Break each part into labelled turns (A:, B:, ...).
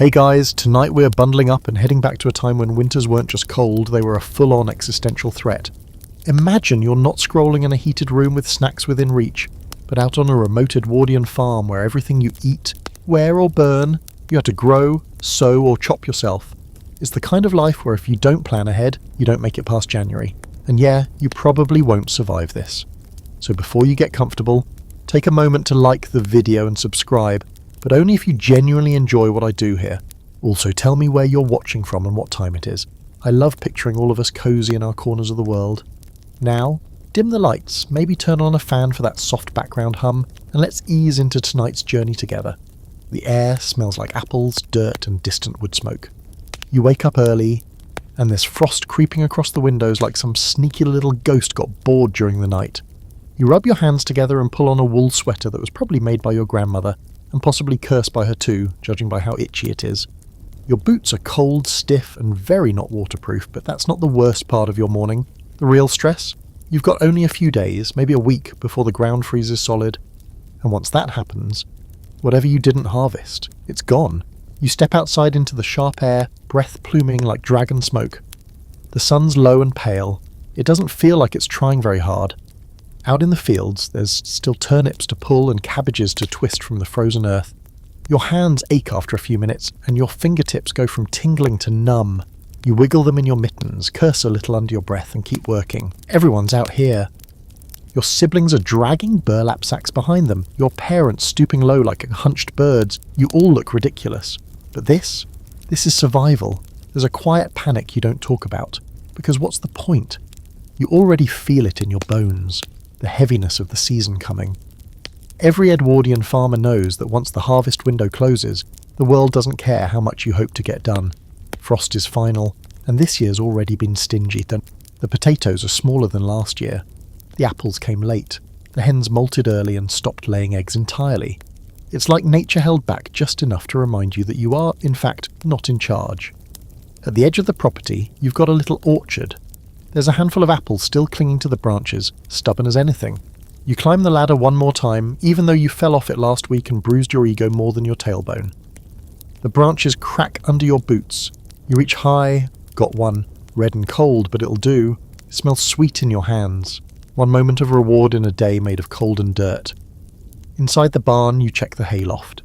A: Hey guys, tonight we're bundling up and heading back to a time when winters weren't just cold, they were a full-on existential threat. Imagine you're not scrolling in a heated room with snacks within reach, but out on a remote Edwardian farm where everything you eat, wear or burn, you had to grow, sow or chop yourself. It's the kind of life where if you don't plan ahead, you don't make it past January. And yeah, you probably won't survive this. So before you get comfortable, take a moment to like the video and subscribe, but only if you genuinely enjoy what I do here. Also, tell me where you're watching from and what time it is. I love picturing all of us cozy in our corners of the world. Now, dim the lights, maybe turn on a fan for that soft background hum, and let's ease into tonight's journey together. The air smells like apples, dirt, and distant wood smoke. You wake up early, and there's frost creeping across the windows like some sneaky little ghost got bored during the night. You rub your hands together and pull on a wool sweater that was probably made by your grandmother, and possibly cursed by her too, judging by how itchy it is. Your boots are cold, stiff, and very not waterproof, but that's not the worst part of your morning. The real stress? You've got only a few days, maybe a week, before the ground freezes solid. And once that happens, whatever you didn't harvest, it's gone. You step outside into the sharp air, breath pluming like dragon smoke. The sun's low and pale. It doesn't feel like it's trying very hard. Out in the fields, there's still turnips to pull and cabbages to twist from the frozen earth. Your hands ache after a few minutes, and your fingertips go from tingling to numb. You wiggle them in your mittens, curse a little under your breath, and keep working. Everyone's out here. Your siblings are dragging burlap sacks behind them, your parents stooping low like hunched birds. You all look ridiculous. But this is survival. There's a quiet panic you don't talk about. Because what's the point? You already feel it in your bones. The heaviness of the season coming. Every Edwardian farmer knows that once the harvest window closes, the world doesn't care how much you hope to get done. Frost is final, and this year's already been stingy. The potatoes are smaller than last year. The apples came late. The hens molted early and stopped laying eggs entirely. It's like nature held back just enough to remind you that you are, in fact, not in charge. At the edge of the property, you've got a little orchard. There's a handful of apples still clinging to the branches, stubborn as anything. You climb the ladder one more time, even though you fell off it last week and bruised your ego more than your tailbone. The branches crack under your boots. You reach high, got one, red and cold, but it'll do. It smells sweet in your hands. One moment of reward in a day made of cold and dirt. Inside the barn, you check the hayloft.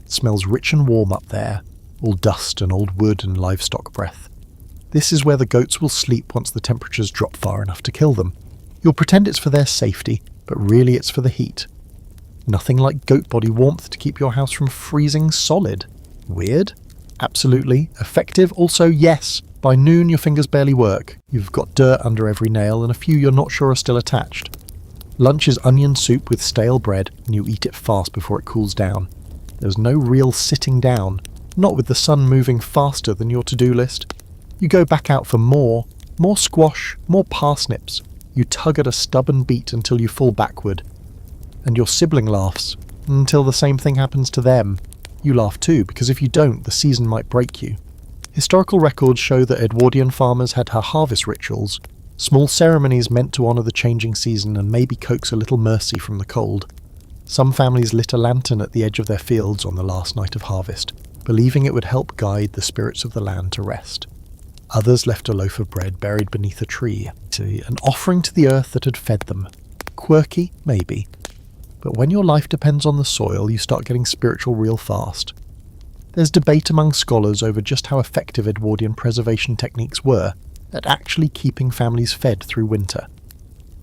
A: It smells rich and warm up there, all dust and old wood and livestock breath. This is where the goats will sleep once the temperatures drop far enough to kill them. You'll pretend it's for their safety, but really it's for the heat. Nothing like goat body warmth to keep your house from freezing solid. Weird? Absolutely. Effective? Also yes. By noon your fingers barely work. You've got dirt under every nail and a few you're not sure are still attached. Lunch is onion soup with stale bread, and you eat it fast before it cools down. There's no real sitting down, not with the sun moving faster than your to-do list. You go back out for more squash, more parsnips. You tug at a stubborn beat until you fall backward. And your sibling laughs, until the same thing happens to them. You laugh too, because if you don't, the season might break you. Historical records show that Edwardian farmers had harvest rituals, small ceremonies meant to honour the changing season and maybe coax a little mercy from the cold. Some families lit a lantern at the edge of their fields on the last night of harvest, believing it would help guide the spirits of the land to rest. Others left a loaf of bread buried beneath a tree, an offering to the earth that had fed them. Quirky, maybe. But when your life depends on the soil, you start getting spiritual real fast. There's debate among scholars over just how effective Edwardian preservation techniques were at actually keeping families fed through winter.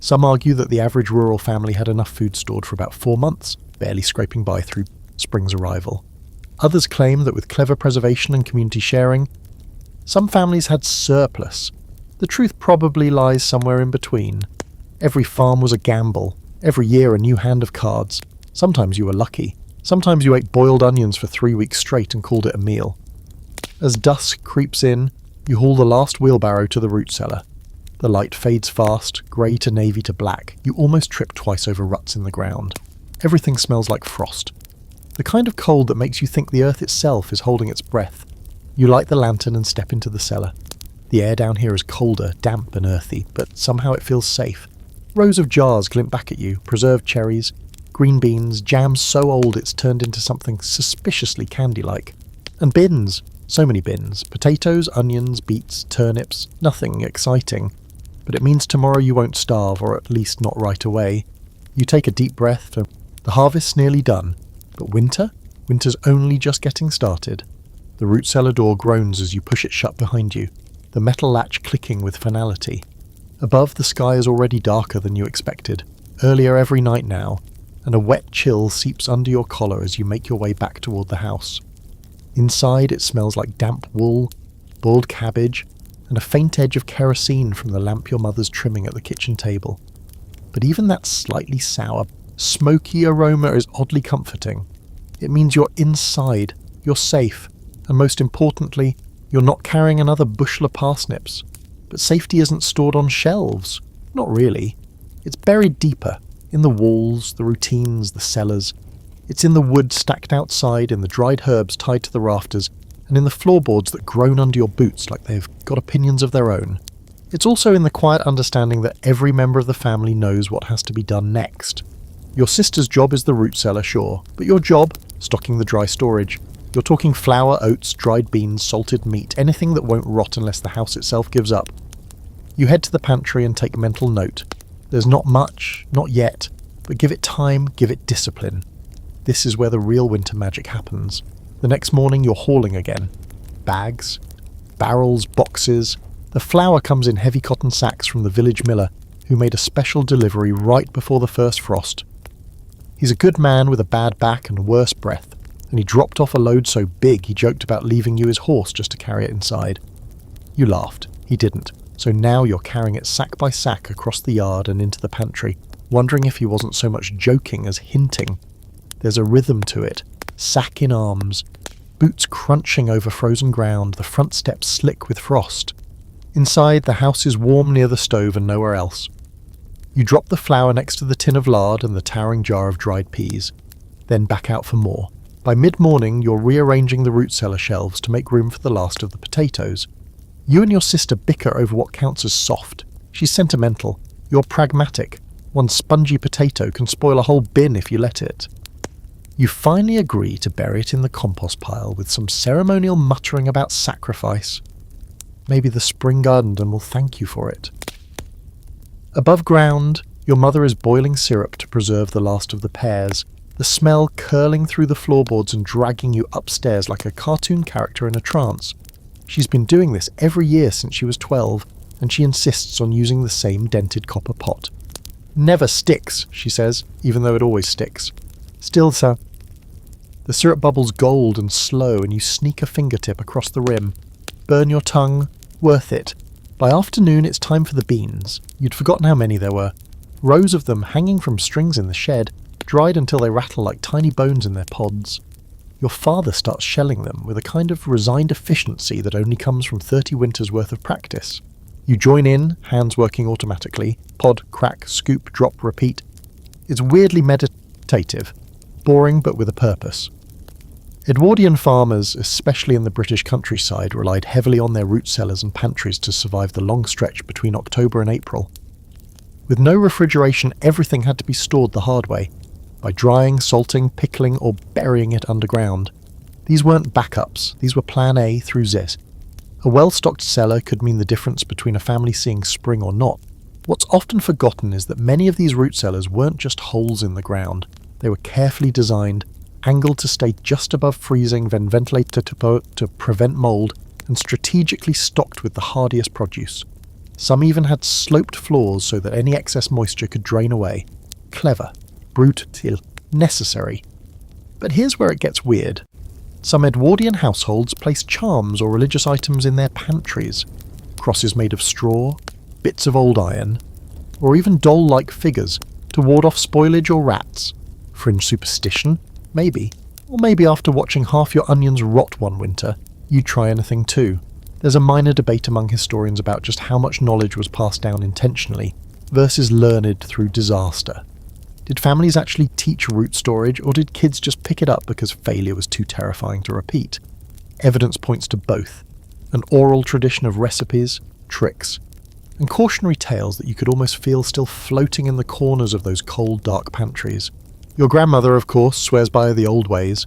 A: Some argue that the average rural family had enough food stored for about 4 months, barely scraping by through spring's arrival. Others claim that with clever preservation and community sharing, some families had surplus. The truth probably lies somewhere in between. Every farm was a gamble. Every year a new hand of cards. Sometimes you were lucky. Sometimes you ate boiled onions for 3 weeks straight and called it a meal. As dusk creeps in, you haul the last wheelbarrow to the root cellar. The light fades fast, grey to navy to black. You almost trip twice over ruts in the ground. Everything smells like frost. The kind of cold that makes you think the earth itself is holding its breath. You light the lantern and step into the cellar. The air down here is colder, damp and earthy, but somehow it feels safe. Rows of jars glint back at you, preserved cherries, green beans, jam so old it's turned into something suspiciously candy-like. And bins. So many bins. Potatoes, onions, beets, turnips. Nothing exciting. But it means tomorrow you won't starve, or at least not right away. You take a deep breath. The harvest's nearly done. But winter? Winter's only just getting started. The root cellar door groans as you push it shut behind you, the metal latch clicking with finality. Above, the sky is already darker than you expected, earlier every night now, and a wet chill seeps under your collar as you make your way back toward the house. Inside, it smells like damp wool, boiled cabbage, and a faint edge of kerosene from the lamp your mother's trimming at the kitchen table. But even that slightly sour, smoky aroma is oddly comforting. It means you're inside, you're safe, and most importantly, you're not carrying another bushel of parsnips. But safety isn't stored on shelves. Not really. It's buried deeper, in the walls, the routines, the cellars. It's in the wood stacked outside, in the dried herbs tied to the rafters, and in the floorboards that groan under your boots like they've got opinions of their own. It's also in the quiet understanding that every member of the family knows what has to be done next. Your sister's job is the root cellar, sure, but your job, stocking the dry storage. You're talking flour, oats, dried beans, salted meat, anything that won't rot unless the house itself gives up. You head to the pantry and take mental note. There's not much, not yet, but give it time, give it discipline. This is where the real winter magic happens. The next morning you're hauling again. Bags, barrels, boxes. The flour comes in heavy cotton sacks from the village miller, who made a special delivery right before the first frost. He's a good man with a bad back and worse breath, and he dropped off a load so big he joked about leaving you his horse just to carry it inside. You laughed. He didn't. So now you're carrying it sack by sack across the yard and into the pantry, wondering if he wasn't so much joking as hinting. There's a rhythm to it. Sack in arms. Boots crunching over frozen ground, the front steps slick with frost. Inside, the house is warm near the stove and nowhere else. You drop the flour next to the tin of lard and the towering jar of dried peas. Then back out for more. By mid-morning, you're rearranging the root cellar shelves to make room for the last of the potatoes. You and your sister bicker over what counts as soft. She's sentimental. You're pragmatic. One spongy potato can spoil a whole bin if you let it. You finally agree to bury it in the compost pile with some ceremonial muttering about sacrifice. Maybe the spring garden will thank you for it. Above ground, your mother is boiling syrup to preserve the last of the pears, the smell curling through the floorboards and dragging you upstairs like a cartoon character in a trance. She's been doing this every year since she was 12, and she insists on using the same dented copper pot. Never sticks, she says, even though it always sticks. Still, sir. The syrup bubbles gold and slow, and you sneak a fingertip across the rim. Burn your tongue. Worth it. By afternoon, it's time for the beans. You'd forgotten how many there were. Rows of them hanging from strings in the shed, dried until they rattle like tiny bones in their pods. Your father starts shelling them with a kind of resigned efficiency that only comes from 30 winters' worth of practice. You join in, hands working automatically, pod, crack, scoop, drop, repeat. It's weirdly meditative, boring but with a purpose. Edwardian farmers, especially in the British countryside, relied heavily on their root cellars and pantries to survive the long stretch between October and April. With no refrigeration, everything had to be stored the hard way, by drying, salting, pickling, or burying it underground. These weren't backups, these were plan A through Z. A well-stocked cellar could mean the difference between a family seeing spring or not. What's often forgotten is that many of these root cellars weren't just holes in the ground. They were carefully designed, angled to stay just above freezing, then ventilated to prevent mould, and strategically stocked with the hardiest produce. Some even had sloped floors so that any excess moisture could drain away. Clever. Brutal. Necessary. But here's where it gets weird. Some Edwardian households place charms or religious items in their pantries. Crosses made of straw, bits of old iron, or even doll-like figures to ward off spoilage or rats. Fringe superstition? Maybe. Or maybe after watching half your onions rot one winter, you'd try anything too. There's a minor debate among historians about just how much knowledge was passed down intentionally versus learned through disaster. Did families actually teach root storage, or did kids just pick it up because failure was too terrifying to repeat? Evidence points to both. An oral tradition of recipes, tricks, and cautionary tales that you could almost feel still floating in the corners of those cold, dark pantries. Your grandmother, of course, swears by the old ways.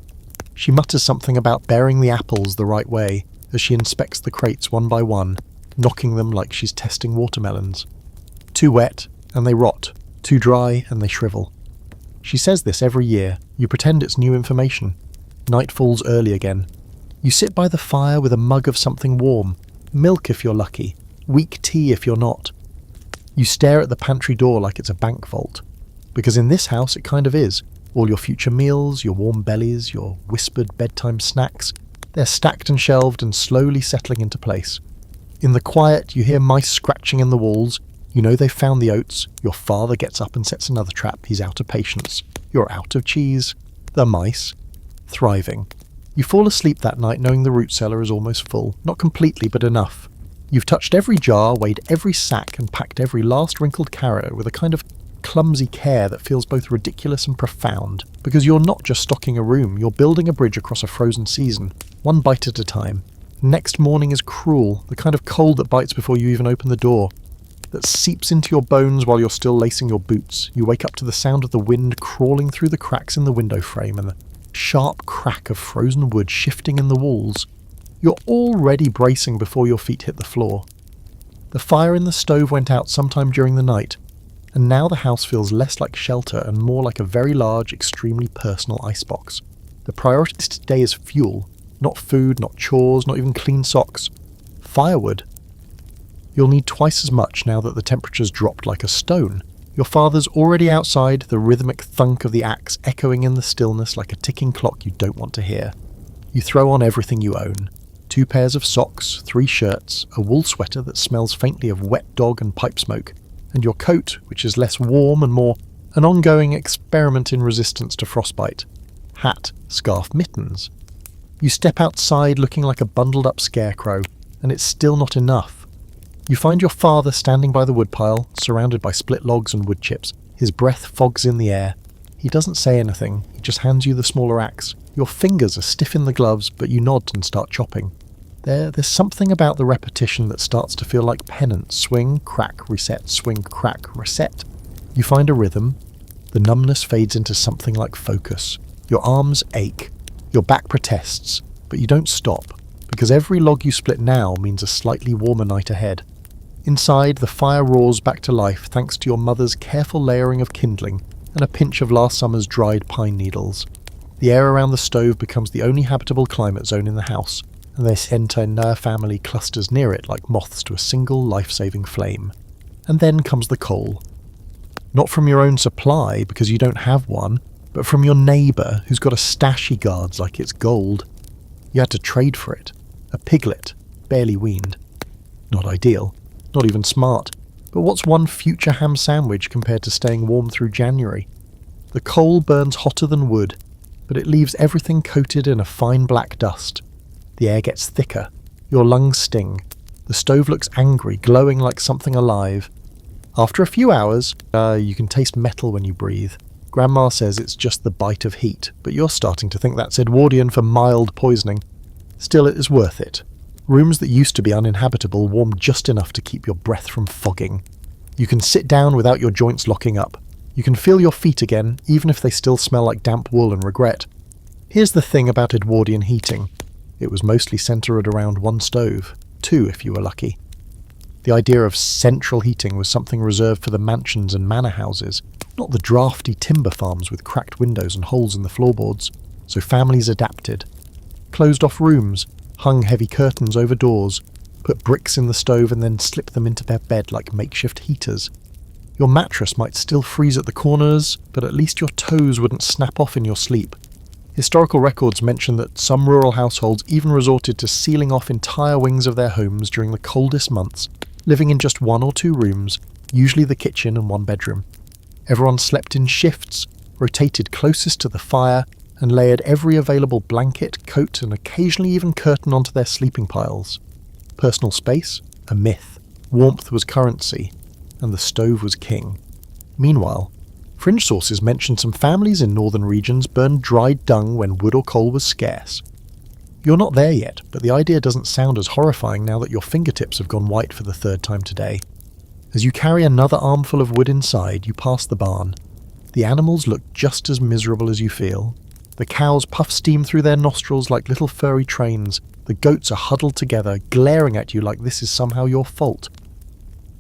A: She mutters something about bearing the apples the right way as she inspects the crates one by one, knocking them like she's testing watermelons. Too wet, and they rot. Too dry, and they shrivel. She says this every year. You pretend it's new information. Night falls early again. You sit by the fire with a mug of something warm. Milk if you're lucky. Weak tea if you're not. You stare at the pantry door like it's a bank vault. Because in this house it kind of is. All your future meals, your warm bellies, your whispered bedtime snacks, they're stacked and shelved and slowly settling into place. In the quiet, you hear mice scratching in the walls. You know they've found the oats. Your father gets up and sets another trap. He's out of patience. You're out of cheese. The mice. Thriving. You fall asleep that night knowing the root cellar is almost full. Not completely, but enough. You've touched every jar, weighed every sack, and packed every last wrinkled carrot with a kind of clumsy care that feels both ridiculous and profound. Because you're not just stocking a room, you're building a bridge across a frozen season. One bite at a time. Next morning is cruel, the kind of cold that bites before you even open the door. That seeps into your bones while you're still lacing your boots. You wake up to the sound of the wind crawling through the cracks in the window frame and the sharp crack of frozen wood shifting in the walls. You're already bracing before your feet hit the floor. The fire in the stove went out sometime during the night, and now the house feels less like shelter and more like a very large, extremely personal icebox. The priority today is fuel, not food, not chores, not even clean socks. Firewood. You'll need twice as much now that the temperature's dropped like a stone. Your father's already outside, the rhythmic thunk of the axe echoing in the stillness like a ticking clock you don't want to hear. You throw on everything you own. 2 pairs of socks, 3 shirts, a wool sweater that smells faintly of wet dog and pipe smoke, and your coat, which is less warm and more an ongoing experiment in resistance to frostbite. Hat, scarf, mittens. You step outside looking like a bundled up scarecrow, and it's still not enough. You find your father standing by the woodpile, surrounded by split logs and wood chips. His breath fogs in the air. He doesn't say anything, he just hands you the smaller axe. Your fingers are stiff in the gloves, but you nod and start chopping. There's something about the repetition that starts to feel like penance. Swing, crack, reset, swing, crack, reset. You find a rhythm. The numbness fades into something like focus. Your arms ache. Your back protests, but you don't stop, because every log you split now means a slightly warmer night ahead. Inside, the fire roars back to life thanks to your mother's careful layering of kindling and a pinch of last summer's dried pine needles. The air around the stove becomes the only habitable climate zone in the house, and the entire family clusters near it like moths to a single life-saving flame. And then comes the coal. Not from your own supply, because you don't have one, but from your neighbour, who's got a stash he guards like it's gold. You had to trade for it. A piglet, barely weaned. Not ideal. Not even smart. But what's one future ham sandwich compared to staying warm through January? The coal burns hotter than wood, but it leaves everything coated in a fine black dust. The air gets thicker. Your lungs sting. The stove looks angry, glowing like something alive. After a few hours, you can taste metal when you breathe. Grandma says it's just the bite of heat, but you're starting to think that's Edwardian for mild poisoning. Still, it is worth it. Rooms that used to be uninhabitable warm just enough to keep your breath from fogging. You can sit down without your joints locking up. You can feel your feet again, even if they still smell like damp wool and regret. Here's the thing about Edwardian heating. It was mostly centred around one stove. 2 if you were lucky. The idea of central heating was something reserved for the mansions and manor houses, not the drafty timber farms with cracked windows and holes in the floorboards. So families adapted. Closed off rooms, hung heavy curtains over doors, put bricks in the stove and then slip them into their bed like makeshift heaters. Your mattress might still freeze at the corners, but at least your toes wouldn't snap off in your sleep. Historical records mention that some rural households even resorted to sealing off entire wings of their homes during the coldest months, living in just 1 or 2 rooms, usually the kitchen and 1 bedroom. Everyone slept in shifts, rotated closest to the fire, and layered every available blanket, coat, and occasionally even curtain onto their sleeping piles. Personal space? A myth. Warmth was currency, and the stove was king. Meanwhile, fringe sources mention some families in northern regions burned dried dung when wood or coal was scarce. You're not there yet, but the idea doesn't sound as horrifying now that your fingertips have gone white for the 3rd time today. As you carry another armful of wood inside, you pass the barn. The animals look just as miserable as you feel. The cows puff steam through their nostrils like little furry trains. The goats are huddled together, glaring at you like this is somehow your fault.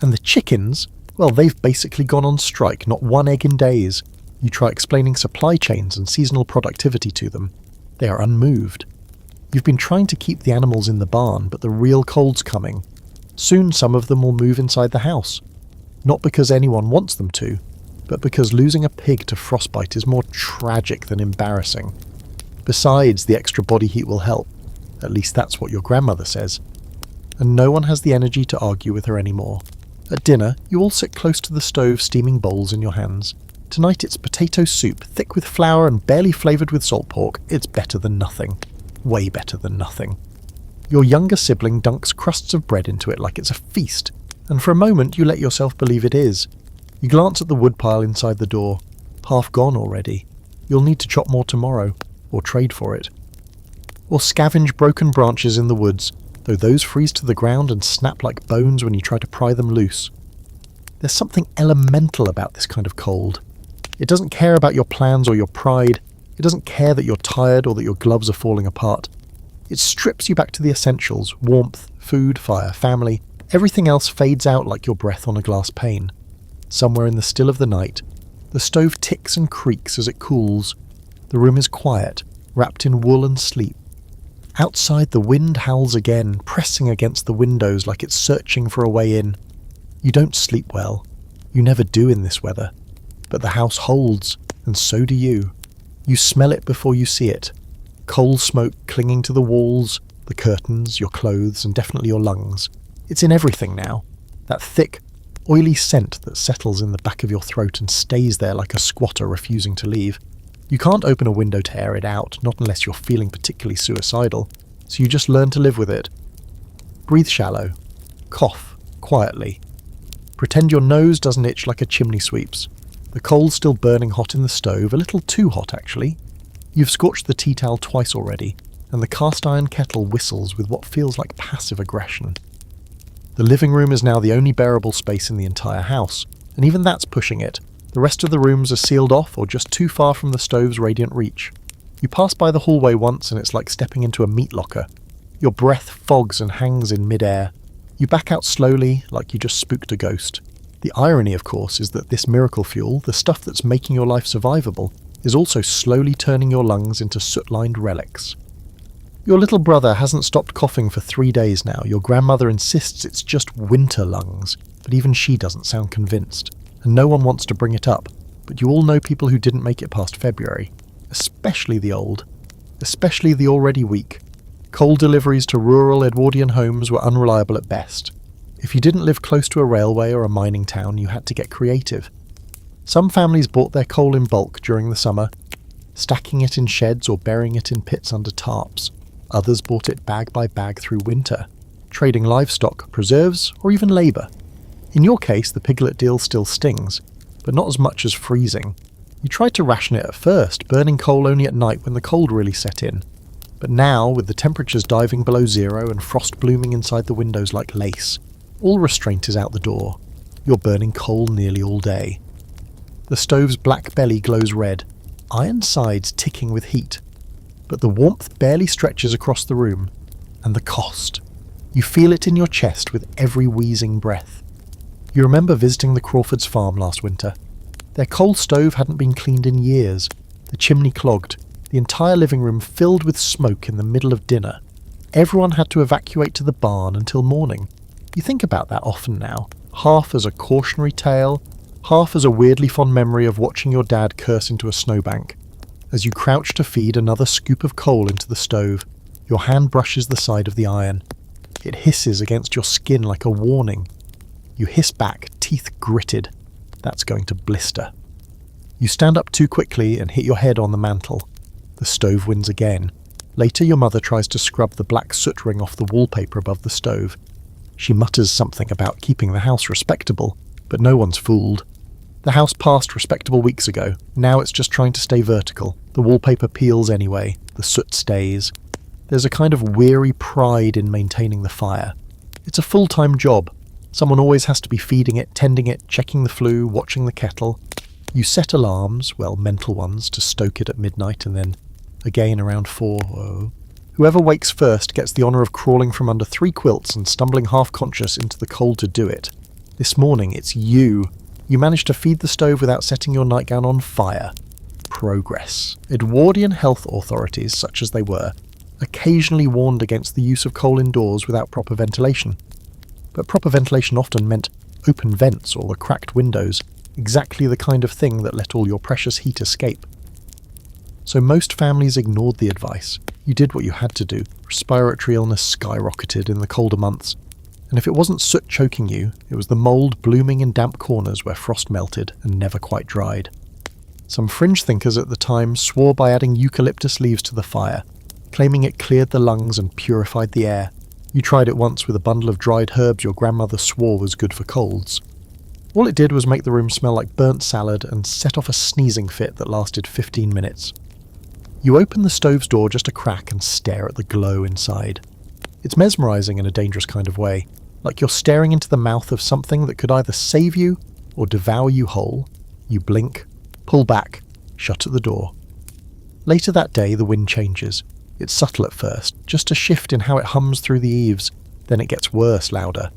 A: And the chickens, well, they've basically gone on strike, not one egg in days. You try explaining supply chains and seasonal productivity to them. They are unmoved. You've been trying to keep the animals in the barn, but the real cold's coming. Soon some of them will move inside the house. Not because anyone wants them to, but because losing a pig to frostbite is more tragic than embarrassing. Besides, the extra body heat will help. At least that's what your grandmother says. And no one has the energy to argue with her anymore. At dinner, you all sit close to the stove, steaming bowls in your hands. Tonight it's potato soup, thick with flour and barely flavoured with salt pork. It's better than nothing. Way better than nothing. Your younger sibling dunks crusts of bread into it like it's a feast, and for a moment you let yourself believe it is. You glance at the woodpile inside the door. Half gone already. You'll need to chop more tomorrow, or trade for it. Or scavenge broken branches in the woods, though those freeze to the ground and snap like bones when you try to pry them loose. There's something elemental about this kind of cold. It doesn't care about your plans or your pride. It doesn't care that you're tired or that your gloves are falling apart. It strips you back to the essentials: warmth, food, fire, family. Everything else fades out like your breath on a glass pane. Somewhere in the still of the night, the stove ticks and creaks as it cools. The room is quiet, wrapped in wool and sleep. Outside, the wind howls again, pressing against the windows like it's searching for a way in. You don't sleep well. You never do in this weather. But the house holds, and so do you. You smell it before you see it. Coal smoke clinging to the walls, the curtains, your clothes, and definitely your lungs. It's in everything now. That thick, oily scent that settles in the back of your throat and stays there like a squatter refusing to leave. You can't open a window to air it out, not unless you're feeling particularly suicidal, so you just learn to live with it. Breathe shallow. Cough, quietly. Pretend your nose doesn't itch like a chimney sweep's. The coal's still burning hot in the stove, a little too hot actually. You've scorched the tea towel twice already, and the cast iron kettle whistles with what feels like passive aggression. The living room is now the only bearable space in the entire house, and even that's pushing it. The rest of the rooms are sealed off or just too far from the stove's radiant reach. You pass by the hallway once and it's like stepping into a meat locker. Your breath fogs and hangs in mid-air. You back out slowly, like you just spooked a ghost. The irony, of course, is that this miracle fuel, the stuff that's making your life survivable, is also slowly turning your lungs into soot-lined relics. Your little brother hasn't stopped coughing for 3 days now. Your grandmother insists it's just winter lungs, but even she doesn't sound convinced. And no one wants to bring it up, but you all know people who didn't make it past February. Especially the old. Especially the already weak. Coal deliveries to rural Edwardian homes were unreliable at best. If you didn't live close to a railway or a mining town, you had to get creative. Some families bought their coal in bulk during the summer, stacking it in sheds or burying it in pits under tarps. Others bought it bag by bag through winter, trading livestock, preserves, or even labour. In your case, the piglet deal still stings, but not as much as freezing. You tried to ration it at first, burning coal only at night when the cold really set in. But now, with the temperatures diving below zero and frost blooming inside the windows like lace, all restraint is out the door. You're burning coal nearly all day. The stove's black belly glows red, iron sides ticking with heat. But the warmth barely stretches across the room. And the cost. You feel it in your chest with every wheezing breath. You remember visiting the Crawfords' farm last winter. Their coal stove hadn't been cleaned in years, the chimney clogged, the entire living room filled with smoke in the middle of dinner. Everyone had to evacuate to the barn until morning. You think about that often now, half as a cautionary tale, half as a weirdly fond memory of watching your dad curse into a snowbank. As you crouch to feed another scoop of coal into the stove, your hand brushes the side of the iron. It hisses against your skin like a warning. You hiss back, teeth gritted. That's going to blister. You stand up too quickly and hit your head on the mantel. The stove wins again. Later, your mother tries to scrub the black soot ring off the wallpaper above the stove. She mutters something about keeping the house respectable, but no one's fooled. The house passed respectable weeks ago. Now it's just trying to stay vertical. The wallpaper peels anyway. The soot stays. There's a kind of weary pride in maintaining the fire. It's a full-time job. Someone always has to be feeding it, tending it, checking the flue, watching the kettle. You set alarms, well, mental ones, to stoke it at midnight and then again around 4. Oh. Whoever wakes first gets the honour of crawling from under 3 quilts and stumbling half-conscious into the cold to do it. This morning it's you. You managed to feed the stove without setting your nightgown on fire. Progress. Edwardian health authorities, such as they were, occasionally warned against the use of coal indoors without proper ventilation. But proper ventilation often meant open vents or the cracked windows, exactly the kind of thing that let all your precious heat escape. So most families ignored the advice. You did what you had to do. Respiratory illness skyrocketed in the colder months. And if it wasn't soot choking you, it was the mould blooming in damp corners where frost melted and never quite dried. Some fringe thinkers at the time swore by adding eucalyptus leaves to the fire, claiming it cleared the lungs and purified the air. You tried it once with a bundle of dried herbs your grandmother swore was good for colds. All it did was make the room smell like burnt salad and set off a sneezing fit that lasted 15 minutes. You open the stove's door just a crack and stare at the glow inside. It's mesmerising in a dangerous kind of way, like you're staring into the mouth of something that could either save you or devour you whole. You blink, pull back, shut at the door. Later that day the wind changes. It's subtle at first, just a shift in how it hums through the eaves, then it gets worse, louder.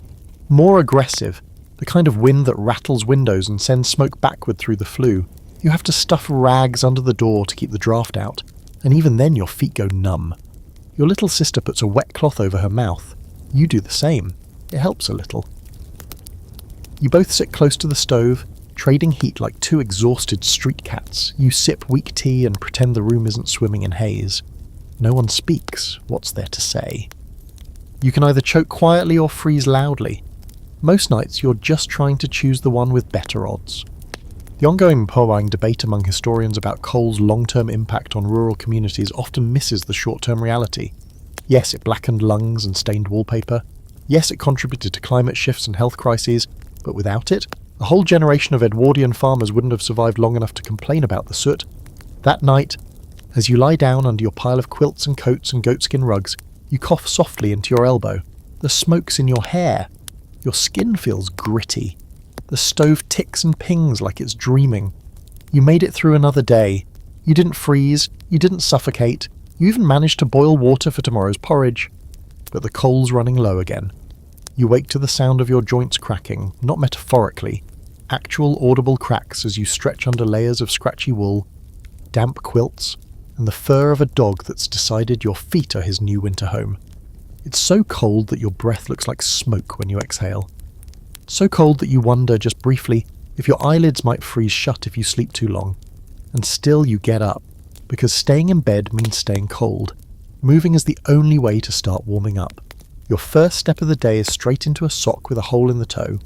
A: More aggressive, the kind of wind that rattles windows and sends smoke backward through the flue. You have to stuff rags under the door to keep the draft out, and even then your feet go numb. Your little sister puts a wet cloth over her mouth. You do the same. It helps a little. You both sit close to the stove, trading heat like 2 exhausted street cats. You sip weak tea and pretend the room isn't swimming in haze. No one speaks. What's there to say? You can either choke quietly or freeze loudly. Most nights you're just trying to choose the one with better odds. The ongoing powwow debate among historians about coal's long-term impact on rural communities often misses the short-term reality. Yes, it blackened lungs and stained wallpaper. Yes, it contributed to climate shifts and health crises, but without it, a whole generation of Edwardian farmers wouldn't have survived long enough to complain about the soot. That night, as you lie down under your pile of quilts and coats and goatskin rugs, you cough softly into your elbow. The smoke's in your hair. Your skin feels gritty. The stove ticks and pings like it's dreaming. You made it through another day. You didn't freeze. You didn't suffocate. You even managed to boil water for tomorrow's porridge. But the coal's running low again. You wake to the sound of your joints cracking, not metaphorically. Actual audible cracks as you stretch under layers of scratchy wool, damp quilts, and the fur of a dog that's decided your feet are his new winter home. It's so cold that your breath looks like smoke when you exhale. So cold that you wonder just briefly if your eyelids might freeze shut if you sleep too long. And still you get up, because staying in bed means staying cold. Moving is the only way to start warming up. Your first step of the day is straight into a sock with a hole in the toe.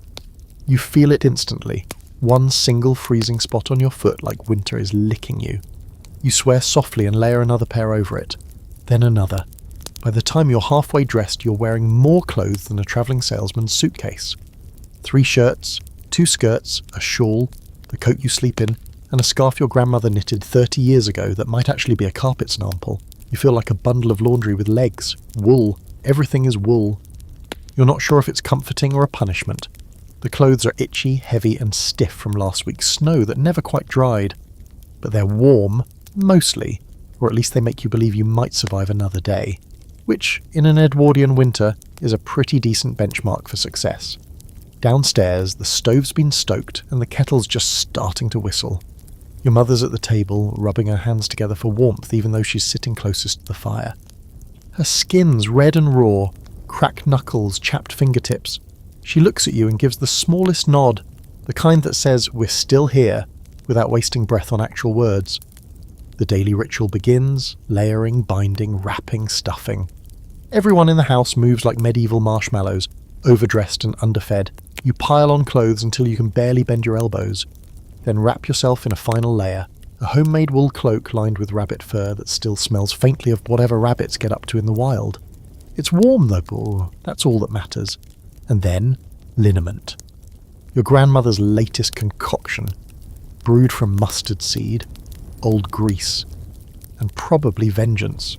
A: You feel it instantly, one single freezing spot on your foot like winter is licking you. You swear softly and layer another pair over it, then another. By the time you're halfway dressed, you're wearing more clothes than a travelling salesman's suitcase. 3 shirts, 2 skirts, a shawl, the coat you sleep in, and a scarf your grandmother knitted 30 years ago that might actually be a carpet sample. You feel like a bundle of laundry with legs. Wool. Everything is wool. You're not sure if it's comforting or a punishment. The clothes are itchy, heavy, and stiff from last week's snow that never quite dried. But they're warm, mostly, or at least they make you believe you might survive another day, which, in an Edwardian winter, is a pretty decent benchmark for success. Downstairs, the stove's been stoked and the kettle's just starting to whistle. Your mother's at the table, rubbing her hands together for warmth even though she's sitting closest to the fire. Her skin's red and raw, cracked knuckles, chapped fingertips. She looks at you and gives the smallest nod, the kind that says, "We're still here," without wasting breath on actual words. The daily ritual begins, layering, binding, wrapping, stuffing. Everyone in the house moves like medieval marshmallows, overdressed and underfed. You pile on clothes until you can barely bend your elbows. Then wrap yourself in a final layer, a homemade wool cloak lined with rabbit fur that still smells faintly of whatever rabbits get up to in the wild. It's warm though, that's all that matters. And then, liniment. Your grandmother's latest concoction, brewed from mustard seed, old grease, and probably vengeance.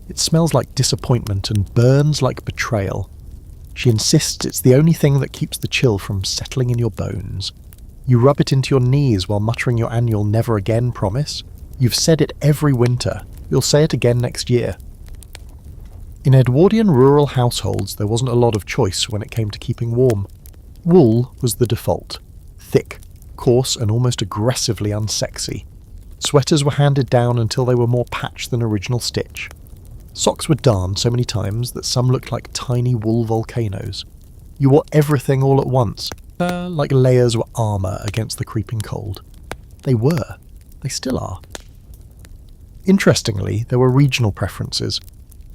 A: It smells like disappointment and burns like betrayal. She insists it's the only thing that keeps the chill from settling in your bones. You rub it into your knees while muttering your annual never again promise. You've said it every winter. You'll say it again next year. In Edwardian rural households, there wasn't a lot of choice when it came to keeping warm. Wool was the default. Thick, coarse, and almost aggressively unsexy. Sweaters were handed down until they were more patch than original stitch. Socks were darned so many times that some looked like tiny wool volcanoes. You wore everything all at once, like layers were armour against the creeping cold. They were. They still are. Interestingly, there were regional preferences.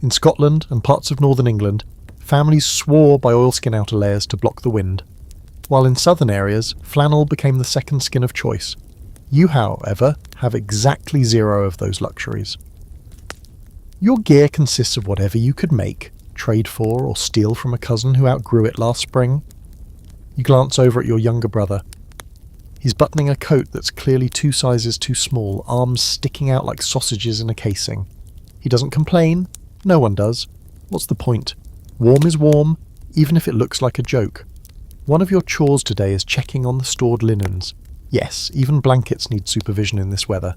A: In Scotland and parts of northern England, families swore by oilskin outer layers to block the wind, while in southern areas, flannel became the second skin of choice. You, however, have exactly zero of those luxuries. Your gear consists of whatever you could make, trade for, or steal from a cousin who outgrew it last spring. You glance over at your younger brother. He's buttoning a coat that's clearly 2 sizes too small, arms sticking out like sausages in a casing. He doesn't complain. No one does. What's the point? Warm is warm, even if it looks like a joke. One of your chores today is checking on the stored linens. Yes, even blankets need supervision in this weather.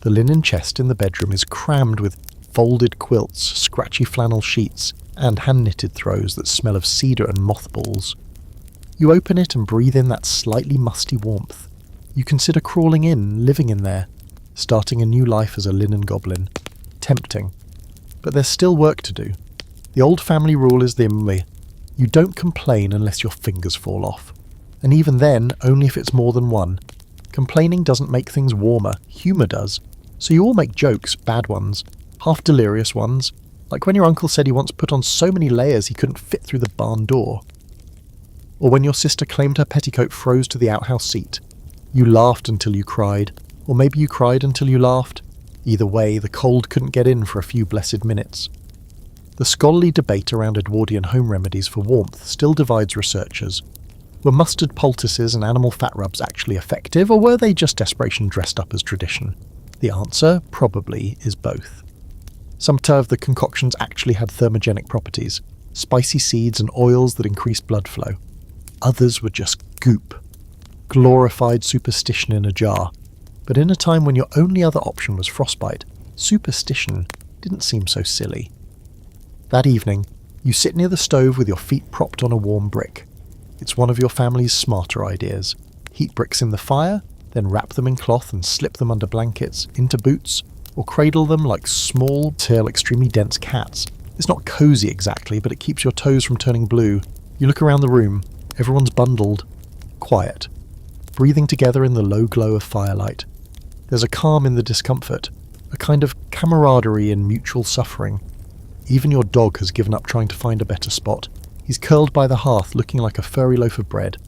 A: The linen chest in the bedroom is crammed with folded quilts, scratchy flannel sheets, and hand-knitted throws that smell of cedar and mothballs. You open it and breathe in that slightly musty warmth. You consider crawling in, living in there, starting a new life as a linen goblin. Tempting. But there's still work to do. The old family rule is the imwe. You don't complain unless your fingers fall off. And even then, only if it's more than one. Complaining doesn't make things warmer, humour does. So you all make jokes, bad ones, half delirious ones, like when your uncle said he once put on so many layers he couldn't fit through the barn door. Or when your sister claimed her petticoat froze to the outhouse seat. You laughed until you cried, or maybe you cried until you laughed. Either way, the cold couldn't get in for a few blessed minutes. The scholarly debate around Edwardian home remedies for warmth still divides researchers. Were mustard poultices and animal fat rubs actually effective, or were they just desperation dressed up as tradition? The answer, probably, is both. Some of the concoctions actually had thermogenic properties, spicy seeds and oils that increased blood flow. Others were just goop. Glorified superstition in a jar. But in a time when your only other option was frostbite, superstition didn't seem so silly. That evening, you sit near the stove with your feet propped on a warm brick. It's one of your family's smarter ideas. Heat bricks in the fire, then wrap them in cloth and slip them under blankets, into boots, or cradle them like small, tail extremely dense cats. It's not cosy exactly, but it keeps your toes from turning blue. You look around the room. Everyone's bundled. Quiet. Breathing together in the low glow of firelight. There's a calm in the discomfort, a kind of camaraderie in mutual suffering. Even your dog has given up trying to find a better spot. He's curled by the hearth looking like a furry loaf of bread.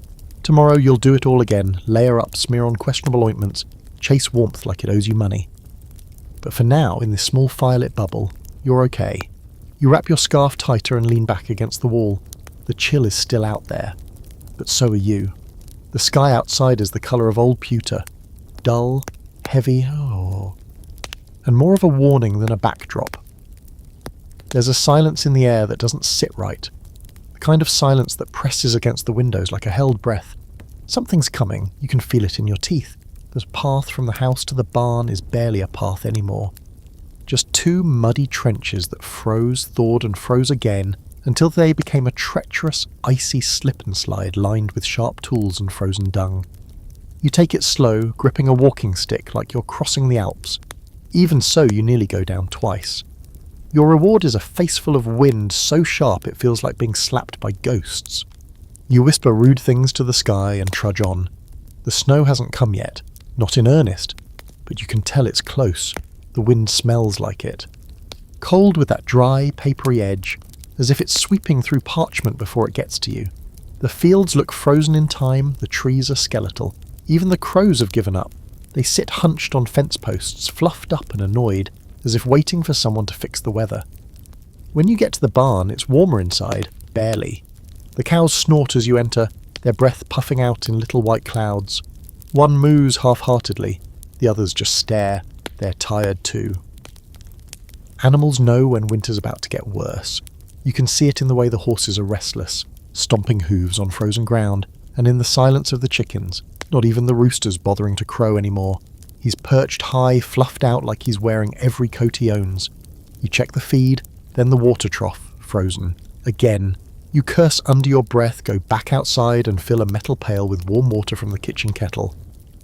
A: Tomorrow you'll do it all again, layer up, smear on questionable ointments, chase warmth like it owes you money. But for now, in this small firelit bubble, you're okay. You wrap your scarf tighter and lean back against the wall. The chill is still out there. But so are you. The sky outside is the colour of old pewter. Dull, heavy, and more of a warning than a backdrop. There's a silence in the air that doesn't sit right. The kind of silence that presses against the windows like a held breath. Something's coming, you can feel it in your teeth. The path from the house to the barn is barely a path anymore. Just 2 muddy trenches that froze, thawed and froze again, until they became a treacherous, icy slip and slide lined with sharp tools and frozen dung. You take it slow, gripping a walking stick like you're crossing the Alps. Even so, you nearly go down twice. Your reward is a faceful of wind so sharp it feels like being slapped by ghosts. You whisper rude things to the sky and trudge on. The snow hasn't come yet, not in earnest, but you can tell it's close. The wind smells like it. Cold with that dry, papery edge, as if it's sweeping through parchment before it gets to you. The fields look frozen in time, the trees are skeletal. Even the crows have given up. They sit hunched on fence posts, fluffed up and annoyed, as if waiting for someone to fix the weather. When you get to the barn, it's warmer inside, barely. The cows snort as you enter, their breath puffing out in little white clouds. One moos half-heartedly, the others just stare. They're tired too. Animals know when winter's about to get worse. You can see it in the way the horses are restless, stomping hooves on frozen ground, and in the silence of the chickens, not even the roosters bothering to crow anymore. He's perched high, fluffed out like he's wearing every coat he owns. You check the feed, then the water trough, frozen. Again. You curse under your breath, go back outside and fill a metal pail with warm water from the kitchen kettle.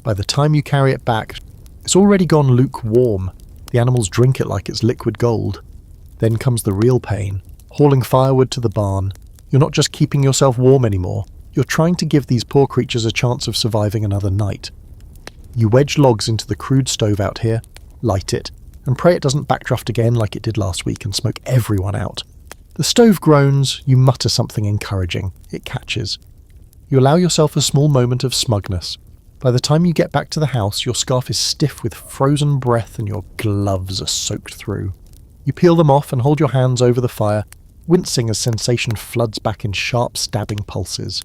A: By the time you carry it back, it's already gone lukewarm. The animals drink it like it's liquid gold. Then comes the real pain, hauling firewood to the barn. You're not just keeping yourself warm anymore, you're trying to give these poor creatures a chance of surviving another night. You wedge logs into the crude stove out here, light it, and pray it doesn't backdraft again like it did last week and smoke everyone out. The stove groans, you mutter something encouraging. It catches. You allow yourself a small moment of smugness. By the time you get back to the house, your scarf is stiff with frozen breath and your gloves are soaked through. You peel them off and hold your hands over the fire, wincing as sensation floods back in sharp, stabbing pulses.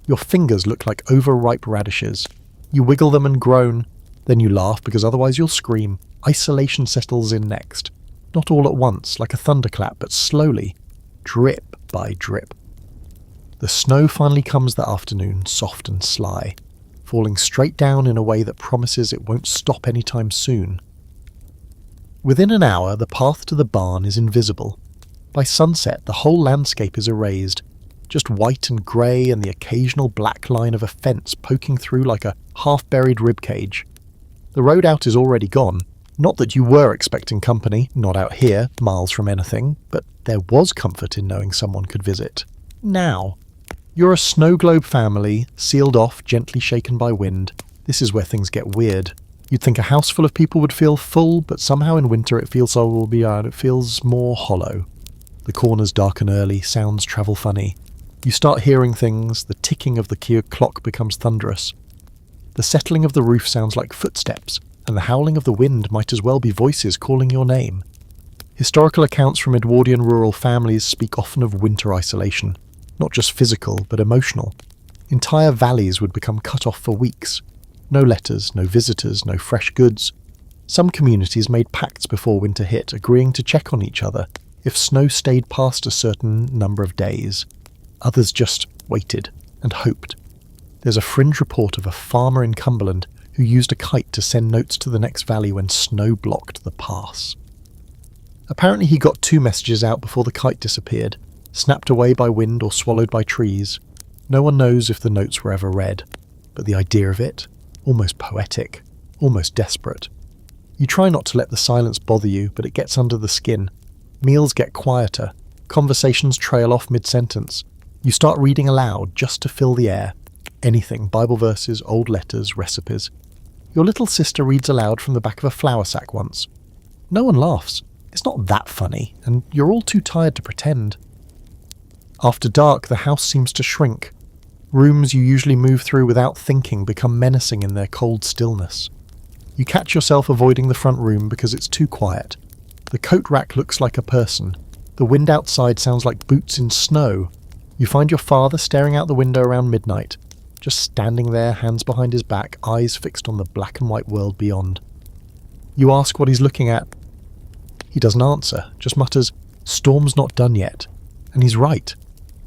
A: Your fingers look like overripe radishes. You wiggle them and groan. Then you laugh because otherwise you'll scream. Isolation settles in next. Not all at once, like a thunderclap, but slowly. Drip by drip. The snow finally comes that afternoon, soft and sly, falling straight down in a way that promises it won't stop anytime soon. Within an hour, the path to the barn is invisible. By sunset, the whole landscape is erased, just white and grey and the occasional black line of a fence poking through like a half-buried ribcage. The road out is already gone. Not that you were expecting company, not out here, miles from anything, but there was comfort in knowing someone could visit. Now. You're a snow globe family, sealed off, gently shaken by wind. This is where things get weird. You'd think a house full of people would feel full, but somehow in winter it feels it feels more hollow. The corners darken early, sounds travel funny. You start hearing things, the ticking of the clock becomes thunderous. The settling of the roof sounds like footsteps, and the howling of the wind might as well be voices calling your name. Historical accounts from Edwardian rural families speak often of winter isolation, not just physical, but emotional. Entire valleys would become cut off for weeks. No letters, no visitors, no fresh goods. Some communities made pacts before winter hit, agreeing to check on each other if snow stayed past a certain number of days. Others just waited and hoped. There's a fringe report of a farmer in Cumberland who used a kite to send notes to the next valley when snow blocked the pass. Apparently he got 2 messages out before the kite disappeared, snapped away by wind or swallowed by trees. No one knows if the notes were ever read, but the idea of it, almost poetic, almost desperate. You try not to let the silence bother you, but it gets under the skin. Meals get quieter, conversations trail off mid-sentence. You start reading aloud just to fill the air. Anything, Bible verses, old letters, recipes. Your little sister reads aloud from the back of a flour sack once. No one laughs. It's not that funny, and you're all too tired to pretend. After dark, the house seems to shrink. Rooms you usually move through without thinking become menacing in their cold stillness. You catch yourself avoiding the front room because it's too quiet. The coat rack looks like a person. The wind outside sounds like boots in snow. You find your father staring out the window around midnight, just standing there, hands behind his back, eyes fixed on the black and white world beyond. You ask what he's looking at. He doesn't answer, just mutters, "Storm's not done yet." And he's right.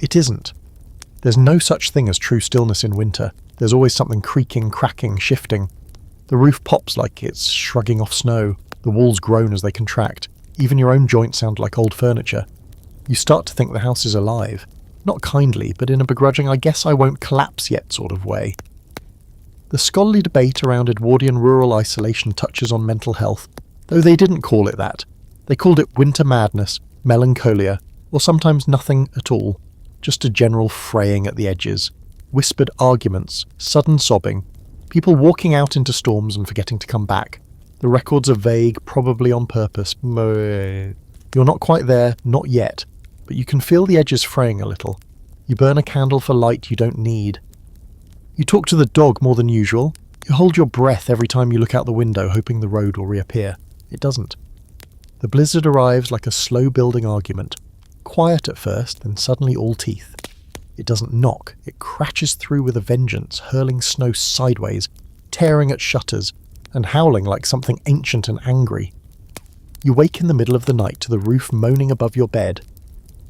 A: It isn't. There's no such thing as true stillness in winter. There's always something creaking, cracking, shifting. The roof pops like it's shrugging off snow. The walls groan as they contract. Even your own joints sound like old furniture. You start to think the house is alive. Not kindly, but in a begrudging I guess I won't collapse yet sort of way. The scholarly debate around Edwardian rural isolation touches on mental health, though they didn't call it that. They called it winter madness, melancholia, or sometimes nothing at all. Just a general fraying at the edges. Whispered arguments, sudden sobbing, people walking out into storms and forgetting to come back. The records are vague, probably on purpose. You're not quite there, not yet, but you can feel the edges fraying a little. You burn a candle for light you don't need. You talk to the dog more than usual. You hold your breath every time you look out the window, hoping the road will reappear. It doesn't. The blizzard arrives like a slow-building argument. Quiet at first, then suddenly all teeth. It doesn't knock, it crashes through with a vengeance, hurling snow sideways, tearing at shutters, and howling like something ancient and angry. You wake in the middle of the night to the roof moaning above your bed.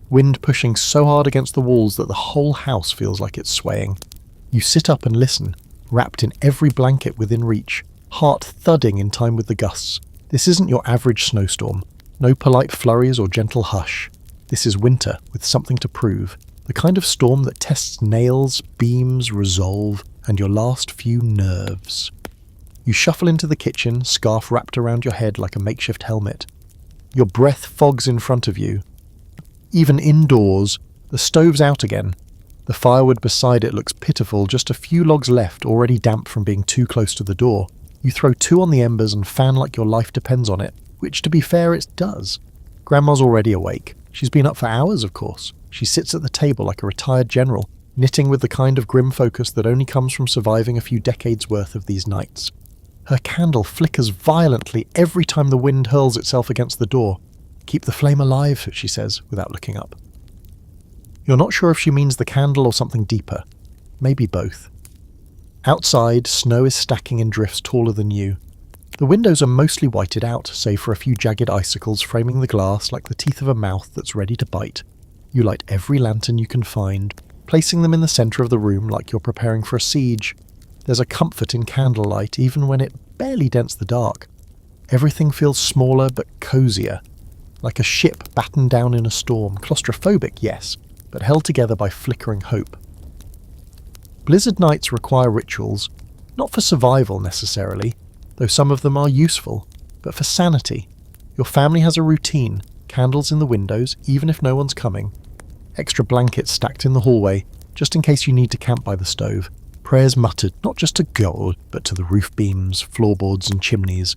A: Wind pushing so hard against the walls that the whole house feels like it's swaying. You sit up and listen, wrapped in every blanket within reach, heart thudding in time with the gusts. This isn't your average snowstorm. No polite flurries or gentle hush. This is winter with something to prove. The kind of storm that tests nails, beams, resolve, and your last few nerves. You shuffle into the kitchen, scarf wrapped around your head like a makeshift helmet. Your breath fogs in front of you. Even indoors, the stove's out again. The firewood beside it looks pitiful, just a few logs left, already damp from being too close to the door. You throw 2 on the embers and fan like your life depends on it, which to be fair it does. Grandma's already awake. She's been up for hours, of course. She sits at the table like a retired general, knitting with the kind of grim focus that only comes from surviving a few decades worth of these nights. Her candle flickers violently every time the wind hurls itself against the door. "Keep the flame alive," she says, without looking up. You're not sure if she means the candle or something deeper. Maybe both. Outside, snow is stacking in drifts taller than you. The windows are mostly whited out, save for a few jagged icicles framing the glass like the teeth of a mouth that's ready to bite. You light every lantern you can find, placing them in the centre of the room like you're preparing for a siege. There's a comfort in candlelight, even when it barely dents the dark. Everything feels smaller but cozier, like a ship battened down in a storm. Claustrophobic, yes, but held together by flickering hope. Blizzard nights require rituals, not for survival necessarily, though some of them are useful, but for sanity. Your family has a routine, candles in the windows, even if no one's coming. Extra blankets stacked in the hallway, just in case you need to camp by the stove. Prayers muttered, not just to God, but to the roof beams, floorboards and chimneys.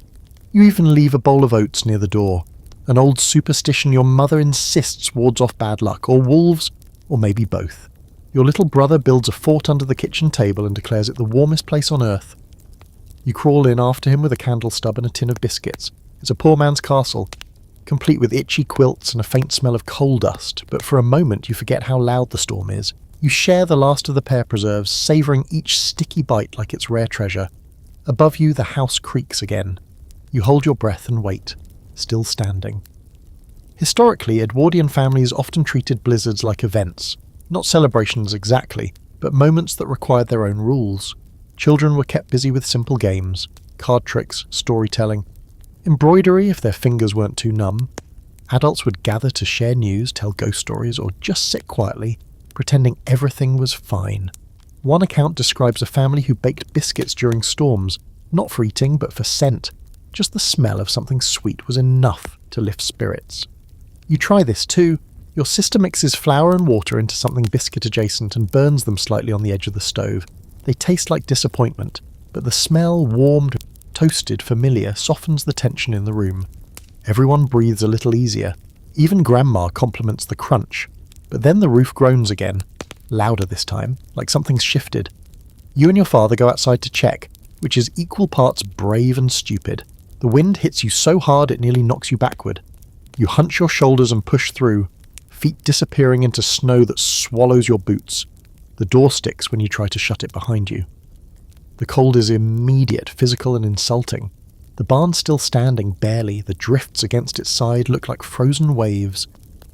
A: You even leave a bowl of oats near the door, an old superstition your mother insists wards off bad luck, or wolves, or maybe both. Your little brother builds a fort under the kitchen table and declares it the warmest place on earth. You crawl in after him with a candle stub and a tin of biscuits. It's a poor man's castle, complete with itchy quilts and a faint smell of coal dust, but for a moment you forget how loud the storm is. You share the last of the pear preserves, savouring each sticky bite like it's rare treasure. Above you the house creaks again. You hold your breath and wait, still standing. Historically, Edwardian families often treated blizzards like events. Not celebrations exactly, but moments that required their own rules. Children were kept busy with simple games, card tricks, storytelling, embroidery if their fingers weren't too numb. Adults would gather to share news, tell ghost stories, or just sit quietly, pretending everything was fine. One account describes a family who baked biscuits during storms, not for eating but for scent. Just the smell of something sweet was enough to lift spirits. You try this too. Your sister mixes flour and water into something biscuit adjacent and burns them slightly on the edge of the stove. They taste like disappointment, but the smell, warmed, toasted, familiar, softens the tension in the room. Everyone breathes a little easier. Even Grandma compliments the crunch. But then the roof groans again, louder this time, like something's shifted. You and your father go outside to check, which is equal parts brave and stupid. The wind hits you so hard it nearly knocks you backward. You hunch your shoulders and push through, feet disappearing into snow that swallows your boots. The door sticks when you try to shut it behind you. The cold is immediate, physical and insulting. The barn's still standing, barely. The drifts against its side look like frozen waves,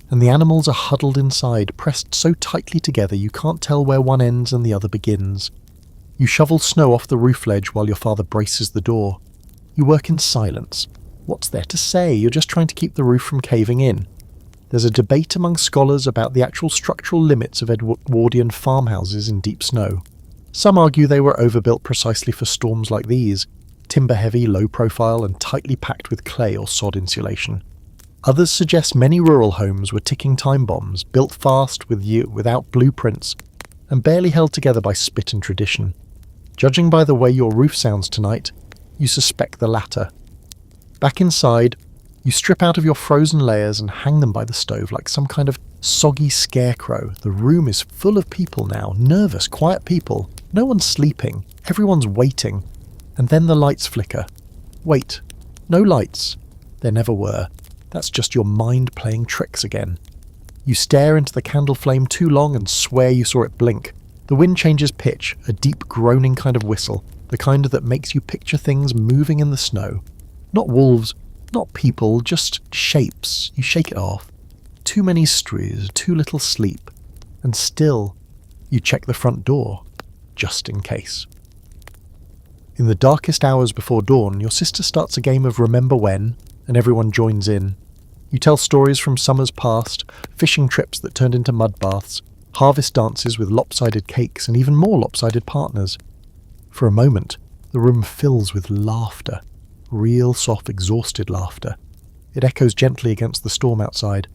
A: and the animals are huddled inside, pressed so tightly together you can't tell where one ends and the other begins. You shovel snow off the roof ledge while your father braces the door. You work in silence. What's there to say? You're just trying to keep the roof from caving in. There's a debate among scholars about the actual structural limits of Edwardian farmhouses in deep snow. Some argue they were overbuilt precisely for storms like these, timber-heavy, low-profile, and tightly packed with clay or sod insulation. Others suggest many rural homes were ticking time bombs, built fast without blueprints, and barely held together by spit and tradition. Judging by the way your roof sounds tonight, you suspect the latter. Back inside, you strip out of your frozen layers and hang them by the stove like some kind of soggy scarecrow. The room is full of people now, nervous, quiet people. No one's sleeping, everyone's waiting. And then the lights flicker. Wait, no lights. There never were. That's just your mind playing tricks again. You stare into the candle flame too long and swear you saw it blink. The wind changes pitch, a deep groaning kind of whistle, the kind that makes you picture things moving in the snow. Not wolves, not people, just shapes. You shake it off. Too many strews, too little sleep. And still, you check the front door, just in case. In the darkest hours before dawn, your sister starts a game of Remember When, and everyone joins in. You tell stories from summers past, fishing trips that turned into mud baths, harvest dances with lopsided cakes and even more lopsided partners. For a moment, the room fills with laughter. Real, soft, exhausted laughter. It echoes gently against the storm outside.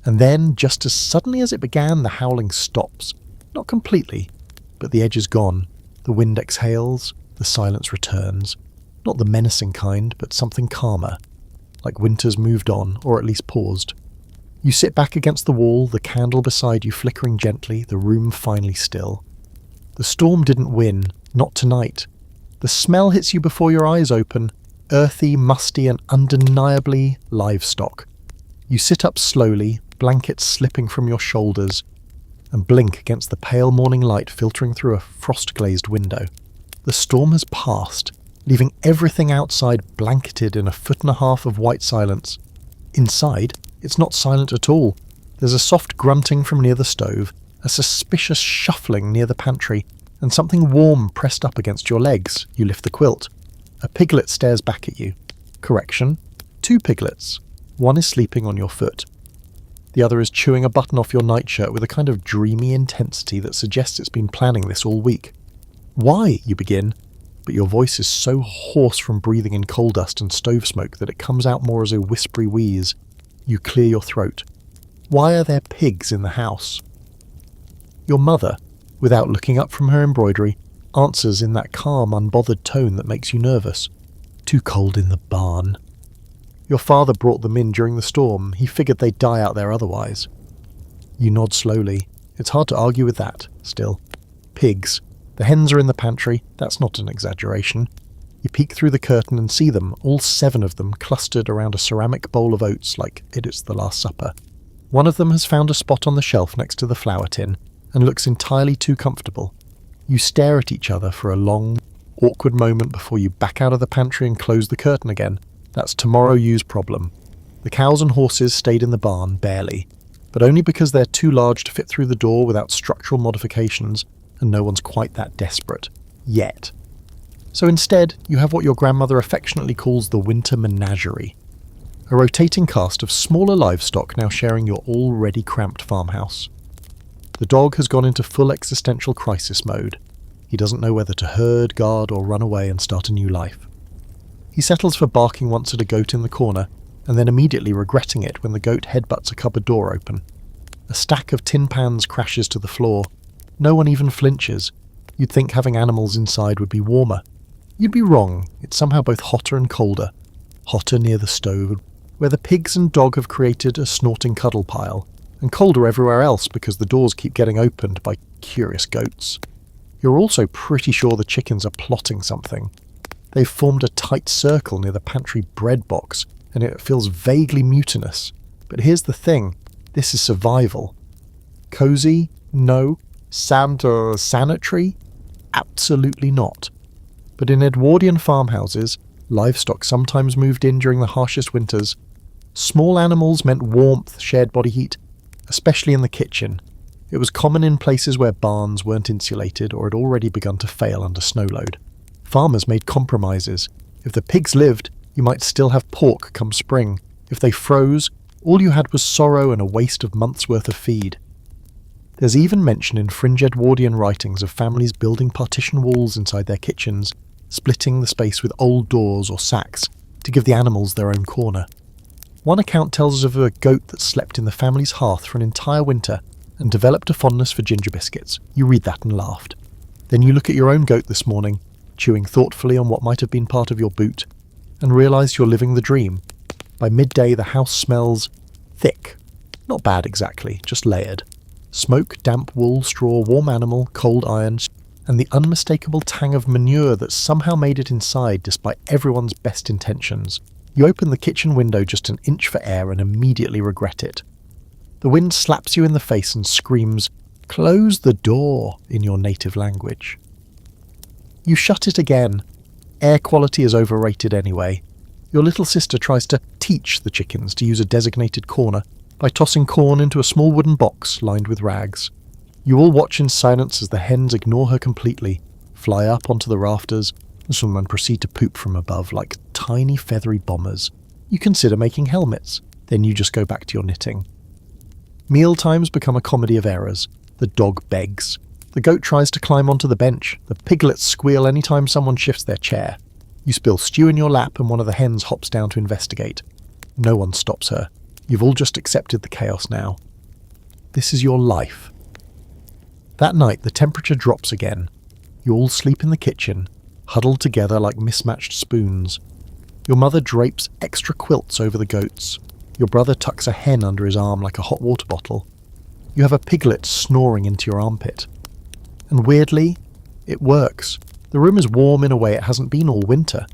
A: And then, just as suddenly as it began, the howling stops. Not completely, but the edge is gone. The wind exhales, the silence returns. Not the menacing kind, but something calmer. Like winter's moved on, or at least paused. You sit back against the wall, the candle beside you flickering gently, the room finally still. The storm didn't win, not tonight. The smell hits you before your eyes open, earthy, musty, and undeniably livestock. You sit up slowly, blankets slipping from your shoulders, and blink against the pale morning light filtering through a frost-glazed window. The storm has passed, leaving everything outside blanketed in a 1.5 foot of white silence. Inside, it's not silent at all. There's a soft grunting from near the stove, a suspicious shuffling near the pantry, and something warm pressed up against your legs. You lift the quilt. A piglet stares back at you. Correction, 2 piglets. One is sleeping on your foot. The other is chewing a button off your nightshirt with a kind of dreamy intensity that suggests it's been planning this all week. Why, you begin, but your voice is so hoarse from breathing in coal dust and stove smoke that it comes out more as a whispery wheeze. You clear your throat. Why are there pigs in the house? Your mother, without looking up from her embroidery, answers in that calm, unbothered tone that makes you nervous. Too cold in the barn. Your father brought them in during the storm. He figured they'd die out there otherwise. You nod slowly. It's hard to argue with that, still. Pigs. The hens are in the pantry. That's not an exaggeration. You peek through the curtain and see them, all 7 of them, clustered around a ceramic bowl of oats like it's the Last Supper. One of them has found a spot on the shelf next to the flour tin and looks entirely too comfortable. You stare at each other for a long, awkward moment before you back out of the pantry and close the curtain again. That's tomorrow you's problem. The cows and horses stayed in the barn, barely, but only because they're too large to fit through the door without structural modifications, and no one's quite that desperate. Yet. So instead, you have what your grandmother affectionately calls the winter menagerie. A rotating cast of smaller livestock now sharing your already cramped farmhouse. The dog has gone into full existential crisis mode. He doesn't know whether to herd, guard, or run away and start a new life. He settles for barking once at a goat in the corner, and then immediately regretting it when the goat headbutts a cupboard door open. A stack of tin pans crashes to the floor. No one even flinches. You'd think having animals inside would be warmer. You'd be wrong. It's somehow both hotter and colder. Hotter near the stove, where the pigs and dog have created a snorting cuddle pile, and colder everywhere else because the doors keep getting opened by curious goats. You're also pretty sure the chickens are plotting something. They've formed a tight circle near the pantry bread box, and it feels vaguely mutinous. But here's the thing, this is survival. Cozy? No. Sanitary? Absolutely not. But in Edwardian farmhouses, livestock sometimes moved in during the harshest winters. Small animals meant warmth, shared body heat, especially in the kitchen. It was common in places where barns weren't insulated or had already begun to fail under snow load. Farmers made compromises. If the pigs lived, you might still have pork come spring. If they froze, all you had was sorrow and a waste of months' worth of feed. There's even mention in fringe Edwardian writings of families building partition walls inside their kitchens, splitting the space with old doors or sacks to give the animals their own corner. One account tells us of a goat that slept in the family's hearth for an entire winter and developed a fondness for ginger biscuits. You read that and laughed. Then you look at your own goat this morning, chewing thoughtfully on what might have been part of your boot, and realise you're living the dream. By midday the house smells thick. Not bad exactly, just layered. Smoke, damp wool, straw, warm animal, cold iron, and the unmistakable tang of manure that somehow made it inside despite everyone's best intentions. You open the kitchen window just an inch for air and immediately regret it. The wind slaps you in the face and screams, "Close the door," in your native language. You shut it again. Air quality is overrated anyway. Your little sister tries to teach the chickens to use a designated corner by tossing corn into a small wooden box lined with rags. You all watch in silence as the hens ignore her completely, fly up onto the rafters, Some men proceed to poop from above like tiny feathery bombers. You consider making helmets, then you just go back to your knitting. Meal times become a comedy of errors. The dog begs. The goat tries to climb onto the bench. The piglets squeal anytime someone shifts their chair. You spill stew in your lap and one of the hens hops down to investigate. No one stops her. You've all just accepted the chaos now. This is your life. That night the temperature drops again. You all sleep in the kitchen, huddled together like mismatched spoons. Your mother drapes extra quilts over the goats. Your brother tucks a hen under his arm like a hot water bottle. You have a piglet snoring into your armpit. And weirdly, it works. The room is warm in a way it hasn't been all winter.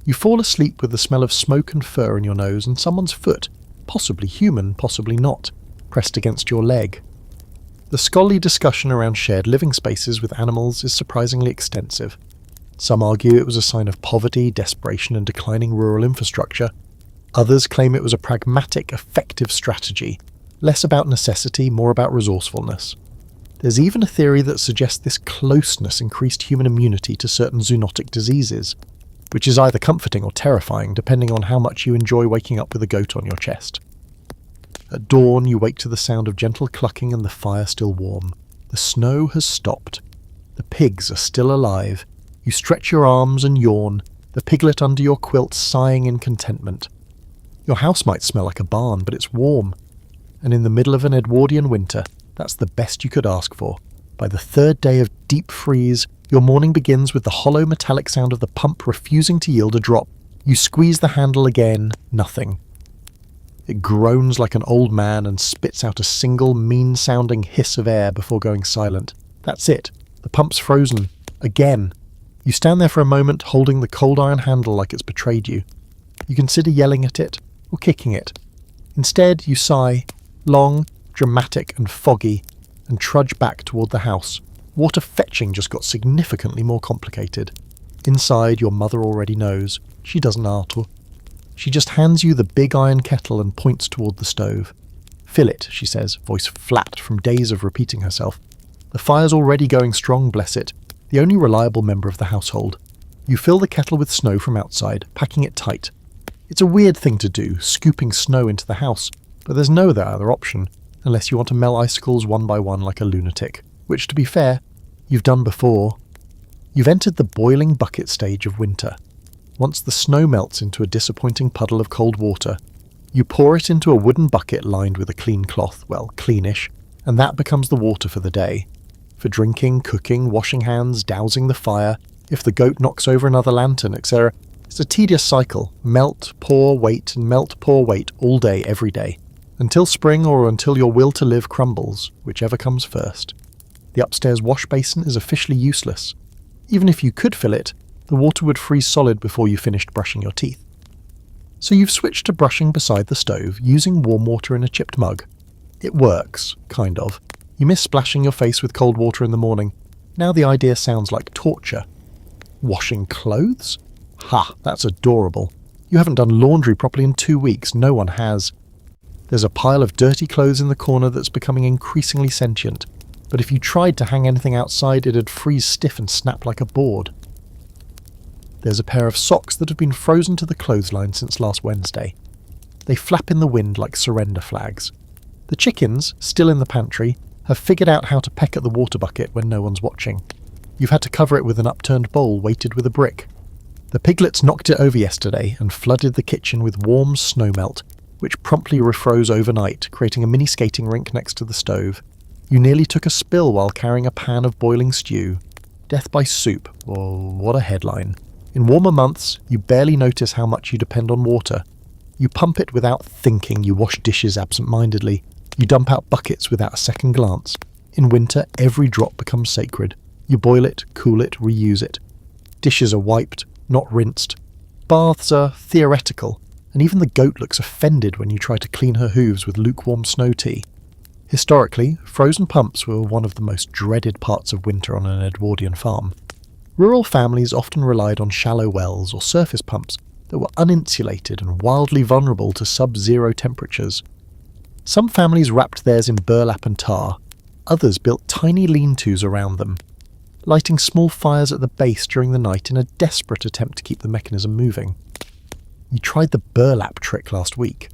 A: You fall asleep with the smell of smoke and fur in your nose and someone's foot, possibly human, possibly not, pressed against your leg. The scholarly discussion around shared living spaces with animals is surprisingly extensive. Some argue it was a sign of poverty, desperation, and declining rural infrastructure. Others claim it was a pragmatic, effective strategy, less about necessity, more about resourcefulness. There's even a theory that suggests this closeness increased human immunity to certain zoonotic diseases, which is either comforting or terrifying, depending on how much you enjoy waking up with a goat on your chest. At dawn, you wake to the sound of gentle clucking and the fire still warm. The snow has stopped. The pigs are still alive. You stretch your arms and yawn, the piglet under your quilt sighing in contentment. Your house might smell like a barn, but it's warm. And in the middle of an Edwardian winter, that's the best you could ask for. By the third day of deep freeze, your morning begins with the hollow metallic sound of the pump refusing to yield a drop. You squeeze the handle again, nothing. It groans like an old man and spits out a single mean-sounding hiss of air before going silent. That's it. The pump's frozen. Again. You stand there for a moment, holding the cold iron handle like it's betrayed you. You consider yelling at it, or kicking it. Instead, you sigh, long, dramatic and foggy, and trudge back toward the house. Water fetching just got significantly more complicated. Inside, your mother already knows. She doesn't argue. She just hands you the big iron kettle and points toward the stove. Fill it, she says, voice flat from days of repeating herself. The fire's already going strong, bless it. The only reliable member of the household. You fill the kettle with snow from outside, packing it tight. It's a weird thing to do, scooping snow into the house, but there's no other option, unless you want to melt icicles one by one like a lunatic, which, to be fair, you've done before. You've entered the boiling bucket stage of winter. Once the snow melts into a disappointing puddle of cold water, you pour it into a wooden bucket lined with a clean cloth, well, cleanish, and that becomes the water for the day. For drinking, cooking, washing hands, dousing the fire, if the goat knocks over another lantern, etc. It's a tedious cycle. Melt, pour, wait, and melt, pour, wait, all day, every day. Until spring or until your will to live crumbles, whichever comes first. The upstairs wash basin is officially useless. Even if you could fill it, the water would freeze solid before you finished brushing your teeth. So you've switched to brushing beside the stove, using warm water in a chipped mug. It works, kind of. You miss splashing your face with cold water in the morning. Now the idea sounds like torture. Washing clothes? Ha, that's adorable. You haven't done laundry properly in 2 weeks. No one has. There's a pile of dirty clothes in the corner that's becoming increasingly sentient. But if you tried to hang anything outside, it'd freeze stiff and snap like a board. There's a pair of socks that have been frozen to the clothesline since last Wednesday. They flap in the wind like surrender flags. The chickens, still in the pantry, have figured out how to peck at the water bucket when no one's watching. You've had to cover it with an upturned bowl weighted with a brick. The piglets knocked it over yesterday and flooded the kitchen with warm snowmelt, which promptly refroze overnight, creating a mini skating rink next to the stove. You nearly took a spill while carrying a pan of boiling stew. Death by soup. Oh, what a headline. In warmer months, you barely notice how much you depend on water. You pump it without thinking, you wash dishes absent-mindedly. You dump out buckets without a second glance. In winter, every drop becomes sacred. You boil it, cool it, reuse it. Dishes are wiped, not rinsed. Baths are theoretical, and even the goat looks offended when you try to clean her hooves with lukewarm snow tea. Historically, frozen pumps were one of the most dreaded parts of winter on an Edwardian farm. Rural families often relied on shallow wells or surface pumps that were uninsulated and wildly vulnerable to sub-zero temperatures. Some families wrapped theirs in burlap and tar. Others built tiny lean-tos around them. lighting small fires at the base during the night in a desperate attempt to keep the mechanism moving. You tried the burlap trick last week.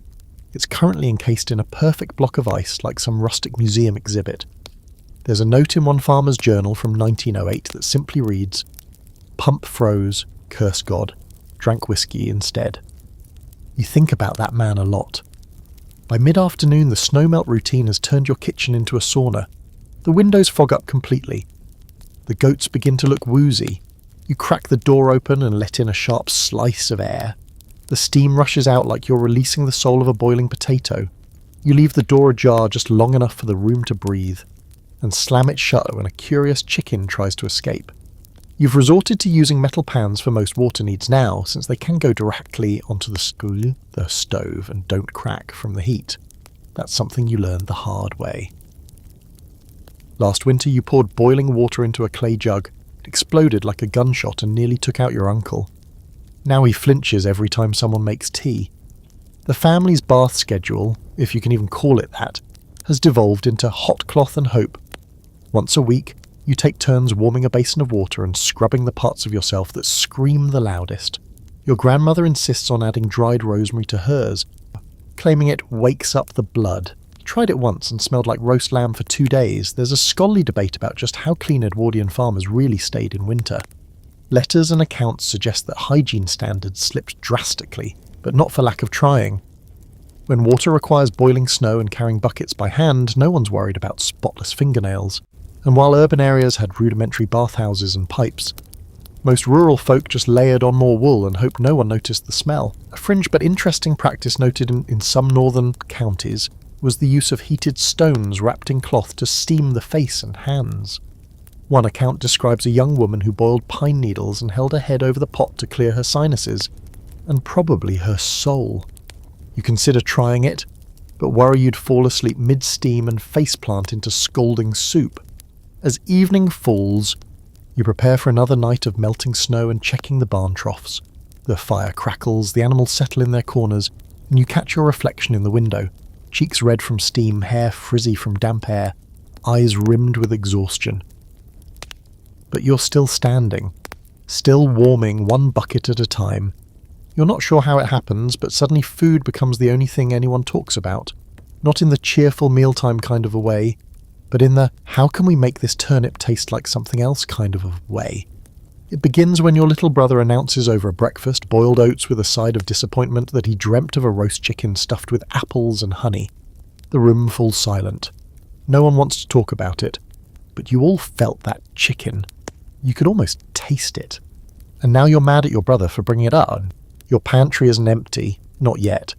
A: It's currently encased in a perfect block of ice like some rustic museum exhibit. There's a note in one farmer's journal from 1908 that simply reads, "Pump froze, curse God, drank whiskey instead." You think about that man a lot. By mid-afternoon, the snowmelt routine has turned your kitchen into a sauna. The windows fog up completely. The goats begin to look woozy. You crack the door open and let in a sharp slice of air. The steam rushes out like you're releasing the soul of a boiling potato. You leave the door ajar just long enough for the room to breathe, and slam it shut when a curious chicken tries to escape. You've resorted to using metal pans for most water needs now, since they can go directly onto the stove and don't crack from the heat. That's something you learned the hard way. Last winter you poured boiling water into a clay jug. It exploded like a gunshot and nearly took out your uncle. Now he flinches every time someone makes tea. The family's bath schedule, if you can even call it that, has devolved into hot cloth and hope. Once a week, you take turns warming a basin of water and scrubbing the parts of yourself that scream the loudest. Your grandmother insists on adding dried rosemary to hers, claiming it wakes up the blood. Tried it once and smelled like roast lamb for 2 days. There's a scholarly debate about just how clean Edwardian farmers really stayed in winter. Letters and accounts suggest that hygiene standards slipped drastically, but not for lack of trying. When water requires boiling snow and carrying buckets by hand, no one's worried about spotless fingernails. And while urban areas had rudimentary bathhouses and pipes, most rural folk just layered on more wool and hoped no one noticed the smell. A fringe but interesting practice noted in some northern counties was the use of heated stones wrapped in cloth to steam the face and hands. One account describes a young woman who boiled pine needles and held her head over the pot to clear her sinuses, and probably her soul. You consider trying it, but worry you'd fall asleep mid-steam and faceplant into scalding soup. As evening falls, you prepare for another night of melting snow and checking the barn troughs. The fire crackles, the animals settle in their corners, and you catch your reflection in the window, cheeks red from steam, hair frizzy from damp air, eyes rimmed with exhaustion. But you're still standing, still warming one bucket at a time. You're not sure how it happens, but suddenly food becomes the only thing anyone talks about. Not in the cheerful mealtime kind of a way, but in the how can we make this turnip taste like something else kind of a way. It begins when your little brother announces over a breakfast, boiled oats with a side of disappointment, that he dreamt of a roast chicken stuffed with apples and honey. The room falls silent. No one wants to talk about it, but you all felt that chicken. You could almost taste it. And now you're mad at your brother for bringing it up. Your pantry isn't empty, not yet,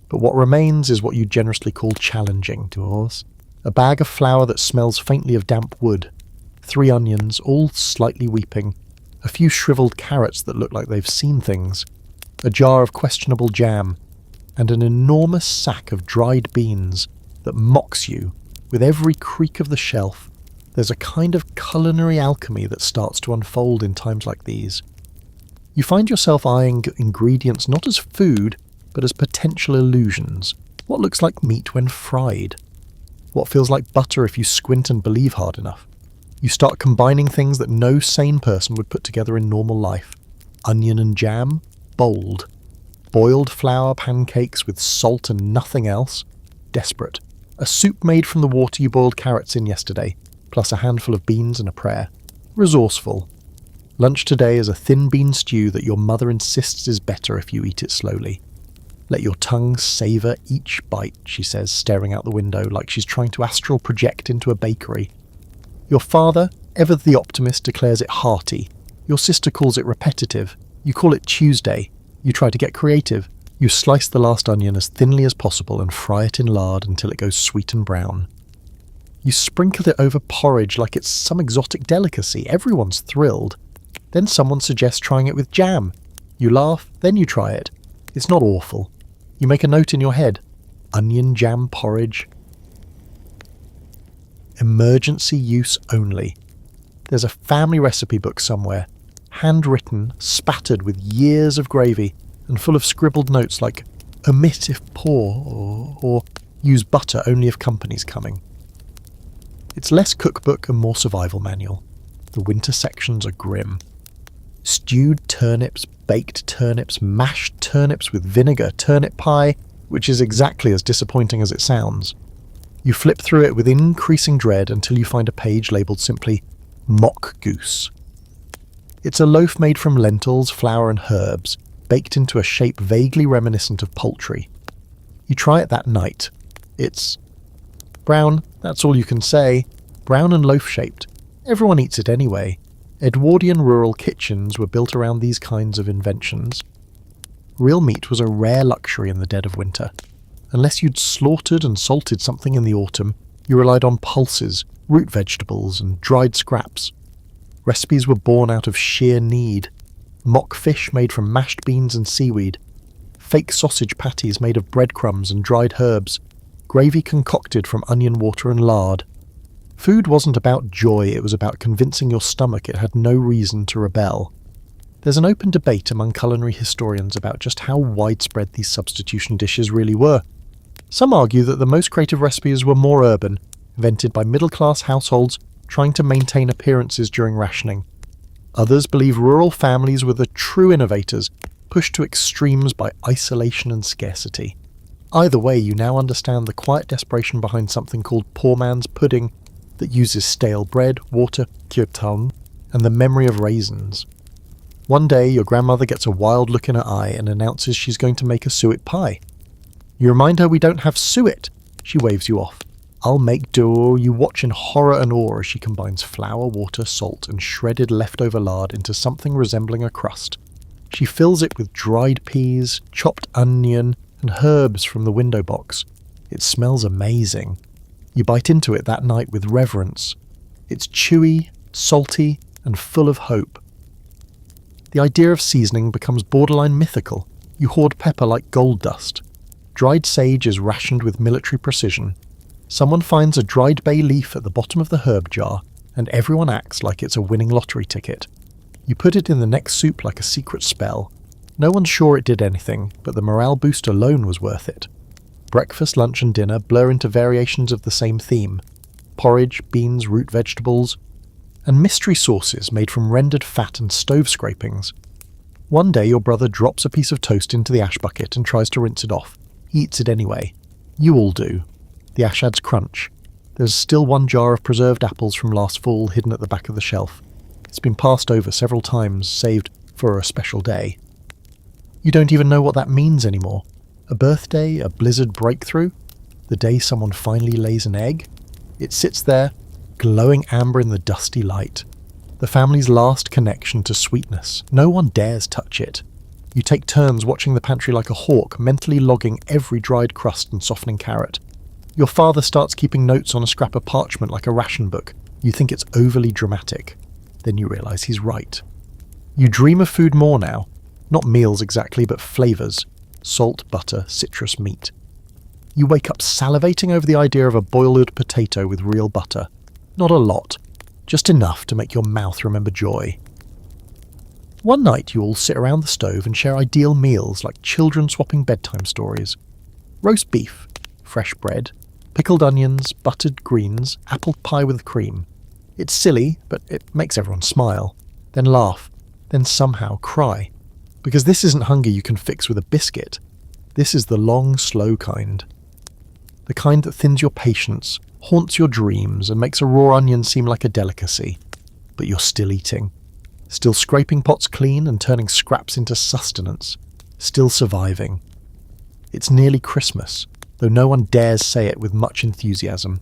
A: but what remains is what you generously call challenging to us. A bag of flour that smells faintly of damp wood, 3 onions, all slightly weeping, a few shriveled carrots that look like they've seen things, a jar of questionable jam, and an enormous sack of dried beans that mocks you with every creak of the shelf. There's a kind of culinary alchemy that starts to unfold in times like these. You find yourself eyeing ingredients not as food, but as potential illusions. What looks like meat when fried? What feels like butter if you squint and believe hard enough? You start combining things that no sane person would put together in normal life. Onion and jam? Bold. Boiled flour pancakes with salt and nothing else? Desperate. A soup made from the water you boiled carrots in yesterday, plus a handful of beans and a prayer. Resourceful. Lunch today is a thin bean stew that your mother insists is better if you eat it slowly. Let your tongue savour each bite, she says, staring out the window like she's trying to astral project into a bakery. Your father, ever the optimist, declares it hearty. Your sister calls it repetitive. You call it Tuesday. You try to get creative. You slice the last onion as thinly as possible and fry it in lard until it goes sweet and brown. You sprinkle it over porridge like it's some exotic delicacy. Everyone's thrilled. Then someone suggests trying it with jam. You laugh, then you try it. It's not awful. You make a note in your head. Onion jam porridge. Emergency use only. There's a family recipe book somewhere, handwritten, spattered with years of gravy, and full of scribbled notes like omit if poor, or use butter only if company's coming. It's less cookbook and more survival manual. The winter sections are grim. Stewed turnips, baked turnips, mashed turnips with vinegar, turnip pie, which is exactly as disappointing as it sounds. You flip through it with increasing dread until you find a page labelled simply Mock Goose. It's a loaf made from lentils, flour and herbs, baked into a shape vaguely reminiscent of poultry. You try it that night. It's brown, that's all you can say. Brown and loaf-shaped. Everyone eats it anyway. Edwardian rural kitchens were built around these kinds of inventions. Real meat was a rare luxury in the dead of winter. Unless you'd slaughtered and salted something in the autumn, you relied on pulses, root vegetables and dried scraps. Recipes were born out of sheer need. Mock fish made from mashed beans and seaweed. Fake sausage patties made of breadcrumbs and dried herbs. Gravy concocted from onion water and lard. Food wasn't about joy, it was about convincing your stomach it had no reason to rebel. There's an open debate among culinary historians about just how widespread these substitution dishes really were. Some argue that the most creative recipes were more urban, invented by middle-class households trying to maintain appearances during rationing. Others believe rural families were the true innovators, pushed to extremes by isolation and scarcity. Either way, you now understand the quiet desperation behind something called poor man's pudding, that uses stale bread, water, kirtan, and the memory of raisins. One day, your grandmother gets a wild look in her eye and announces she's going to make a suet pie. You remind her we don't have suet. She waves you off. I'll make do. You watch in horror and awe as she combines flour, water, salt, and shredded leftover lard into something resembling a crust. She fills it with dried peas, chopped onion, and herbs from the window box. It smells amazing. You bite into it that night with reverence. It's chewy, salty, and full of hope. The idea of seasoning becomes borderline mythical. You hoard pepper like gold dust. Dried sage is rationed with military precision. Someone finds a dried bay leaf at the bottom of the herb jar, and everyone acts like it's a winning lottery ticket. You put it in the next soup like a secret spell. No one's sure it did anything, but the morale boost alone was worth it. Breakfast, lunch and dinner blur into variations of the same theme. Porridge, beans, root vegetables, and mystery sauces made from rendered fat and stove scrapings. One day your brother drops a piece of toast into the ash bucket and tries to rinse it off. He eats it anyway. You all do. The ash adds crunch. There's still one jar of preserved apples from last fall hidden at the back of the shelf. It's been passed over several times, saved for a special day. You don't even know what that means anymore. A birthday, a blizzard breakthrough, the day someone finally lays an egg. It sits there, glowing amber in the dusty light. The family's last connection to sweetness. No one dares touch it. You take turns watching the pantry like a hawk, mentally logging every dried crust and softening carrot. Your father starts keeping notes on a scrap of parchment like a ration book. You think it's overly dramatic. Then you realise he's right. You dream of food more now. Not meals exactly, but flavours. Salt, butter, citrus, meat. You wake up salivating over the idea of a boiled potato with real butter. Not a lot, just enough to make your mouth remember joy. One night you all sit around the stove and share ideal meals like children swapping bedtime stories. Roast beef, fresh bread, pickled onions, buttered greens, apple pie with cream. It's silly, but it makes everyone smile, then laugh, then somehow cry. Because this isn't hunger you can fix with a biscuit. This is the long, slow kind. The kind that thins your patience, haunts your dreams, and makes a raw onion seem like a delicacy. But you're still eating. Still scraping pots clean and turning scraps into sustenance. Still surviving. It's nearly Christmas, though no one dares say it with much enthusiasm.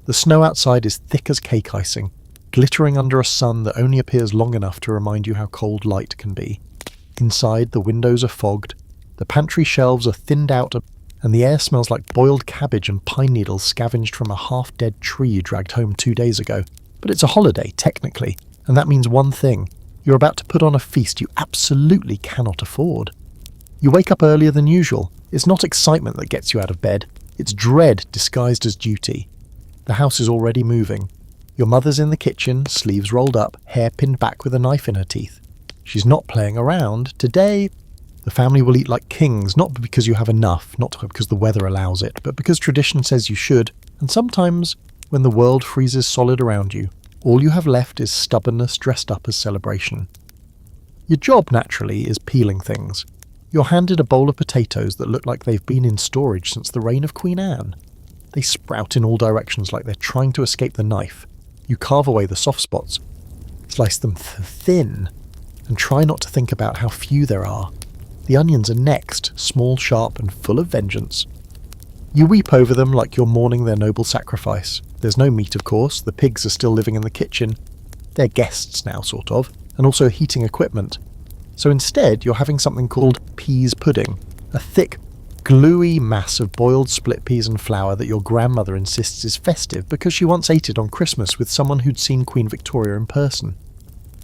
A: The snow outside is thick as cake icing, glittering under a sun that only appears long enough to remind you how cold light can be. Inside, the windows are fogged, the pantry shelves are thinned out, and the air smells like boiled cabbage and pine needles scavenged from a half-dead tree you dragged home 2 days ago. But it's a holiday, technically, and that means one thing. You're about to put on a feast you absolutely cannot afford. You wake up earlier than usual. It's not excitement that gets you out of bed. It's dread disguised as duty. The house is already moving. Your mother's in the kitchen, sleeves rolled up, hair pinned back with a knife in her teeth. She's not playing around. Today, the family will eat like kings, not because you have enough, not because the weather allows it, but because tradition says you should, and sometimes, when the world freezes solid around you, All you have left is stubbornness dressed up as celebration. Your job, naturally, is peeling things. You're handed a bowl of potatoes that look like they've been in storage since the reign of Queen Anne. They sprout in all directions like they're trying to escape the knife. You carve away the soft spots, slice them thin, and try not to think about how few there are. The onions are next, small, sharp, and full of vengeance. You weep over them like you're mourning their noble sacrifice. There's no meat, of course. The pigs are still living in the kitchen. They're guests now, sort of, and also heating equipment. So instead, you're having something called peas pudding, a thick, gluey mass of boiled split peas and flour that your grandmother insists is festive because she once ate it on Christmas with someone who'd seen Queen Victoria in person.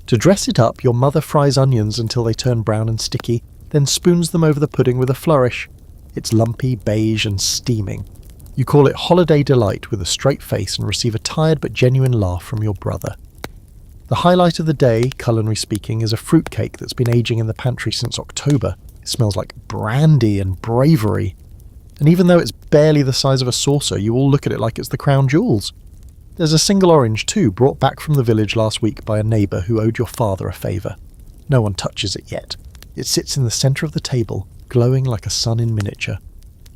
A: To dress it up, your mother fries onions until they turn brown and sticky, then spoons them over the pudding with a flourish. It's lumpy, beige, and steaming. You call it holiday delight with a straight face and receive a tired but genuine laugh from your brother. The highlight of the day, culinary speaking, is a fruitcake that's been aging in the pantry since October. It smells like brandy and bravery. And even though it's barely the size of a saucer, you all look at it like it's the crown jewels. There's a single orange too, brought back from the village last week by a neighbour who owed your father a favour. No one touches it yet. It sits in the centre of the table, glowing like a sun in miniature.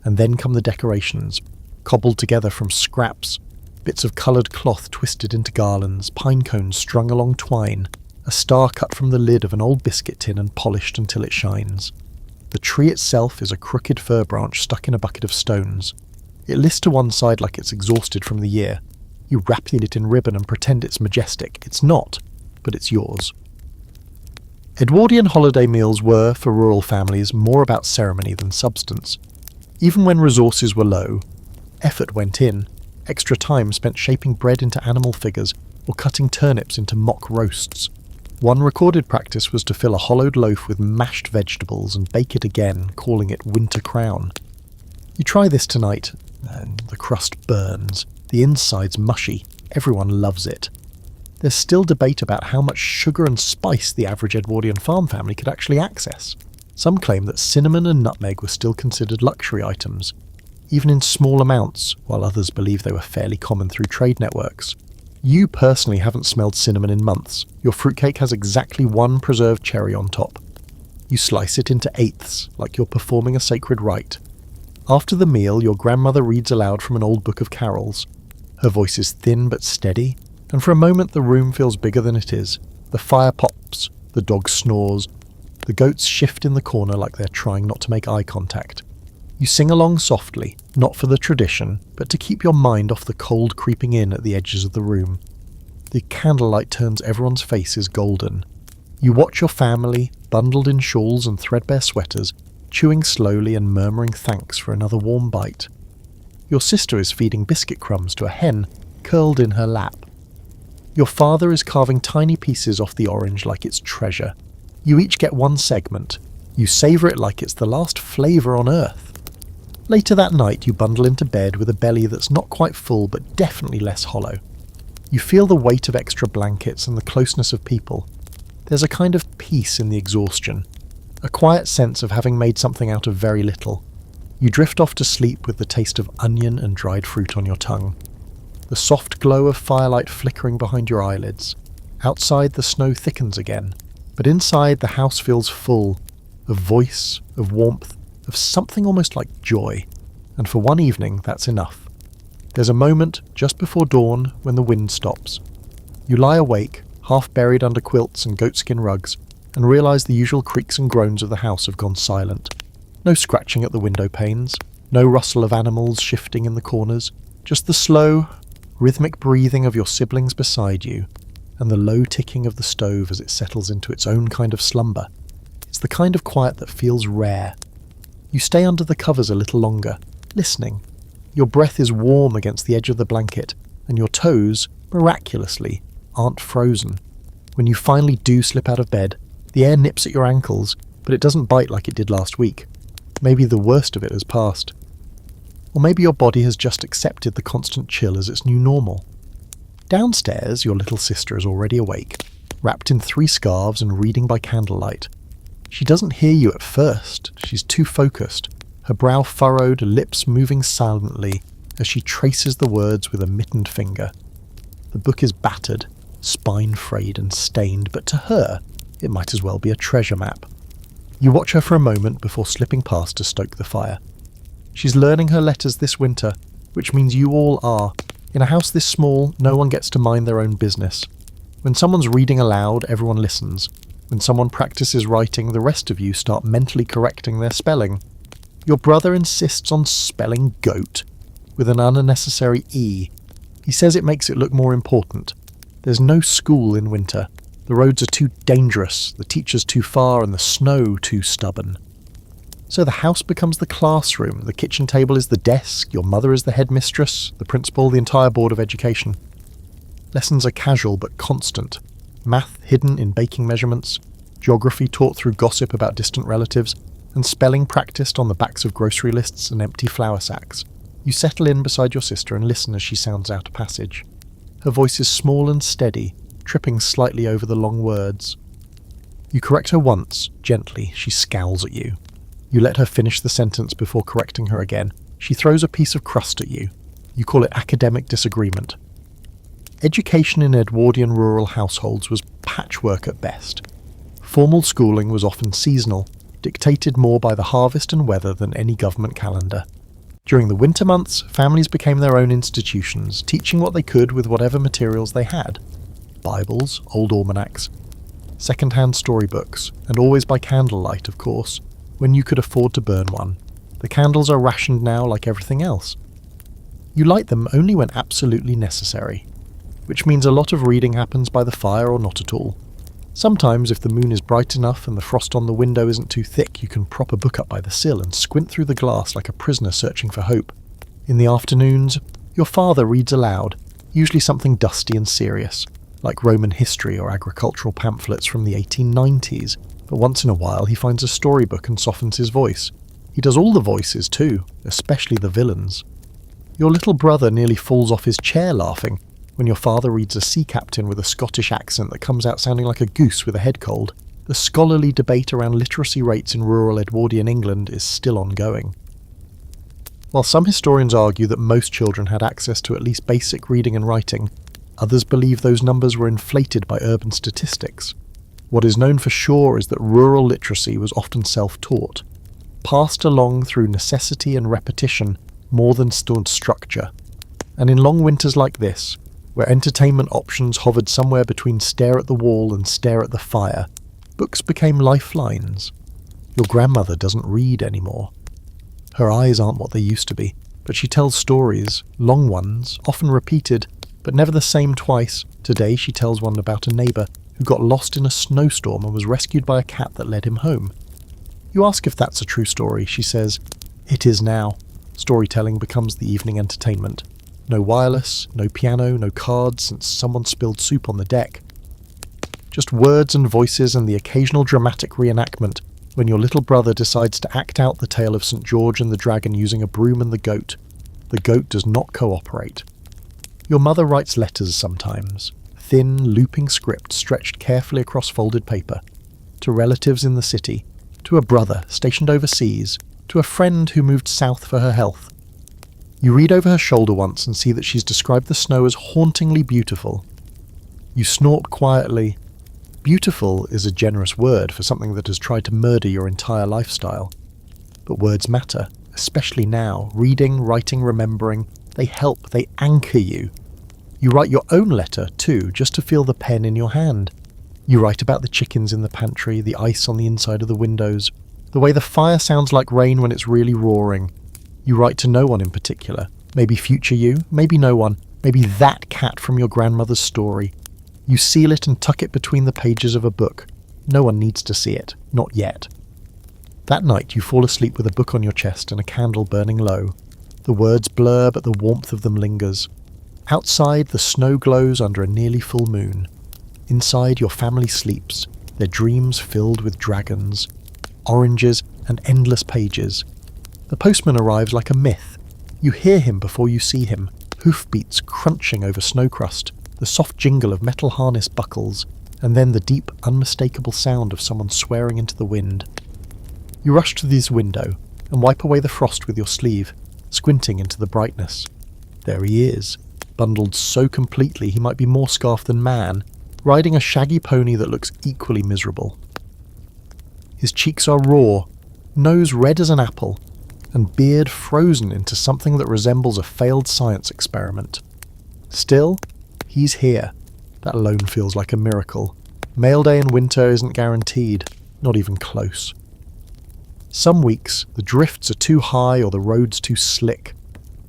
A: And then come the decorations, cobbled together from scraps, bits of coloured cloth twisted into garlands, pine cones strung along twine, a star cut from the lid of an old biscuit tin and polished until it shines. The tree itself is a crooked fir branch stuck in a bucket of stones. It lists to one side like it's exhausted from the year. You wrap it in ribbon and pretend it's majestic. It's not, but it's yours. Edwardian holiday meals were, for rural families, more about ceremony than substance. Even when resources were low, effort went in. Extra time spent shaping bread into animal figures or cutting turnips into mock roasts. One recorded practice was to fill a hollowed loaf with mashed vegetables and bake it again, calling it winter crown. You try this tonight, and the crust burns. The inside's mushy. Everyone loves it. There's still debate about how much sugar and spice the average Edwardian farm family could actually access. Some claim that cinnamon and nutmeg were still considered luxury items, even in small amounts, while others believe they were fairly common through trade networks. You personally haven't smelled cinnamon in months. Your fruitcake has exactly one preserved cherry on top. You slice it into eighths, like you're performing a sacred rite. After the meal, your grandmother reads aloud from an old book of carols. Her voice is thin but steady, and for a moment the room feels bigger than it is. The fire pops, the dog snores, the goats shift in the corner like they're trying not to make eye contact. You sing along softly, not for the tradition, but to keep your mind off the cold creeping in at the edges of the room. The candlelight turns everyone's faces golden. You watch your family, bundled in shawls and threadbare sweaters, chewing slowly and murmuring thanks for another warm bite. Your sister is feeding biscuit crumbs to a hen, curled in her lap. Your father is carving tiny pieces off the orange like it's treasure. You each get one segment. You savour it like it's the last flavour on earth. Later that night you bundle into bed with a belly that's not quite full but definitely less hollow. You feel the weight of extra blankets and the closeness of people. There's a kind of peace in the exhaustion, a quiet sense of having made something out of very little. You drift off to sleep with the taste of onion and dried fruit on your tongue. The soft glow of firelight flickering behind your eyelids. Outside the snow thickens again, but inside the house feels full of voice, of warmth, of something almost like joy. And for one evening, that's enough. There's a moment just before dawn when the wind stops. You lie awake, half buried under quilts and goatskin rugs, and realise the usual creaks and groans of the house have gone silent. No scratching at the window panes, no rustle of animals shifting in the corners, just the slow, rhythmic breathing of your siblings beside you, and the low ticking of the stove as it settles into its own kind of slumber. It's the kind of quiet that feels rare. You stay under the covers a little longer, listening. Your breath is warm against the edge of the blanket, and your toes, miraculously, aren't frozen. When you finally do slip out of bed, the air nips at your ankles, but it doesn't bite like it did last week. Maybe the worst of it has passed. Or maybe your body has just accepted the constant chill as its new normal. Downstairs, your little sister is already awake, wrapped in 3 scarves and reading by candlelight. She doesn't hear you at first. She's too focused, her brow furrowed, lips moving silently as she traces the words with a mittened finger. The book is battered. spine frayed and stained, but to her, it might as well be a treasure map. You watch her for a moment before slipping past to stoke the fire. She's learning her letters this winter, which means you all are. In a house this small, no one gets to mind their own business. When someone's reading aloud, everyone listens. When someone practices writing, the rest of you start mentally correcting their spelling. Your brother insists on spelling goat with an unnecessary E. He says it makes it look more important. There's no school in winter. The roads are too dangerous, the teachers too far, and the snow too stubborn. So the house becomes the classroom, the kitchen table is the desk, your mother is the headmistress, the principal, the entire board of education. Lessons are casual but constant. Math hidden in baking measurements, geography taught through gossip about distant relatives, and spelling practiced on the backs of grocery lists and empty flour sacks. You settle in beside your sister and listen as she sounds out a passage. Her voice is small and steady, tripping slightly over the long words. You correct her once, gently. She scowls at you. You let her finish the sentence before correcting her again. She throws a piece of crust at you. You call it academic disagreement. Education in Edwardian rural households was patchwork at best. Formal schooling was often seasonal, dictated more by the harvest and weather than any government calendar. During the winter months, families became their own institutions, teaching what they could with whatever materials they had. Bibles, old almanacs, second-hand storybooks, and always by candlelight, of course, when you could afford to burn one. The candles are rationed now like everything else. You light them only when absolutely necessary, which means a lot of reading happens by the fire or not at all. Sometimes, if the moon is bright enough and the frost on the window isn't too thick, you can prop a book up by the sill and squint through the glass like a prisoner searching for hope. In the afternoons, your father reads aloud, usually something dusty and serious, like Roman history or agricultural pamphlets from the 1890s, but once in a while he finds a storybook and softens his voice. He does all the voices too, especially the villains. Your little brother nearly falls off his chair laughing when your father reads a sea captain with a Scottish accent that comes out sounding like a goose with a head cold. The scholarly debate around literacy rates in rural Edwardian England is still ongoing. While some historians argue that most children had access to at least basic reading and writing, others believe those numbers were inflated by urban statistics. What is known for sure is that rural literacy was often self-taught, passed along through necessity and repetition more than stood structure. And in long winters like this, where entertainment options hovered somewhere between stare at the wall and stare at the fire, books became lifelines. Your grandmother doesn't read anymore. Her eyes aren't what they used to be, but she tells stories, long ones, often repeated, but never the same twice. Today she tells one about a neighbour who got lost in a snowstorm and was rescued by a cat that led him home. You ask if that's a true story. She says, "It is now." Storytelling becomes the evening entertainment. No wireless, no piano, no cards since someone spilled soup on the deck. Just words and voices and the occasional dramatic reenactment when your little brother decides to act out the tale of St. George and the Dragon using a broom and the goat. The goat does not cooperate. Your mother writes letters sometimes, thin, looping script stretched carefully across folded paper, to relatives in the city, to a brother stationed overseas, to a friend who moved south for her health. You read over her shoulder once and see that she's described the snow as hauntingly beautiful. You snort quietly. Beautiful is a generous word for something that has tried to murder your entire lifestyle. But words matter, especially now. Reading, writing, remembering, they help, they anchor you. You write your own letter, too, just to feel the pen in your hand. You write about the chickens in the pantry, the ice on the inside of the windows, the way the fire sounds like rain when it's really roaring. You write to no one in particular. Maybe future you, maybe no one, maybe that cat from your grandmother's story. You seal it and tuck it between the pages of a book. No one needs to see it, not yet. That night you fall asleep with a book on your chest and a candle burning low. The words blur, but the warmth of them lingers. Outside, the snow glows under a nearly full moon. Inside, your family sleeps, their dreams filled with dragons, oranges, and endless pages. The postman arrives like a myth. You hear him before you see him, hoofbeats crunching over snow crust, the soft jingle of metal harness buckles, and then the deep, unmistakable sound of someone swearing into the wind. You rush to this window and wipe away the frost with your sleeve, squinting into the brightness. There he is, bundled so completely he might be more scarf than man, riding a shaggy pony that looks equally miserable. His cheeks are raw, nose red as an apple, and beard frozen into something that resembles a failed science experiment. Still, he's here. That alone feels like a miracle. Mail day in winter isn't guaranteed, not even close. Some weeks, the drifts are too high or the roads too slick.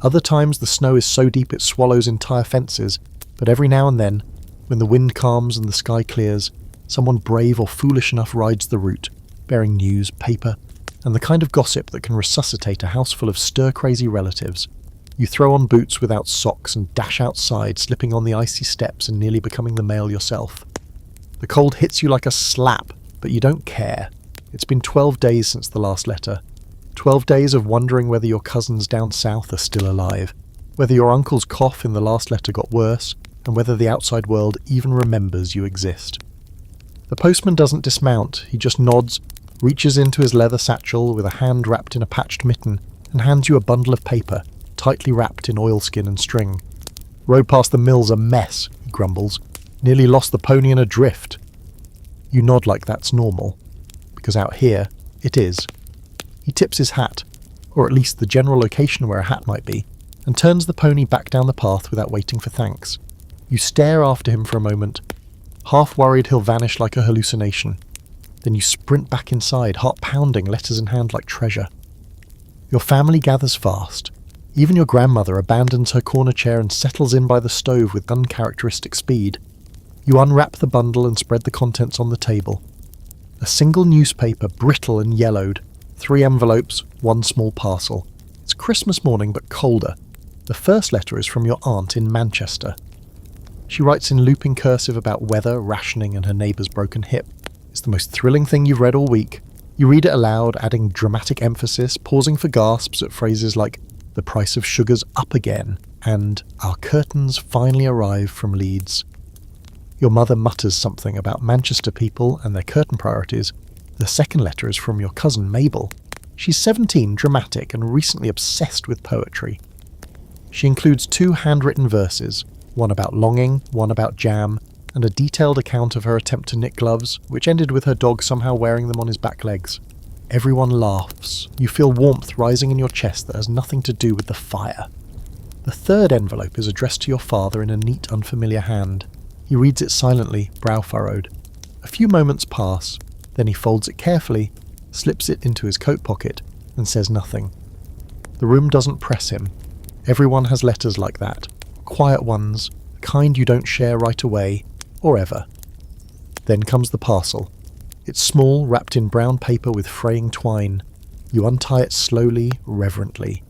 A: Other times the snow is so deep it swallows entire fences, but every now and then, when the wind calms and the sky clears, someone brave or foolish enough rides the route, bearing news, paper, and the kind of gossip that can resuscitate a house full of stir-crazy relatives. You throw on boots without socks and dash outside, slipping on the icy steps and nearly becoming the mail yourself. The cold hits you like a slap, but you don't care. It's been 12 days since the last letter. 12 days of wondering whether your cousins down south are still alive, whether your uncle's cough in the last letter got worse, and whether the outside world even remembers you exist. The postman doesn't dismount, he just nods, reaches into his leather satchel with a hand wrapped in a patched mitten, and hands you a bundle of paper, tightly wrapped in oilskin and string. Road past the mill's a mess, he grumbles. Nearly lost the pony in a drift. You nod like that's normal, because out here, it is. He tips his hat, or at least the general location where a hat might be, and turns the pony back down the path without waiting for thanks. You stare after him for a moment, half worried he'll vanish like a hallucination. Then you sprint back inside, heart pounding, letters in hand like treasure. Your family gathers fast. Even your grandmother abandons her corner chair and settles in by the stove with uncharacteristic speed. You unwrap the bundle and spread the contents on the table. A single newspaper, brittle and yellowed. 3 envelopes, 1 small parcel. It's Christmas morning, but colder. The first letter is from your aunt in Manchester. She writes in looping cursive about weather, rationing, and her neighbour's broken hip. It's the most thrilling thing you've read all week. You read it aloud, adding dramatic emphasis, pausing for gasps at phrases like, "The price of sugar's up again," and "Our curtains finally arrive from Leeds." Your mother mutters something about Manchester people and their curtain priorities. The second letter is from your cousin Mabel. She's 17, dramatic, and recently obsessed with poetry. She includes 2 handwritten verses, one about longing, one about jam, and a detailed account of her attempt to knit gloves, which ended with her dog somehow wearing them on his back legs. Everyone laughs. You feel warmth rising in your chest that has nothing to do with the fire. The third envelope is addressed to your father in a neat, unfamiliar hand. He reads it silently, brow furrowed. A few moments pass, then he folds it carefully, slips it into his coat pocket, and says nothing. The room doesn't press him. Everyone has letters like that. Quiet ones, the kind you don't share right away, or ever. Then comes the parcel. It's small, wrapped in brown paper with fraying twine. You untie it slowly, reverently.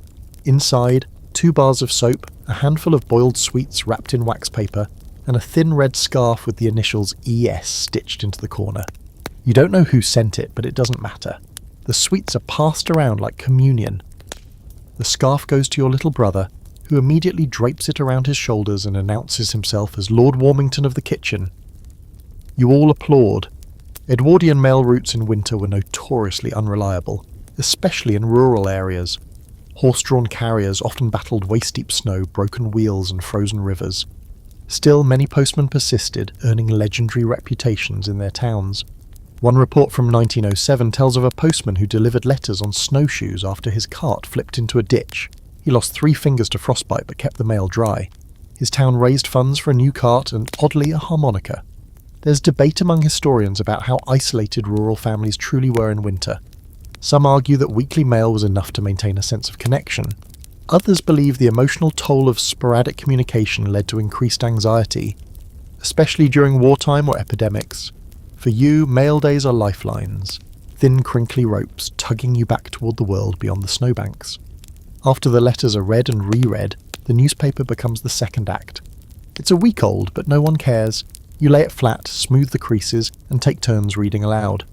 A: Inside, 2 bars of soap, a handful of boiled sweets wrapped in wax paper, and a thin red scarf with the initials ES stitched into the corner. You don't know who sent it, but it doesn't matter. The sweets are passed around like communion. The scarf goes to your little brother, who immediately drapes it around his shoulders and announces himself as Lord Warmington of the kitchen. You all applaud. Edwardian mail routes in winter were notoriously unreliable, especially in rural areas. Horse-drawn carriers often battled waist-deep snow, broken wheels and frozen rivers. Still, many postmen persisted, earning legendary reputations in their towns. One report from 1907 tells of a postman who delivered letters on snowshoes after his cart flipped into a ditch. He lost 3 fingers to frostbite but kept the mail dry. His town raised funds for a new cart and, oddly, a harmonica. There's debate among historians about how isolated rural families truly were in winter. Some argue that weekly mail was enough to maintain a sense of connection. Others believe the emotional toll of sporadic communication led to increased anxiety, especially during wartime or epidemics. For you, mail days are lifelines, thin crinkly ropes tugging you back toward the world beyond the snowbanks. After the letters are read and reread, the newspaper becomes the second act. It's a week old, but no one cares. You lay it flat, smooth the creases, and take turns reading aloud.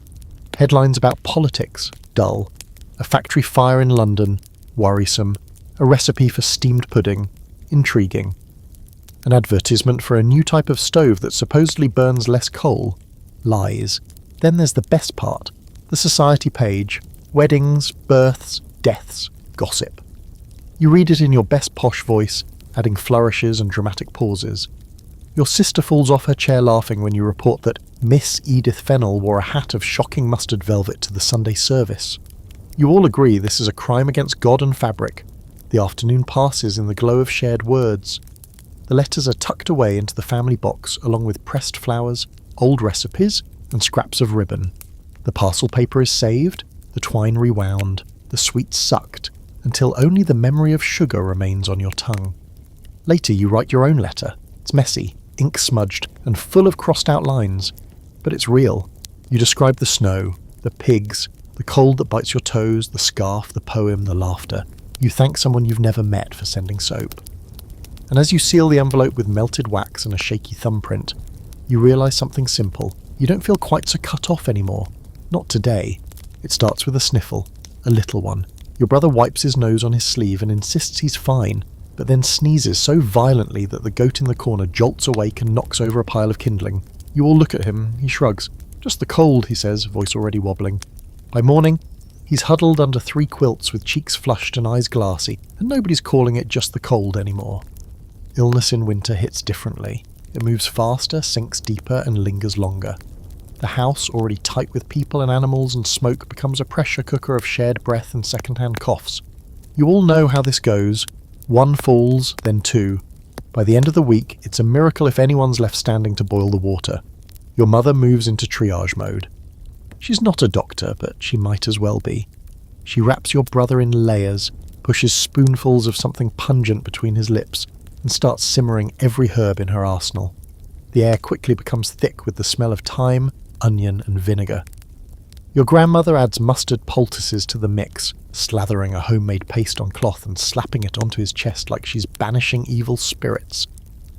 A: Headlines about politics, dull. A factory fire in London, worrisome. A recipe for steamed pudding, intriguing. An advertisement for a new type of stove that supposedly burns less coal, lies. Then there's the best part, the society page. Weddings, births, deaths, gossip. You read it in your best posh voice, adding flourishes and dramatic pauses. Your sister falls off her chair laughing when you report that Miss Edith Fennell wore a hat of shocking mustard velvet to the Sunday service. You all agree this is a crime against God and fabric. The afternoon passes in the glow of shared words. The letters are tucked away into the family box along with pressed flowers, old recipes, and scraps of ribbon. The parcel paper is saved, the twine rewound, the sweets sucked, until only the memory of sugar remains on your tongue. Later you write your own letter. It's messy, ink-smudged, and full of crossed-out lines. But it's real. You describe the snow, the pigs, the cold that bites your toes, the scarf, the poem, the laughter. You thank someone you've never met for sending soap. And as you seal the envelope with melted wax and a shaky thumbprint, you realise something simple. You don't feel quite so cut off anymore. Not today. It starts with a sniffle, a little one. Your brother wipes his nose on his sleeve and insists he's fine, but then sneezes so violently that the goat in the corner jolts awake and knocks over a pile of kindling. You all look at him, he shrugs. Just the cold, he says, voice already wobbling. By morning, he's huddled under 3 quilts with cheeks flushed and eyes glassy, and nobody's calling it just the cold anymore. Illness in winter hits differently. It moves faster, sinks deeper, and lingers longer. The house, already tight with people and animals and smoke, becomes a pressure cooker of shared breath and second-hand coughs. You all know how this goes. 1 falls, then 2. By the end of the week, it's a miracle if anyone's left standing to boil the water. Your mother moves into triage mode. She's not a doctor, but she might as well be. She wraps your brother in layers, pushes spoonfuls of something pungent between his lips, and starts simmering every herb in her arsenal. The air quickly becomes thick with the smell of thyme, onion, and vinegar. Your grandmother adds mustard poultices to the mix, slathering a homemade paste on cloth and slapping it onto his chest like she's banishing evil spirits.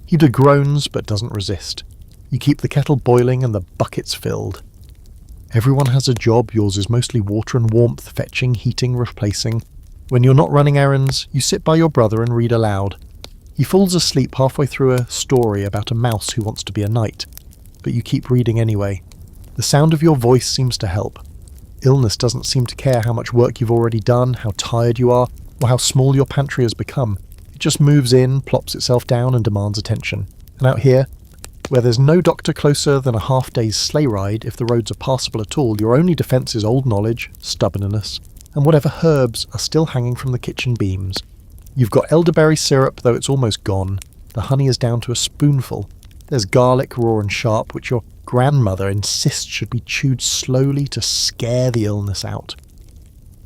A: He groans but doesn't resist. You keep the kettle boiling and the buckets filled. Everyone has a job. Yours is mostly water and warmth, fetching, heating, replacing. When you're not running errands, you sit by your brother and read aloud. He falls asleep halfway through a story about a mouse who wants to be a knight, but you keep reading anyway. The sound of your voice seems to help. Illness doesn't seem to care how much work you've already done, how tired you are, or how small your pantry has become. It just moves in, plops itself down, and demands attention. And out here, where there's no doctor closer than a half-day's sleigh ride, if the roads are passable at all, your only defence is old knowledge, stubbornness, and whatever herbs are still hanging from the kitchen beams. You've got elderberry syrup, though it's almost gone. The honey is down to a spoonful. There's garlic, raw and sharp, which your grandmother insists should be chewed slowly to scare the illness out.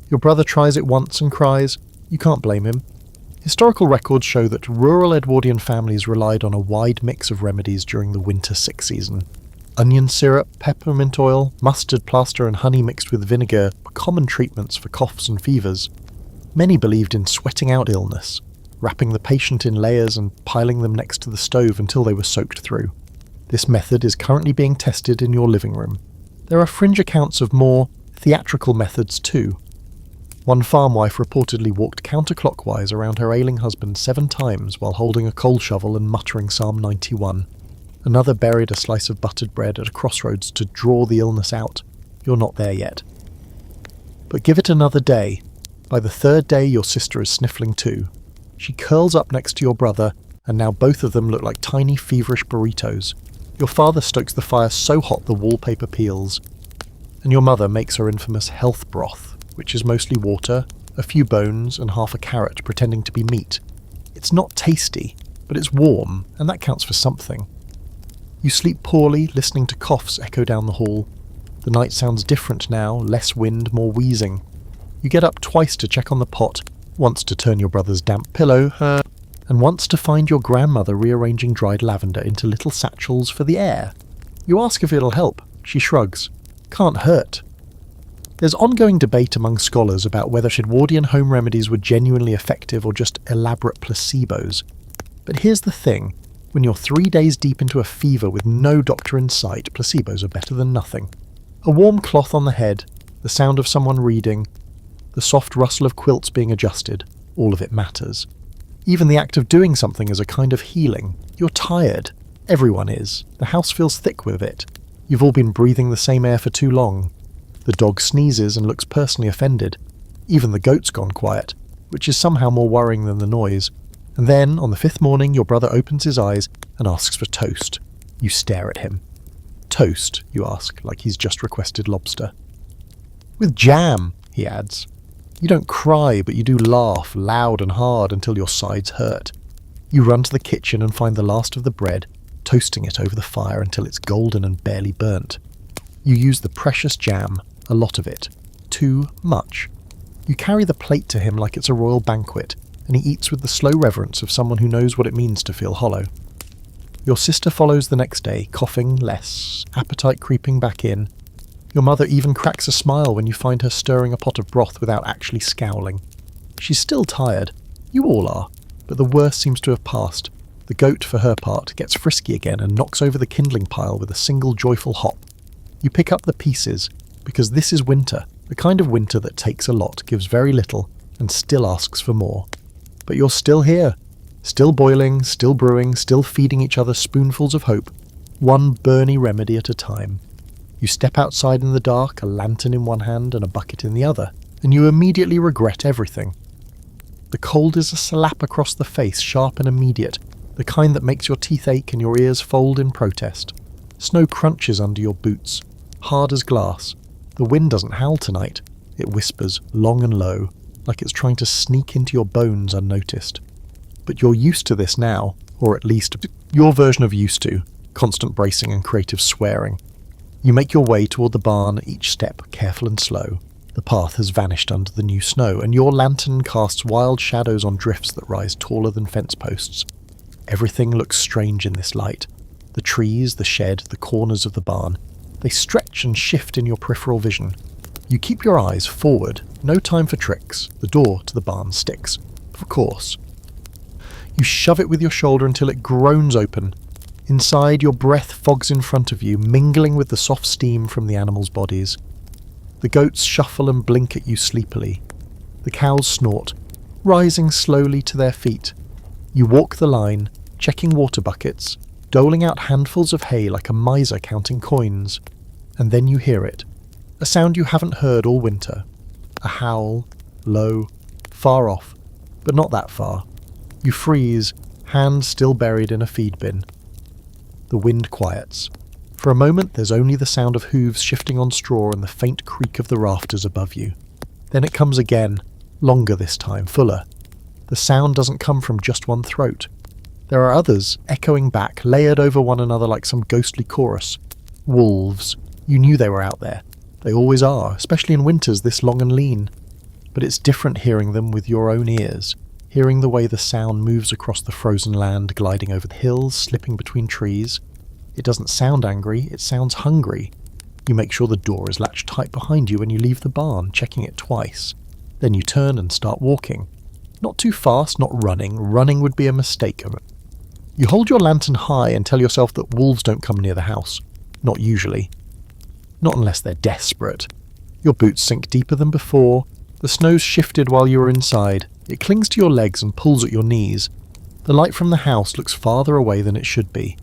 A: Your brother tries it once and cries. You can't blame him. Historical records show that rural Edwardian families relied on a wide mix of remedies during the winter sick season. Onion syrup, peppermint oil, mustard plaster and honey mixed with vinegar were common treatments for coughs and fevers. Many believed in sweating out illness, wrapping the patient in layers and piling them next to the stove until they were soaked through. This method is currently being tested in your living room. There are fringe accounts of more theatrical methods too. One farmwife reportedly walked counterclockwise around her ailing husband 7 times while holding a coal shovel and muttering Psalm 91. Another buried a slice of buttered bread at a crossroads to draw the illness out. You're not there yet. But give it another day. By the 3rd day, your sister is sniffling too. She curls up next to your brother, and now both of them look like tiny, feverish burritos. Your father stokes the fire so hot the wallpaper peels. And your mother makes her infamous health broth, which is mostly water, a few bones, and half a carrot pretending to be meat. It's not tasty, but it's warm, and that counts for something. You sleep poorly, listening to coughs echo down the hall. The night sounds different now, less wind, more wheezing. You get up twice to check on the pot, once to turn your brother's damp pillow, and once to find your grandmother rearranging dried lavender into little satchels for the air. You ask if it'll help. She shrugs. Can't hurt. There's ongoing debate among scholars about whether Edwardian home remedies were genuinely effective or just elaborate placebos. But here's the thing. When you're 3 days deep into a fever with no doctor in sight, placebos are better than nothing. A warm cloth on the head, the sound of someone reading, the soft rustle of quilts being adjusted, all of it matters. Even the act of doing something is a kind of healing. You're tired. Everyone is. The house feels thick with it. You've all been breathing the same air for too long. The dog sneezes and looks personally offended. Even the goat's gone quiet, which is somehow more worrying than the noise. And then, on the 5th morning, your brother opens his eyes and asks for toast. You stare at him. Toast, you ask, like he's just requested lobster. With jam, he adds. You don't cry, but you do laugh loud and hard until your sides hurt. You run to the kitchen and find the last of the bread, toasting it over the fire until it's golden and barely burnt. You use the precious jam, a lot of it. Too much. You carry the plate to him like it's a royal banquet, and he eats with the slow reverence of someone who knows what it means to feel hollow. Your sister follows the next day, coughing less, appetite creeping back in. Your mother even cracks a smile when you find her stirring a pot of broth without actually scowling. She's still tired. You all are. But the worst seems to have passed. The goat, for her part, gets frisky again and knocks over the kindling pile with a single joyful hop. You pick up the pieces, because this is winter, the kind of winter that takes a lot, gives very little, and still asks for more. But you're still here. Still boiling, still brewing, still feeding each other spoonfuls of hope, one burny remedy at a time. You step outside in the dark, a lantern in one hand and a bucket in the other, and you immediately regret everything. The cold is a slap across the face, sharp and immediate, the kind that makes your teeth ache and your ears fold in protest. Snow crunches under your boots, hard as glass. The wind doesn't howl tonight. It whispers, long and low, like it's trying to sneak into your bones unnoticed. But you're used to this now, or at least your version of used to, constant bracing and creative swearing. You make your way toward the barn, each step careful and slow. The path has vanished under the new snow, and your lantern casts wild shadows on drifts that rise taller than fence posts. Everything looks strange in this light. The trees, the shed, the corners of the barn. They stretch and shift in your peripheral vision. You keep your eyes forward, no time for tricks. The door to the barn sticks. Of course. You shove it with your shoulder until it groans open. Inside, your breath fogs in front of you, mingling with the soft steam from the animals' bodies. The goats shuffle and blink at you sleepily. The cows snort, rising slowly to their feet. You walk the line, checking water buckets, doling out handfuls of hay like a miser counting coins. And then you hear it. A sound you haven't heard all winter. A howl, low, far off, but not that far. You freeze, hand still buried in a feed bin. The wind quiets. For a moment there's only the sound of hooves shifting on straw and the faint creak of the rafters above you. Then it comes again, longer this time, fuller. The sound doesn't come from just one throat. There are others, echoing back, layered over one another like some ghostly chorus. Wolves. You knew they were out there. They always are, especially in winters this long and lean. But it's different hearing them with your own ears, hearing the way the sound moves across the frozen land, gliding over the hills, slipping between trees. It doesn't sound angry, it sounds hungry. You make sure the door is latched tight behind you when you leave the barn, checking it twice. Then you turn and start walking. Not too fast, not running. Running would be a mistake. You hold your lantern high and tell yourself that wolves don't come near the house. Not usually. Not unless they're desperate. Your boots sink deeper than before. The snow's shifted while you are inside. It clings to your legs and pulls at your knees. The light from the house looks farther away than it should be.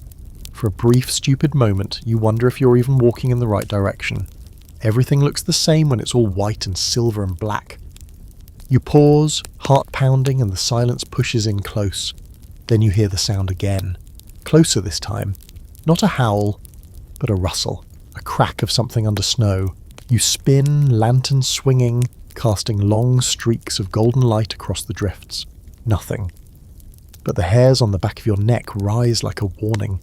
A: For a brief, stupid moment, you wonder if you're even walking in the right direction. Everything looks the same when it's all white and silver and black. You pause, heart pounding, and the silence pushes in close. Then you hear the sound again. Closer this time. Not a howl, but a rustle. A crack of something under snow. You spin, lantern swinging, casting long streaks of golden light across the drifts. Nothing. But the hairs on the back of your neck rise like a warning.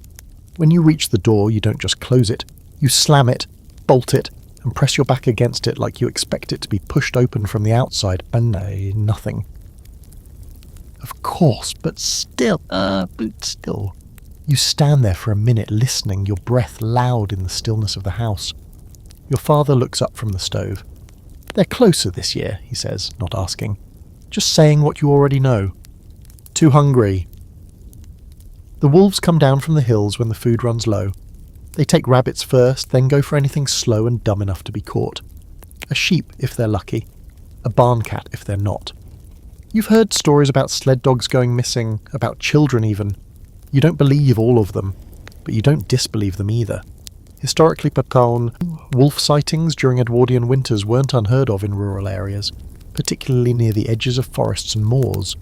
A: When you reach the door, you don't just close it. You slam it, bolt it, and press your back against it like you expect it to be pushed open from the outside, and nothing. Of course, but still. You stand there for a minute listening, your breath loud in the stillness of the house. Your father looks up from the stove. They're closer this year, he says, not asking. Just saying what you already know. Too hungry. The wolves come down from the hills when the food runs low. They take rabbits first, then go for anything slow and dumb enough to be caught. A sheep if they're lucky. A barn cat if they're not. You've heard stories about sled dogs going missing, about children even. You don't believe all of them, but you don't disbelieve them either. Historically, wolf sightings during Edwardian winters weren't unheard of in rural areas, particularly near the edges of forests and moors.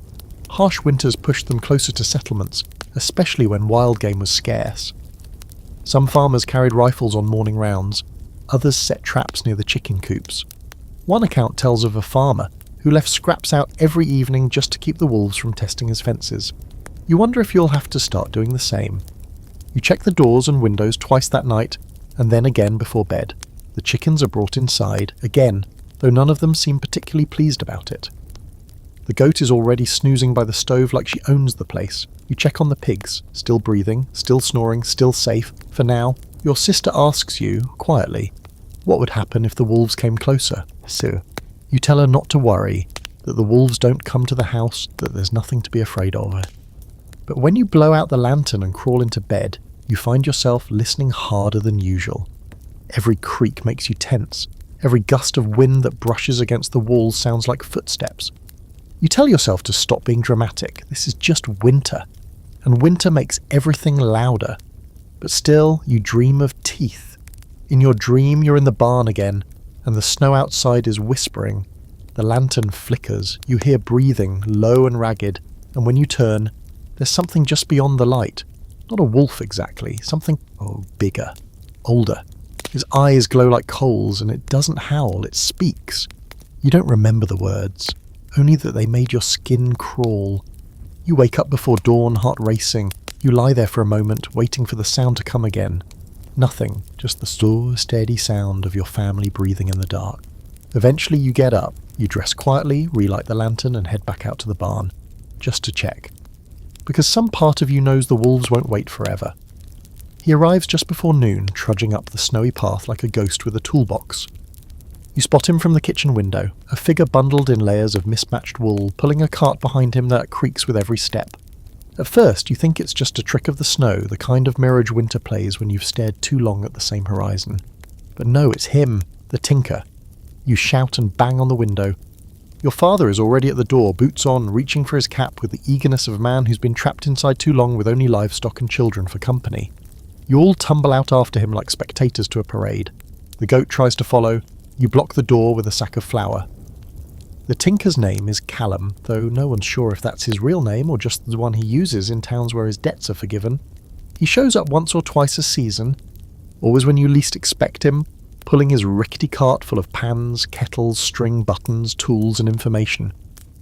A: Harsh winters pushed them closer to settlements, especially when wild game was scarce. Some farmers carried rifles on morning rounds, others set traps near the chicken coops. One account tells of a farmer who left scraps out every evening just to keep the wolves from testing his fences. You wonder if you'll have to start doing the same. You check the doors and windows twice that night, and then again before bed. The chickens are brought inside, again, though none of them seem particularly pleased about it. The goat is already snoozing by the stove like she owns the place. You check on the pigs, still breathing, still snoring, still safe. For now, your sister asks you, quietly, what would happen if the wolves came closer. So, you tell her not to worry, that the wolves don't come to the house, that there's nothing to be afraid of. But when you blow out the lantern and crawl into bed, you find yourself listening harder than usual. Every creak makes you tense. Every gust of wind that brushes against the walls sounds like footsteps. You tell yourself to stop being dramatic. This is just winter. And winter makes everything louder. But still, you dream of teeth. In your dream, you're in the barn again, and the snow outside is whispering. The lantern flickers. You hear breathing, low and ragged, and when you turn, there's something just beyond the light. Not a wolf exactly, something, bigger, older. His eyes glow like coals, and it doesn't howl, it speaks. You don't remember the words, only that they made your skin crawl. You wake up before dawn, heart racing. You lie there for a moment, waiting for the sound to come again. Nothing, just the slow, steady sound of your family breathing in the dark. Eventually you get up, you dress quietly, relight the lantern, and head back out to the barn, just to check. Because some part of you knows the wolves won't wait forever. He arrives just before noon, trudging up the snowy path like a ghost with a toolbox. You spot him from the kitchen window, a figure bundled in layers of mismatched wool, pulling a cart behind him that creaks with every step. At first, you think it's just a trick of the snow, the kind of mirage winter plays when you've stared too long at the same horizon. But no, it's him, the tinker. You shout and bang on the window. Your father is already at the door, boots on, reaching for his cap with the eagerness of a man who's been trapped inside too long with only livestock and children for company. You all tumble out after him like spectators to a parade. The goat tries to follow. You block the door with a sack of flour. The tinker's name is Callum, though no one's sure if that's his real name or just the one he uses in towns where his debts are forgiven. He shows up once or twice a season, always when you least expect him, pulling his rickety cart full of pans, kettles, string, buttons, tools and information.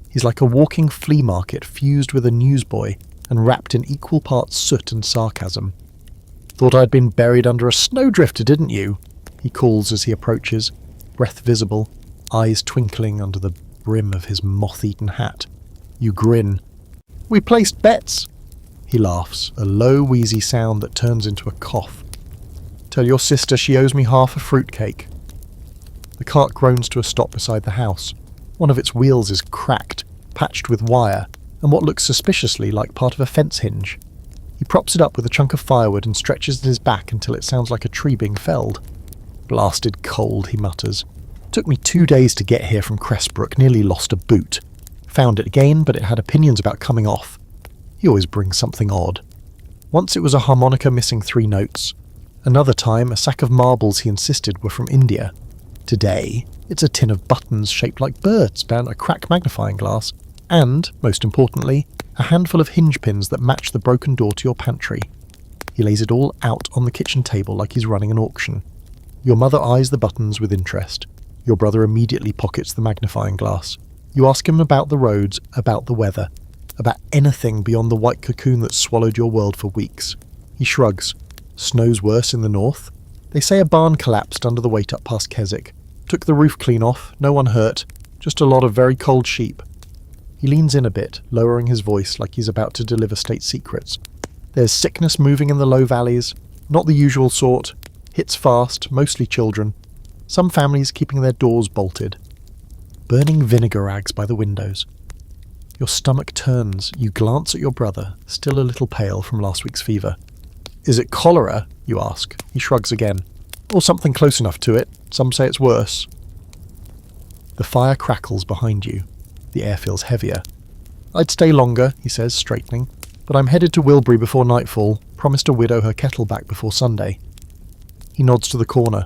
A: He's like a walking flea market fused with a newsboy and wrapped in equal parts soot and sarcasm. "Thought I'd been buried under a snowdrifter, didn't you?" he calls as he approaches, breath visible, eyes twinkling under the brim of his moth-eaten hat. You grin. "We placed bets." He laughs, a low, wheezy sound that turns into a cough. "Tell your sister she owes me half a fruitcake." The cart groans to a stop beside the house. One of its wheels is cracked, patched with wire, and what looks suspiciously like part of a fence hinge. He props it up with a chunk of firewood and stretches his back until it sounds like a tree being felled. "Blasted cold," he mutters. "Took me 2 days to get here from Cressbrook, nearly lost a boot. Found it again, but it had opinions about coming off. He always brings something odd. Once it was a harmonica missing 3 notes. Another time, a sack of marbles he insisted were from India. Today, it's a tin of buttons shaped like birds down a crack magnifying glass. And, most importantly, a handful of hinge pins that match the broken door to your pantry. He lays it all out on the kitchen table like he's running an auction. Your mother eyes the buttons with interest. Your brother immediately pockets the magnifying glass. You ask him about the roads, about the weather, about anything beyond the white cocoon that swallowed your world for weeks. He shrugs. Snow's worse in the north. They say a barn collapsed under the weight up past Keswick. Took the roof clean off, no one hurt, just a lot of very cold sheep. He leans in a bit, lowering his voice like he's about to deliver state secrets. There's sickness moving in the low valleys, not the usual sort, hits fast, mostly children. Some families keeping their doors bolted. Burning vinegar rags by the windows. Your stomach turns. You glance at your brother, still a little pale from last week's fever. "Is it cholera?" you ask. He shrugs again. "Or something close enough to it. Some say it's worse." The fire crackles behind you. The air feels heavier. "I'd stay longer," he says, straightening. "But I'm headed to Wilbury before nightfall. Promised a widow her kettle back before Sunday." He nods to the corner.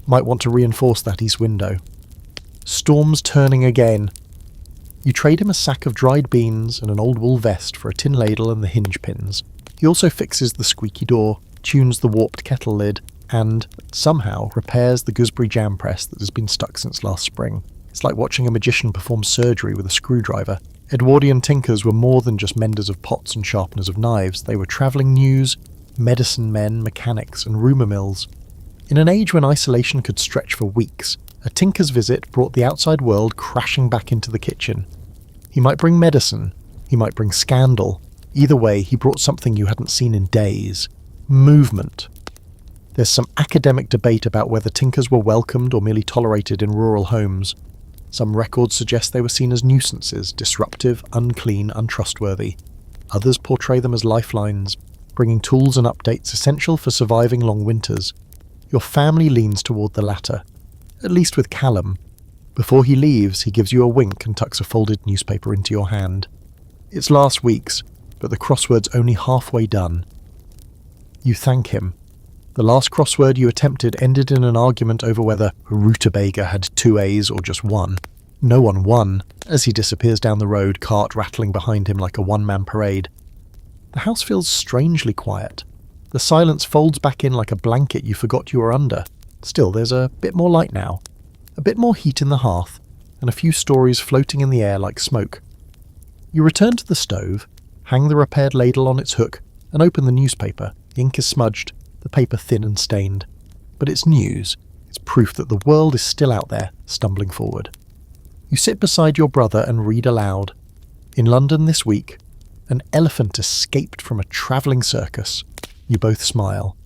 A: Might want to reinforce that east window. Storm's turning again. You trade him a sack of dried beans and an old wool vest for a tin ladle and the hinge pins. He also fixes the squeaky door, tunes the warped kettle lid, and, somehow, repairs the gooseberry jam press that has been stuck since last spring. It's like watching a magician perform surgery with a screwdriver. Edwardian tinkers were more than just menders of pots and sharpeners of knives. They were travelling news, medicine men, mechanics, and rumour mills. In an age when isolation could stretch for weeks, a tinker's visit brought the outside world crashing back into the kitchen. He might bring medicine, he might bring scandal. Either way, he brought something you hadn't seen in days. Movement. There's some academic debate about whether tinkers were welcomed or merely tolerated in rural homes. Some records suggest they were seen as nuisances, disruptive, unclean, untrustworthy. Others portray them as lifelines, bringing tools and updates essential for surviving long winters. Your family leans toward the latter, at least with Callum. Before he leaves, he gives you a wink and tucks a folded newspaper into your hand. It's last week's, but the crossword's only halfway done. You thank him. The last crossword you attempted ended in an argument over whether rutabaga had 2 A's or just 1. No one won, as he disappears down the road, cart rattling behind him like a one-man parade. The house feels strangely quiet. The silence folds back in like a blanket you forgot you were under. Still, there's a bit more light now, a bit more heat in the hearth, and a few stories floating in the air like smoke. You return to the stove, hang the repaired ladle on its hook, and open the newspaper. The ink is smudged, the paper thin and stained. But it's news. It's proof that the world is still out there, stumbling forward. You sit beside your brother and read aloud. In London this week, an elephant escaped from a travelling circus. You both smile.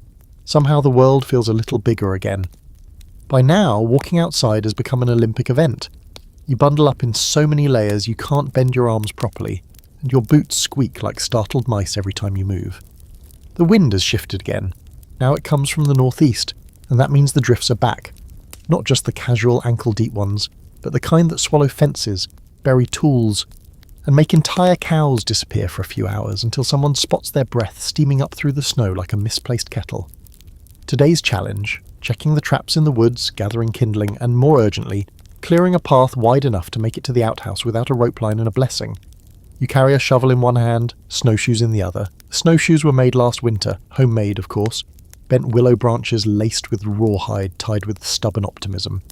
A: Somehow the world feels a little bigger again. By now, walking outside has become an Olympic event. You bundle up in so many layers you can't bend your arms properly, and your boots squeak like startled mice every time you move. The wind has shifted again. Now it comes from the northeast, and that means the drifts are back. Not just the casual ankle-deep ones, but the kind that swallow fences, bury tools, and make entire cows disappear for a few hours until someone spots their breath steaming up through the snow like a misplaced kettle. Today's challenge, checking the traps in the woods, gathering kindling, and more urgently, clearing a path wide enough to make it to the outhouse without a rope line and a blessing. You carry a shovel in one hand, snowshoes in the other. The snowshoes were made last winter, homemade of course, bent willow branches laced with rawhide tied with stubborn optimism.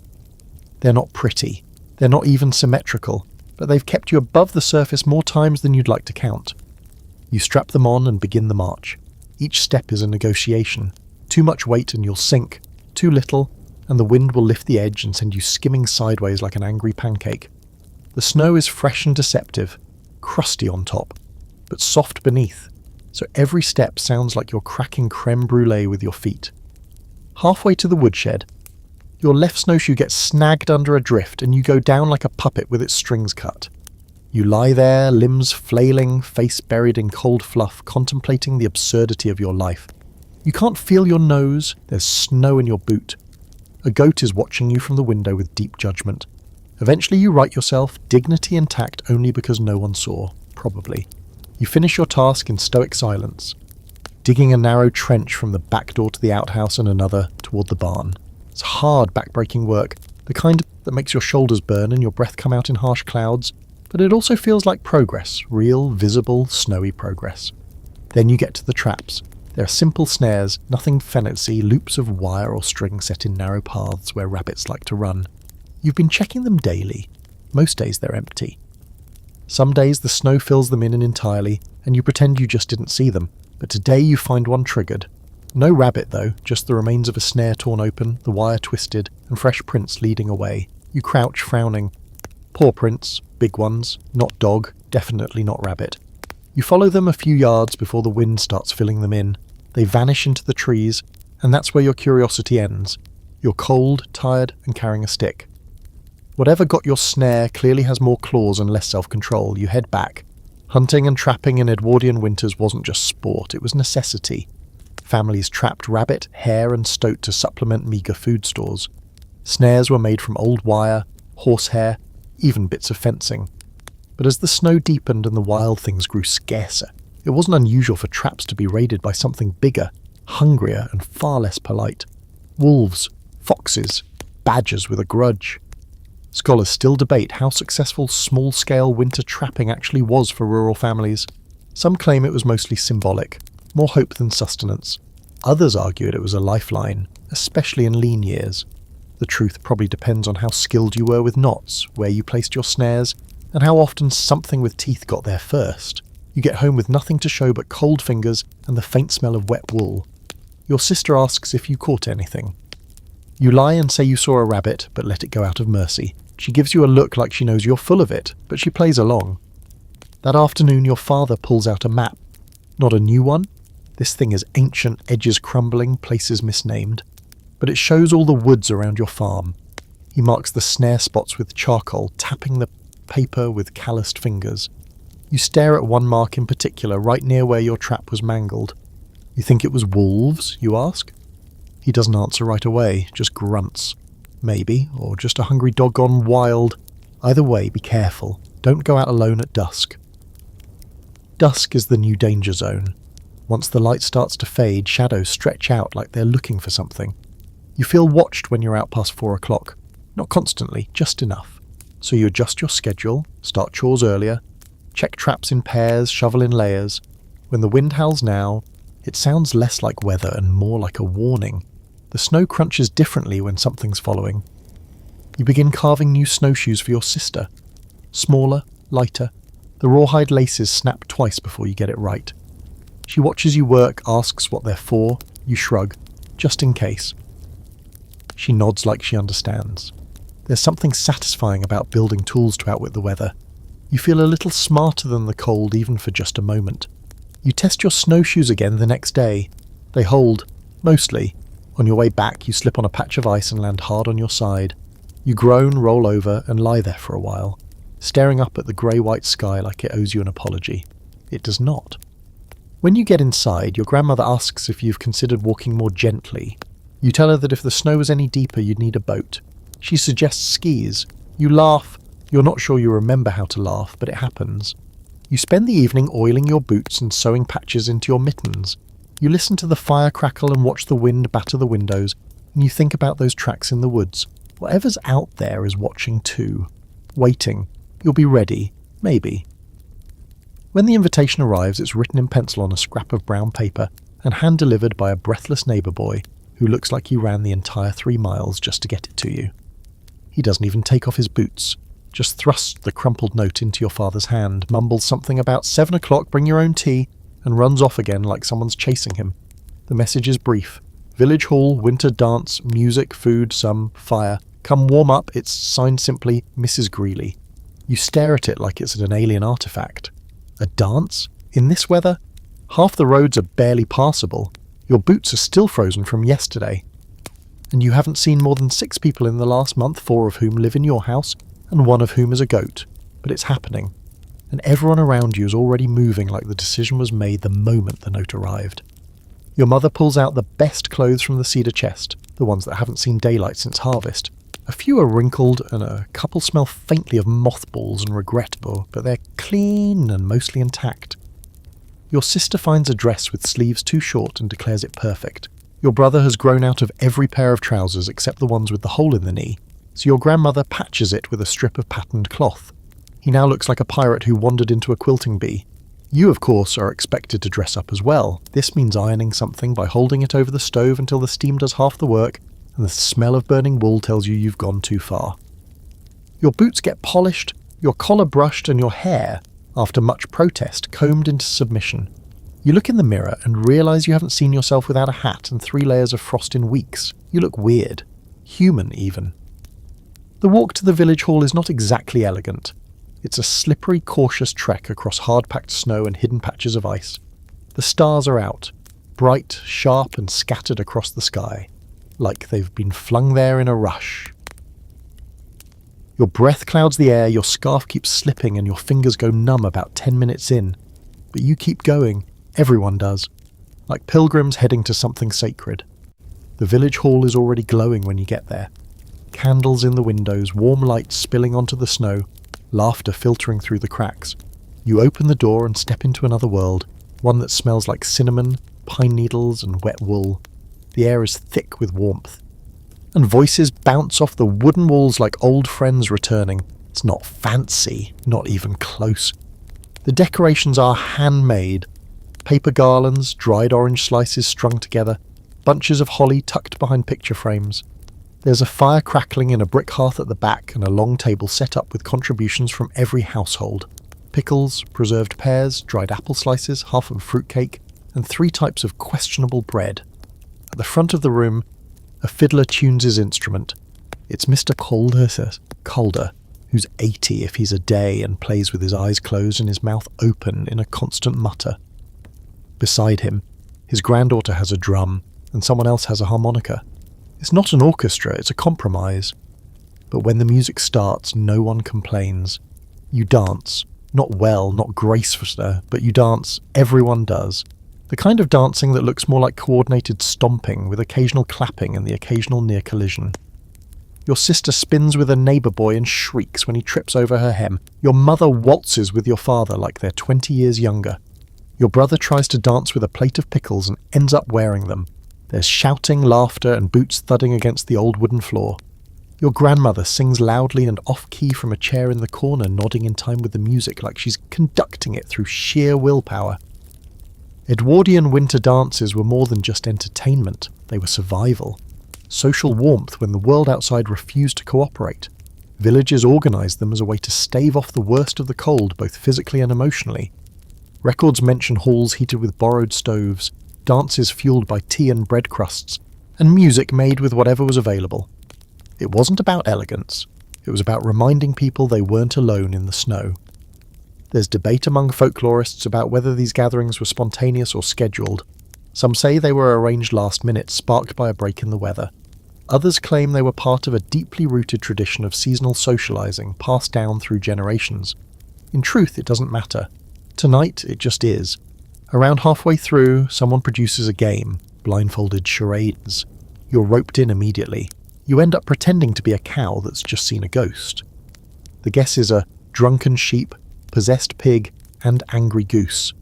A: They're not pretty, they're not even symmetrical, but they've kept you above the surface more times than you'd like to count. You strap them on and begin the march. Each step is a negotiation. Too much weight and you'll sink, too little, and the wind will lift the edge and send you skimming sideways like an angry pancake. The snow is fresh and deceptive, crusty on top, but soft beneath, so every step sounds like you're cracking creme brulee with your feet. Halfway to the woodshed, your left snowshoe gets snagged under a drift and you go down like a puppet with its strings cut. You lie there, limbs flailing, face buried in cold fluff, contemplating the absurdity of your life. You can't feel your nose, there's snow in your boot. A goat is watching you from the window with deep judgment. Eventually you right yourself, dignity intact only because no one saw, probably. You finish your task in stoic silence, digging a narrow trench from the back door to the outhouse and another toward the barn. It's hard, back-breaking work, the kind that makes your shoulders burn and your breath come out in harsh clouds, but it also feels like progress, real, visible, snowy progress. Then you get to the traps. There are simple snares, nothing fancy, loops of wire or string set in narrow paths where rabbits like to run. You've been checking them daily. Most days they're empty. Some days the snow fills them in entirely, and you pretend you just didn't see them, but today you find one triggered. No rabbit though, just the remains of a snare torn open, the wire twisted, and fresh prints leading away. You crouch, frowning. Paw prints, big ones, not dog, definitely not rabbit. You follow them a few yards before the wind starts filling them in. They vanish into the trees, and that's where your curiosity ends. You're cold, tired, and carrying a stick. Whatever got your snare clearly has more claws and less self-control. You head back. Hunting and trapping in Edwardian winters wasn't just sport, it was necessity. Families trapped rabbit, hare, and stoat to supplement meagre food stores. Snares were made from old wire, horsehair, even bits of fencing. But as the snow deepened and the wild things grew scarcer, it wasn't unusual for traps to be raided by something bigger, hungrier, and far less polite. Wolves, foxes, badgers with a grudge. Scholars still debate how successful small-scale winter trapping actually was for rural families. Some claim it was mostly symbolic, more hope than sustenance. Others argued it was a lifeline, especially in lean years. The truth probably depends on how skilled you were with knots, where you placed your snares, and how often something with teeth got there first. You get home with nothing to show but cold fingers and the faint smell of wet wool. Your sister asks if you caught anything. You lie and say you saw a rabbit, but let it go out of mercy. She gives you a look like she knows you're full of it, but she plays along. That afternoon your father pulls out a map. Not a new one. This thing is ancient, edges crumbling, places misnamed. But it shows all the woods around your farm. He marks the snare spots with charcoal, tapping the paper with calloused fingers. You stare at one mark in particular, right near where your trap was mangled. You think it was wolves, you ask? He doesn't answer right away, just grunts. Maybe, or just a hungry dog gone wild. Either way, be careful. Don't go out alone at dusk. Dusk is the new danger zone. Once the light starts to fade, shadows stretch out like they're looking for something. You feel watched when you're out past 4 o'clock. Not constantly, just enough. So you adjust your schedule, start chores earlier, check traps in pairs, shovel in layers. When the wind howls now, it sounds less like weather and more like a warning. The snow crunches differently when something's following. You begin carving new snowshoes for your sister. Smaller, lighter. The rawhide laces snap twice before you get it right. She watches you work, asks what they're for. You shrug, just in case. She nods like she understands. There's something satisfying about building tools to outwit the weather. You feel a little smarter than the cold even for just a moment. You test your snowshoes again the next day. They hold, mostly. On your way back, you slip on a patch of ice and land hard on your side. You groan, roll over, and lie there for a while, staring up at the grey-white sky like it owes you an apology. It does not. When you get inside, your grandmother asks if you've considered walking more gently. You tell her that if the snow was any deeper, you'd need a boat. She suggests skis. You laugh. You're not sure you remember how to laugh, but it happens. You spend the evening oiling your boots and sewing patches into your mittens. You listen to the fire crackle and watch the wind batter the windows, and you think about those tracks in the woods. Whatever's out there is watching too. Waiting. You'll be ready. Maybe. When the invitation arrives, it's written in pencil on a scrap of brown paper and hand-delivered by a breathless neighbour boy who looks like he ran the entire 3 miles just to get it to you. He doesn't even take off his boots, just thrusts the crumpled note into your father's hand, mumbles something about 7 o'clock, bring your own tea, and runs off again like someone's chasing him. The message is brief. Village hall, winter dance, music, food, some fire. Come warm up, it's signed simply, Mrs. Greeley. You stare at it like it's an alien artifact. A dance? In this weather? Half the roads are barely passable. Your boots are still frozen from yesterday. And you haven't seen more than 6 people in the last month, 4 of whom live in your house, and 1 of whom is a goat. But it's happening. And everyone around you is already moving like the decision was made the moment the note arrived. Your mother pulls out the best clothes from the cedar chest, the ones that haven't seen daylight since harvest. A few are wrinkled and a couple smell faintly of mothballs and regrettable, but they're clean and mostly intact. Your sister finds a dress with sleeves too short and declares it perfect. Your brother has grown out of every pair of trousers except the ones with the hole in the knee, so your grandmother patches it with a strip of patterned cloth. He now looks like a pirate who wandered into a quilting bee. You, of course, are expected to dress up as well. This means ironing something by holding it over the stove until the steam does half the work, and the smell of burning wool tells you you've gone too far. Your boots get polished, your collar brushed, and your hair, after much protest, combed into submission. You look in the mirror and realise you haven't seen yourself without a hat and 3 layers of frost in weeks. You look weird. Human, even. The walk to the village hall is not exactly elegant. It's a slippery, cautious trek across hard-packed snow and hidden patches of ice. The stars are out, bright, sharp, and scattered across the sky, like they've been flung there in a rush. Your breath clouds the air, your scarf keeps slipping, and your fingers go numb about 10 minutes in. But you keep going. Everyone does. Like pilgrims heading to something sacred. The village hall is already glowing when you get there. Candles in the windows, warm light spilling onto the snow, laughter filtering through the cracks. You open the door and step into another world, one that smells like cinnamon, pine needles, and wet wool. The air is thick with warmth. and voices bounce off the wooden walls like old friends returning. It's not fancy, not even close. The decorations are handmade. Paper garlands, dried orange slices strung together, bunches of holly tucked behind picture frames. There's a fire crackling in a brick hearth at the back and a long table set up with contributions from every household. Pickles, preserved pears, dried apple slices, half of fruitcake, and 3 types of questionable bread. At the front of the room, a fiddler tunes his instrument. It's Mr. Calder, who's 80 if he's a day and plays with his eyes closed and his mouth open in a constant mutter. Beside him, his granddaughter has a drum, and someone else has a harmonica. It's not an orchestra, it's a compromise. But when the music starts, no one complains. You dance. Not well, not gracefully, but you dance. Everyone does. The kind of dancing that looks more like coordinated stomping, with occasional clapping and the occasional near collision. Your sister spins with a neighbour boy and shrieks when he trips over her hem. Your mother waltzes with your father like they're 20 years younger. Your brother tries to dance with a plate of pickles and ends up wearing them. There's shouting, laughter, and boots thudding against the old wooden floor. Your grandmother sings loudly and off-key from a chair in the corner, nodding in time with the music like she's conducting it through sheer willpower. Edwardian winter dances were more than just entertainment, they were survival. Social warmth when the world outside refused to cooperate. Villages organised them as a way to stave off the worst of the cold, both physically and emotionally. Records mention halls heated with borrowed stoves, dances fueled by tea and bread crusts, and music made with whatever was available. It wasn't about elegance, it was about reminding people they weren't alone in the snow. There's debate among folklorists about whether these gatherings were spontaneous or scheduled. Some say they were arranged last minute, sparked by a break in the weather. Others claim they were part of a deeply rooted tradition of seasonal socialising passed down through generations. In truth, it doesn't matter. Tonight, it just is. Around halfway through, someone produces a game, blindfolded charades. You're roped in immediately. You end up pretending to be a cow that's just seen a ghost. The guesses are drunken sheep, possessed pig, and angry goose.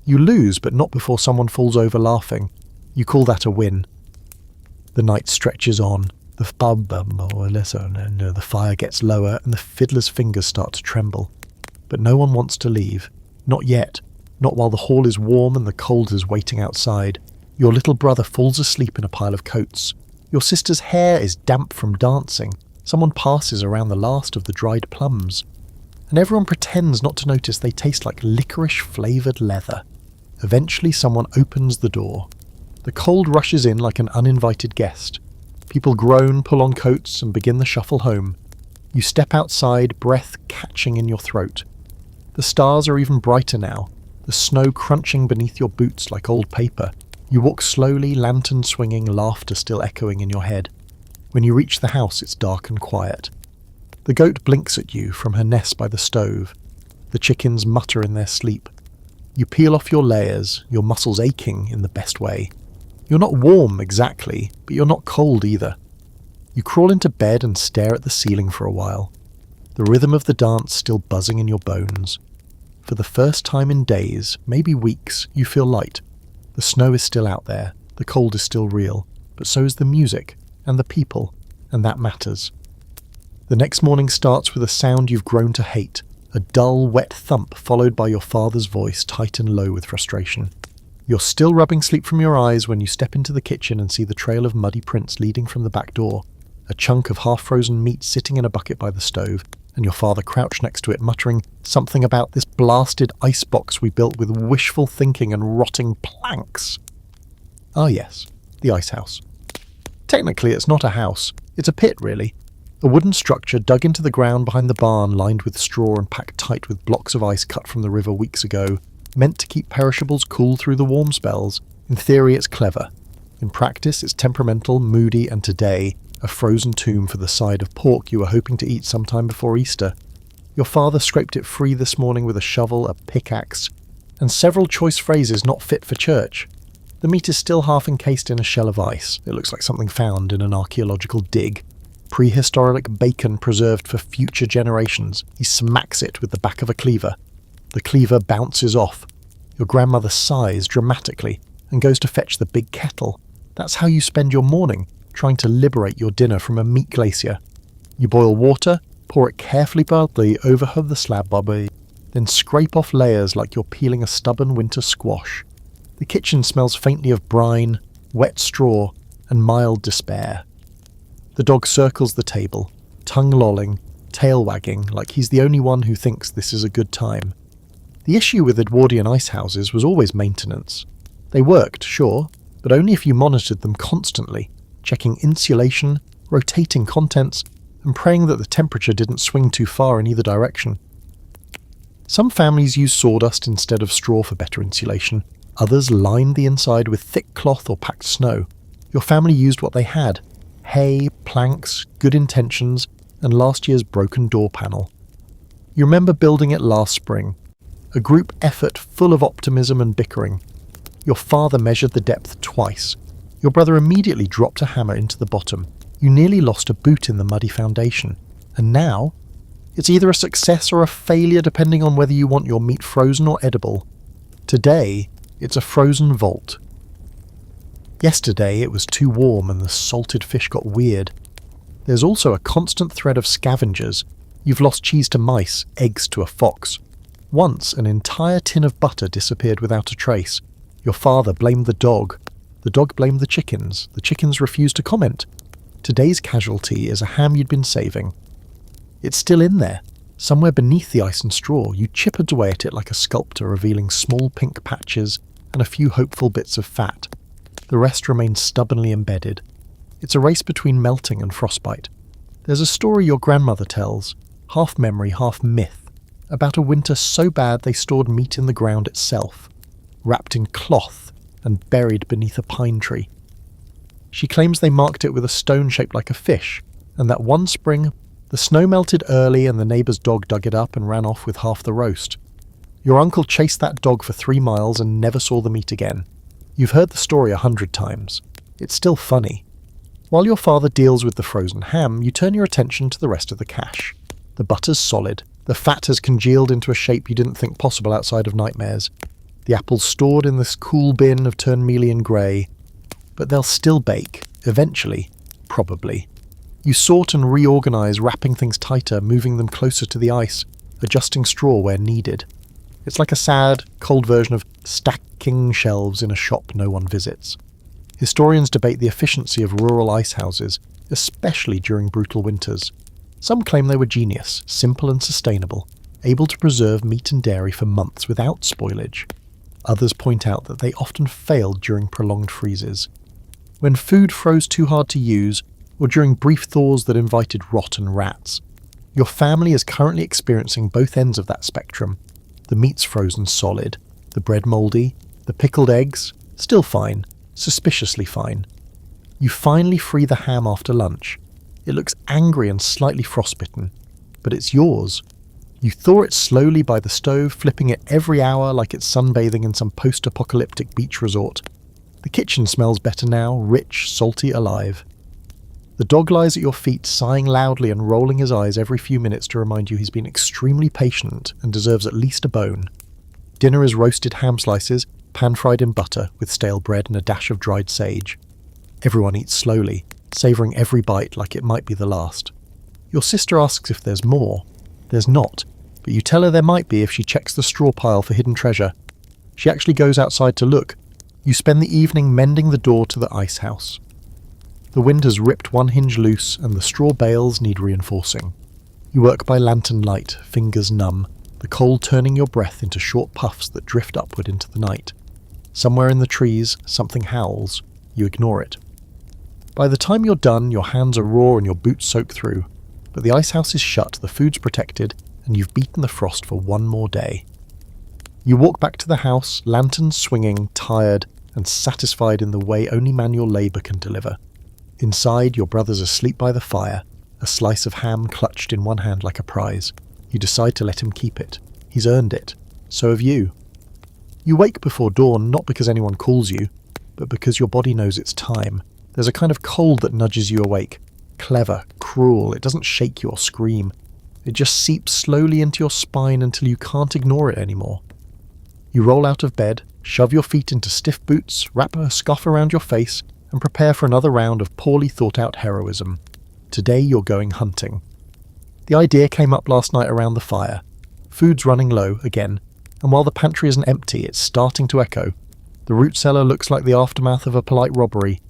A: You lose, but not before someone falls over laughing. You call that a win. The night stretches on. The fire gets lower, and the fiddler's fingers start to tremble. But no one wants to leave. Not yet. Not while the hall is warm and the cold is waiting outside. Your little brother falls asleep in a pile of coats. Your sister's hair is damp from dancing. Someone passes around the last of the dried plums. And everyone pretends not to notice they taste like licorice-flavoured leather. Eventually someone opens the door. The cold rushes in like an uninvited guest. People groan, pull on coats, and begin the shuffle home. You step outside, breath catching in your throat. The stars are even brighter now, the snow crunching beneath your boots like old paper. You walk slowly, lantern swinging, laughter still echoing in your head. When you reach the house, it's dark and quiet. The goat blinks at you from her nest by the stove. The chickens mutter in their sleep. You peel off your layers, your muscles aching in the best way. You're not warm exactly, but you're not cold either. You crawl into bed and stare at the ceiling for a while. The rhythm of the dance still buzzing in your bones. For the first time in days, maybe weeks, you feel light. The snow is still out there, the cold is still real, but so is the music, and the people, and that matters. The next morning starts with a sound you've grown to hate, a dull, wet thump followed by your father's voice tight and low with frustration. You're still rubbing sleep from your eyes when you step into the kitchen and see the trail of muddy prints leading from the back door, a chunk of half-frozen meat sitting in a bucket by the stove, and your father crouched next to it muttering something about this blasted icebox we built with wishful thinking and rotting planks. Ah yes, the ice house. Technically it's not a house, it's a pit really. A wooden structure dug into the ground behind the barn lined with straw and packed tight with blocks of ice cut from the river weeks ago, meant to keep perishables cool through the warm spells. In theory it's clever. In practice it's temperamental, moody, and today, a frozen tomb for the side of pork you were hoping to eat sometime before Easter. Your father scraped it free this morning with a shovel, a pickaxe, and several choice phrases not fit for church. The meat is still half encased in a shell of ice. It looks like something found in an archaeological dig. Prehistoric bacon preserved for future generations. He smacks it with the back of a cleaver. The cleaver bounces off. Your grandmother sighs dramatically and goes to fetch the big kettle. That's how you spend your morning, trying to liberate your dinner from a meat glacier. You boil water, pour it carefully but over the slab bobby, then scrape off layers like you're peeling a stubborn winter squash. The kitchen smells faintly of brine, wet straw, and mild despair. The dog circles the table, tongue lolling, tail wagging like he's the only one who thinks this is a good time. The issue with Edwardian ice houses was always maintenance. They worked, sure, but only if you monitored them constantly, checking insulation, rotating contents, and praying that the temperature didn't swing too far in either direction. Some families use sawdust instead of straw for better insulation. Others lined the inside with thick cloth or packed snow. Your family used what they had: hay, planks, good intentions, and last year's broken door panel. You remember building it last spring. A group effort full of optimism and bickering. Your father measured the depth twice. Your brother immediately dropped a hammer into the bottom. You nearly lost a boot in the muddy foundation. And now, it's either a success or a failure depending on whether you want your meat frozen or edible. Today, it's a frozen vault. Yesterday, it was too warm and the salted fish got weird. There's also a constant thread of scavengers. You've lost cheese to mice, eggs to a fox. Once, an entire tin of butter disappeared without a trace. Your father blamed the dog. The dog blamed the chickens. The chickens refused to comment. Today's casualty is a ham you'd been saving. It's still in there, somewhere beneath the ice and straw. You chippered away at it like a sculptor, revealing small pink patches and a few hopeful bits of fat. The rest remains stubbornly embedded. It's a race between melting and frostbite. There's a story your grandmother tells, half memory, half myth, about a winter so bad they stored meat in the ground itself, wrapped in cloth and buried beneath a pine tree. She claims they marked it with a stone shaped like a fish, and that one spring, the snow melted early and the neighbour's dog dug it up and ran off with half the roast. Your uncle chased that dog for 3 miles and never saw the meat again. You've heard the story 100 times. It's still funny. While your father deals with the frozen ham, you turn your attention to the rest of the cache. The butter's solid. The fat has congealed into a shape you didn't think possible outside of nightmares. The apples stored in this cool bin of turnmelian grey. But they'll still bake, eventually, probably. You sort and reorganise, wrapping things tighter, moving them closer to the ice, adjusting straw where needed. It's like a sad, cold version of stacking shelves in a shop no one visits. Historians debate the efficiency of rural ice houses, especially during brutal winters. Some claim they were genius, simple and sustainable, able to preserve meat and dairy for months without spoilage. Others point out that they often failed during prolonged freezes. When food froze too hard to use, or during brief thaws that invited rot and rats. Your family is currently experiencing both ends of that spectrum. The meat's frozen solid, the bread mouldy, the pickled eggs, still fine, suspiciously fine. You finally free the ham after lunch. It looks angry and slightly frostbitten, but it's yours. You thaw it slowly by the stove, flipping it every hour like it's sunbathing in some post-apocalyptic beach resort. The kitchen smells better now, rich, salty, alive. The dog lies at your feet, sighing loudly and rolling his eyes every few minutes to remind you he's been extremely patient and deserves at least a bone. Dinner is roasted ham slices, pan-fried in butter, with stale bread and a dash of dried sage. Everyone eats slowly, savouring every bite like it might be the last. Your sister asks if there's more. There's not, but you tell her there might be if she checks the straw pile for hidden treasure. She actually goes outside to look. You spend the evening mending the door to the ice house. The wind has ripped one hinge loose and the straw bales need reinforcing. You work by lantern light, fingers numb, the cold turning your breath into short puffs that drift upward into the night. Somewhere in the trees, something howls. You ignore it. By the time you're done, your hands are raw and your boots soak through. But the icehouse is shut, the food's protected, and you've beaten the frost for one more day. You walk back to the house, lanterns swinging, tired, and satisfied in the way only manual labour can deliver. Inside, your brother's asleep by the fire, a slice of ham clutched in one hand like a prize. You decide to let him keep it. He's earned it. So have you. You wake before dawn, not because anyone calls you, but because your body knows it's time. There's a kind of cold that nudges you awake. Clever, cruel, it doesn't shake you or scream. It just seeps slowly into your spine until you can't ignore it anymore. You roll out of bed, shove your feet into stiff boots, wrap a scarf around your face, and prepare for another round of poorly thought out heroism. Today you're going hunting. The idea came up last night around the fire. Food's running low again, and while the pantry isn't empty, it's starting to echo. The root cellar looks like the aftermath of a polite robbery.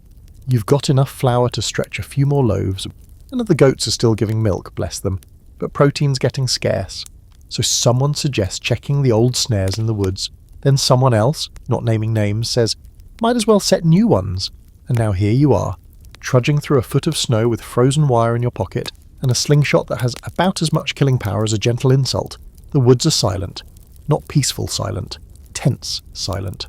A: You've got enough flour to stretch a few more loaves, and the goats are still giving milk, bless them, but protein's getting scarce. So someone suggests checking the old snares in the woods. Then someone else, not naming names, says, might as well set new ones. And now here you are, trudging through a foot of snow with frozen wire in your pocket and a slingshot that has about as much killing power as a gentle insult. The woods are silent. Not peaceful silent. Tense silent.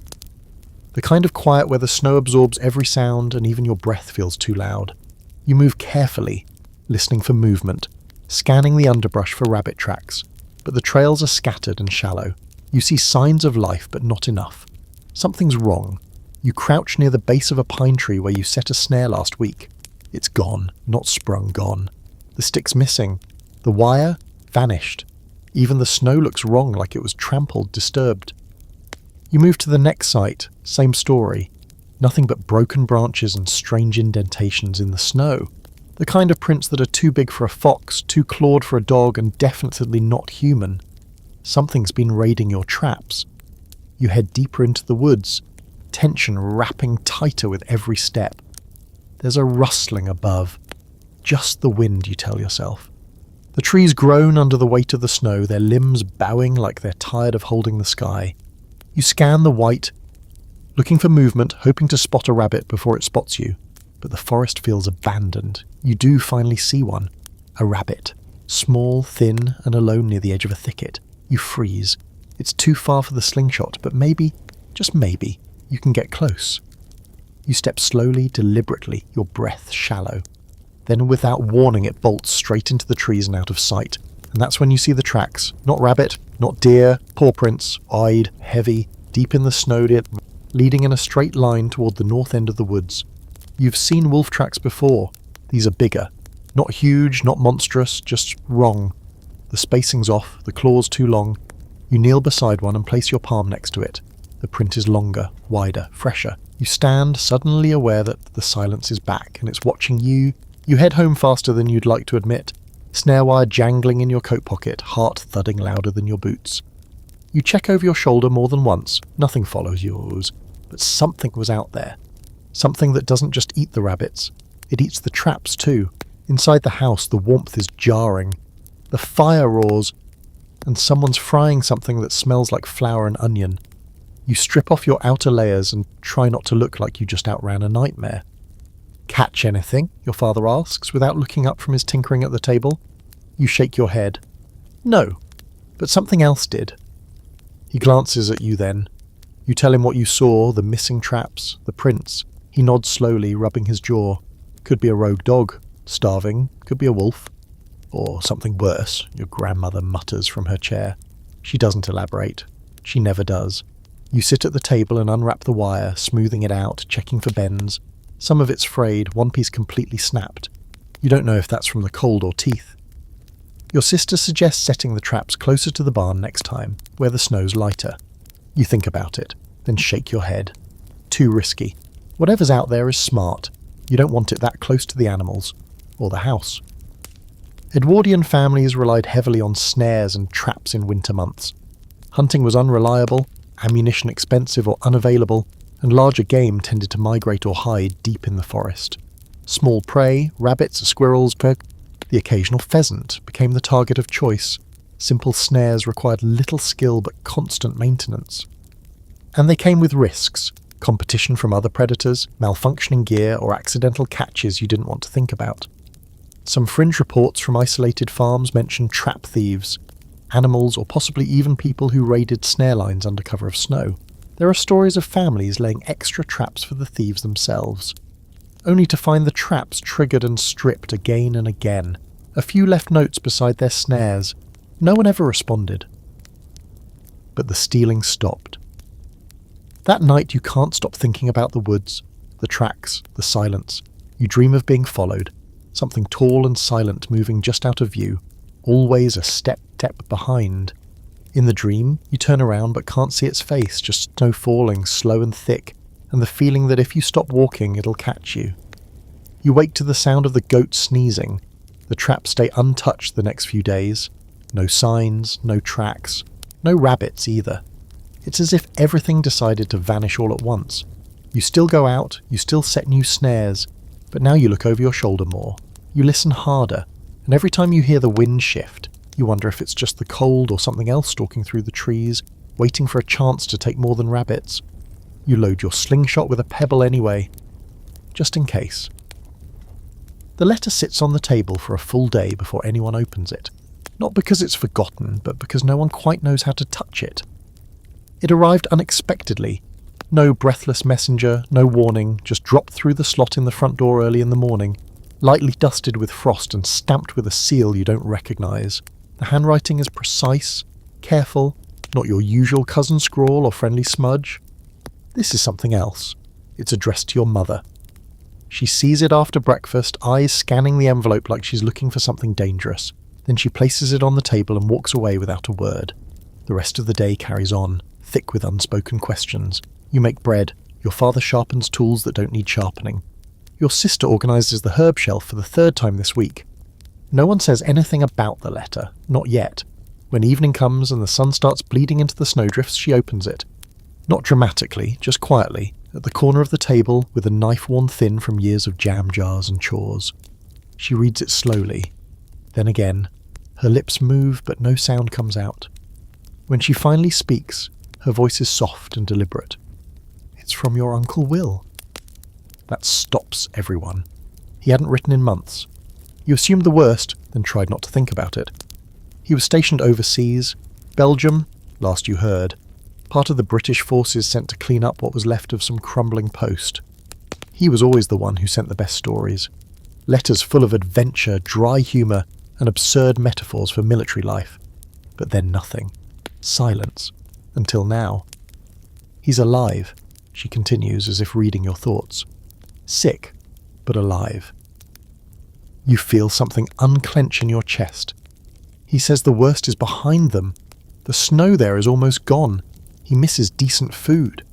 A: The kind of quiet where the snow absorbs every sound and even your breath feels too loud. You move carefully, listening for movement, scanning the underbrush for rabbit tracks. But the trails are scattered and shallow. You see signs of life, but not enough. Something's wrong. You crouch near the base of a pine tree where you set a snare last week. It's gone, not sprung, gone. The stick's missing. The wire? Vanished. Even the snow looks wrong, like it was trampled, disturbed. You move to the next site, same story. Nothing but broken branches and strange indentations in the snow. The kind of prints that are too big for a fox, too clawed for a dog, and definitely not human. Something's been raiding your traps. You head deeper into the woods, tension wrapping tighter with every step. There's a rustling above. Just the wind, you tell yourself. The trees groan under the weight of the snow, their limbs bowing like they're tired of holding the sky. You scan the white, looking for movement, hoping to spot a rabbit before it spots you. But the forest feels abandoned. You do finally see one. A rabbit. Small, thin, and alone near the edge of a thicket. You freeze. It's too far for the slingshot, but maybe, just maybe, you can get close. You step slowly, deliberately, your breath shallow. Then without warning it bolts straight into the trees and out of sight. And that's when you see the tracks. Not rabbit, not deer, paw prints, wide, heavy, deep in the snow, leading in a straight line toward the north end of the woods. You've seen wolf tracks before. These are bigger. Not huge, not monstrous, just wrong. The spacing's off, the claw's too long. You kneel beside one and place your palm next to it. The print is longer, wider, fresher. You stand, suddenly aware that the silence is back and it's watching you. You head home faster than you'd like to admit. Snare wire jangling in your coat pocket, heart thudding louder than your boots. You check over your shoulder more than once. Nothing follows yours. But something was out there. Something that doesn't just eat the rabbits. It eats the traps too. Inside the house, the warmth is jarring. The fire roars, and someone's frying something that smells like flour and onion. You strip off your outer layers and try not to look like you just outran a nightmare. Catch anything? Your father asks, without looking up from his tinkering at the table. You shake your head. No, but something else did. He glances at you then. You tell him what you saw, the missing traps, the prints. He nods slowly, rubbing his jaw. Could be a rogue dog, starving, could be a wolf. Or something worse, your grandmother mutters from her chair. She doesn't elaborate. She never does. You sit at the table and unwrap the wire, smoothing it out, checking for bends. Some of it's frayed, one piece completely snapped. You don't know if that's from the cold or teeth. Your sister suggests setting the traps closer to the barn next time, where the snow's lighter. You think about it, then shake your head. Too risky. Whatever's out there is smart. You don't want it that close to the animals, or the house. Edwardian families relied heavily on snares and traps in winter months. Hunting was unreliable, ammunition expensive or unavailable, and larger game tended to migrate or hide deep in the forest. Small prey, rabbits, squirrels, the occasional pheasant became the target of choice. Simple snares required little skill but constant maintenance. And they came with risks, competition from other predators, malfunctioning gear, or accidental catches you didn't want to think about. Some fringe reports from isolated farms mentioned trap thieves, animals or possibly even people who raided snare lines under cover of snow. There are stories of families laying extra traps for the thieves themselves, only to find the traps triggered and stripped again and again. A few left notes beside their snares. No one ever responded. But the stealing stopped. That night you can't stop thinking about the woods, the tracks, the silence. You dream of being followed, something tall and silent moving just out of view, always a step behind. In the dream, you turn around but can't see its face, just snow falling, slow and thick. and the feeling that if you stop walking, it'll catch you. You wake to the sound of the goat sneezing. The traps stay untouched the next few days. No signs, no tracks, no rabbits either. It's as if everything decided to vanish all at once. You still go out, you still set new snares, but now you look over your shoulder more. You listen harder, and every time you hear the wind shift, you wonder if it's just the cold or something else stalking through the trees, waiting for a chance to take more than rabbits. You load your slingshot with a pebble anyway, just in case. The letter sits on the table for a full day before anyone opens it. Not because it's forgotten, but because no one quite knows how to touch it. It arrived unexpectedly. No breathless messenger, no warning, just dropped through the slot in the front door early in the morning, lightly dusted with frost and stamped with a seal you don't recognise. The handwriting is precise, careful, not your usual cousin scrawl or friendly smudge. This is something else. It's addressed to your mother. She sees it after breakfast, eyes scanning the envelope like she's looking for something dangerous. Then she places it on the table and walks away without a word. The rest of the day carries on, thick with unspoken questions. You make bread. Your father sharpens tools that don't need sharpening. Your sister organises the herb shelf for the third time this week. No one says anything about the letter, not yet. When evening comes and the sun starts bleeding into the snowdrifts, she opens it. Not dramatically, just quietly, at the corner of the table with a knife worn thin from years of jam jars and chores. She reads it slowly. Then again. Her lips move, but no sound comes out. When she finally speaks, her voice is soft and deliberate. It's from your Uncle Will. That stops everyone. He hadn't written in months. You assumed the worst, then tried not to think about it. He was stationed overseas, Belgium, last you heard, part of the British forces sent to clean up what was left of some crumbling post. He was always the one who sent the best stories. Letters full of adventure, dry humour, and absurd metaphors for military life. But then nothing. Silence. Until now. He's alive, she continues as if reading your thoughts. Sick, but alive. You feel something unclench in your chest. He says the worst is behind them. The snow there is almost gone. He misses decent food.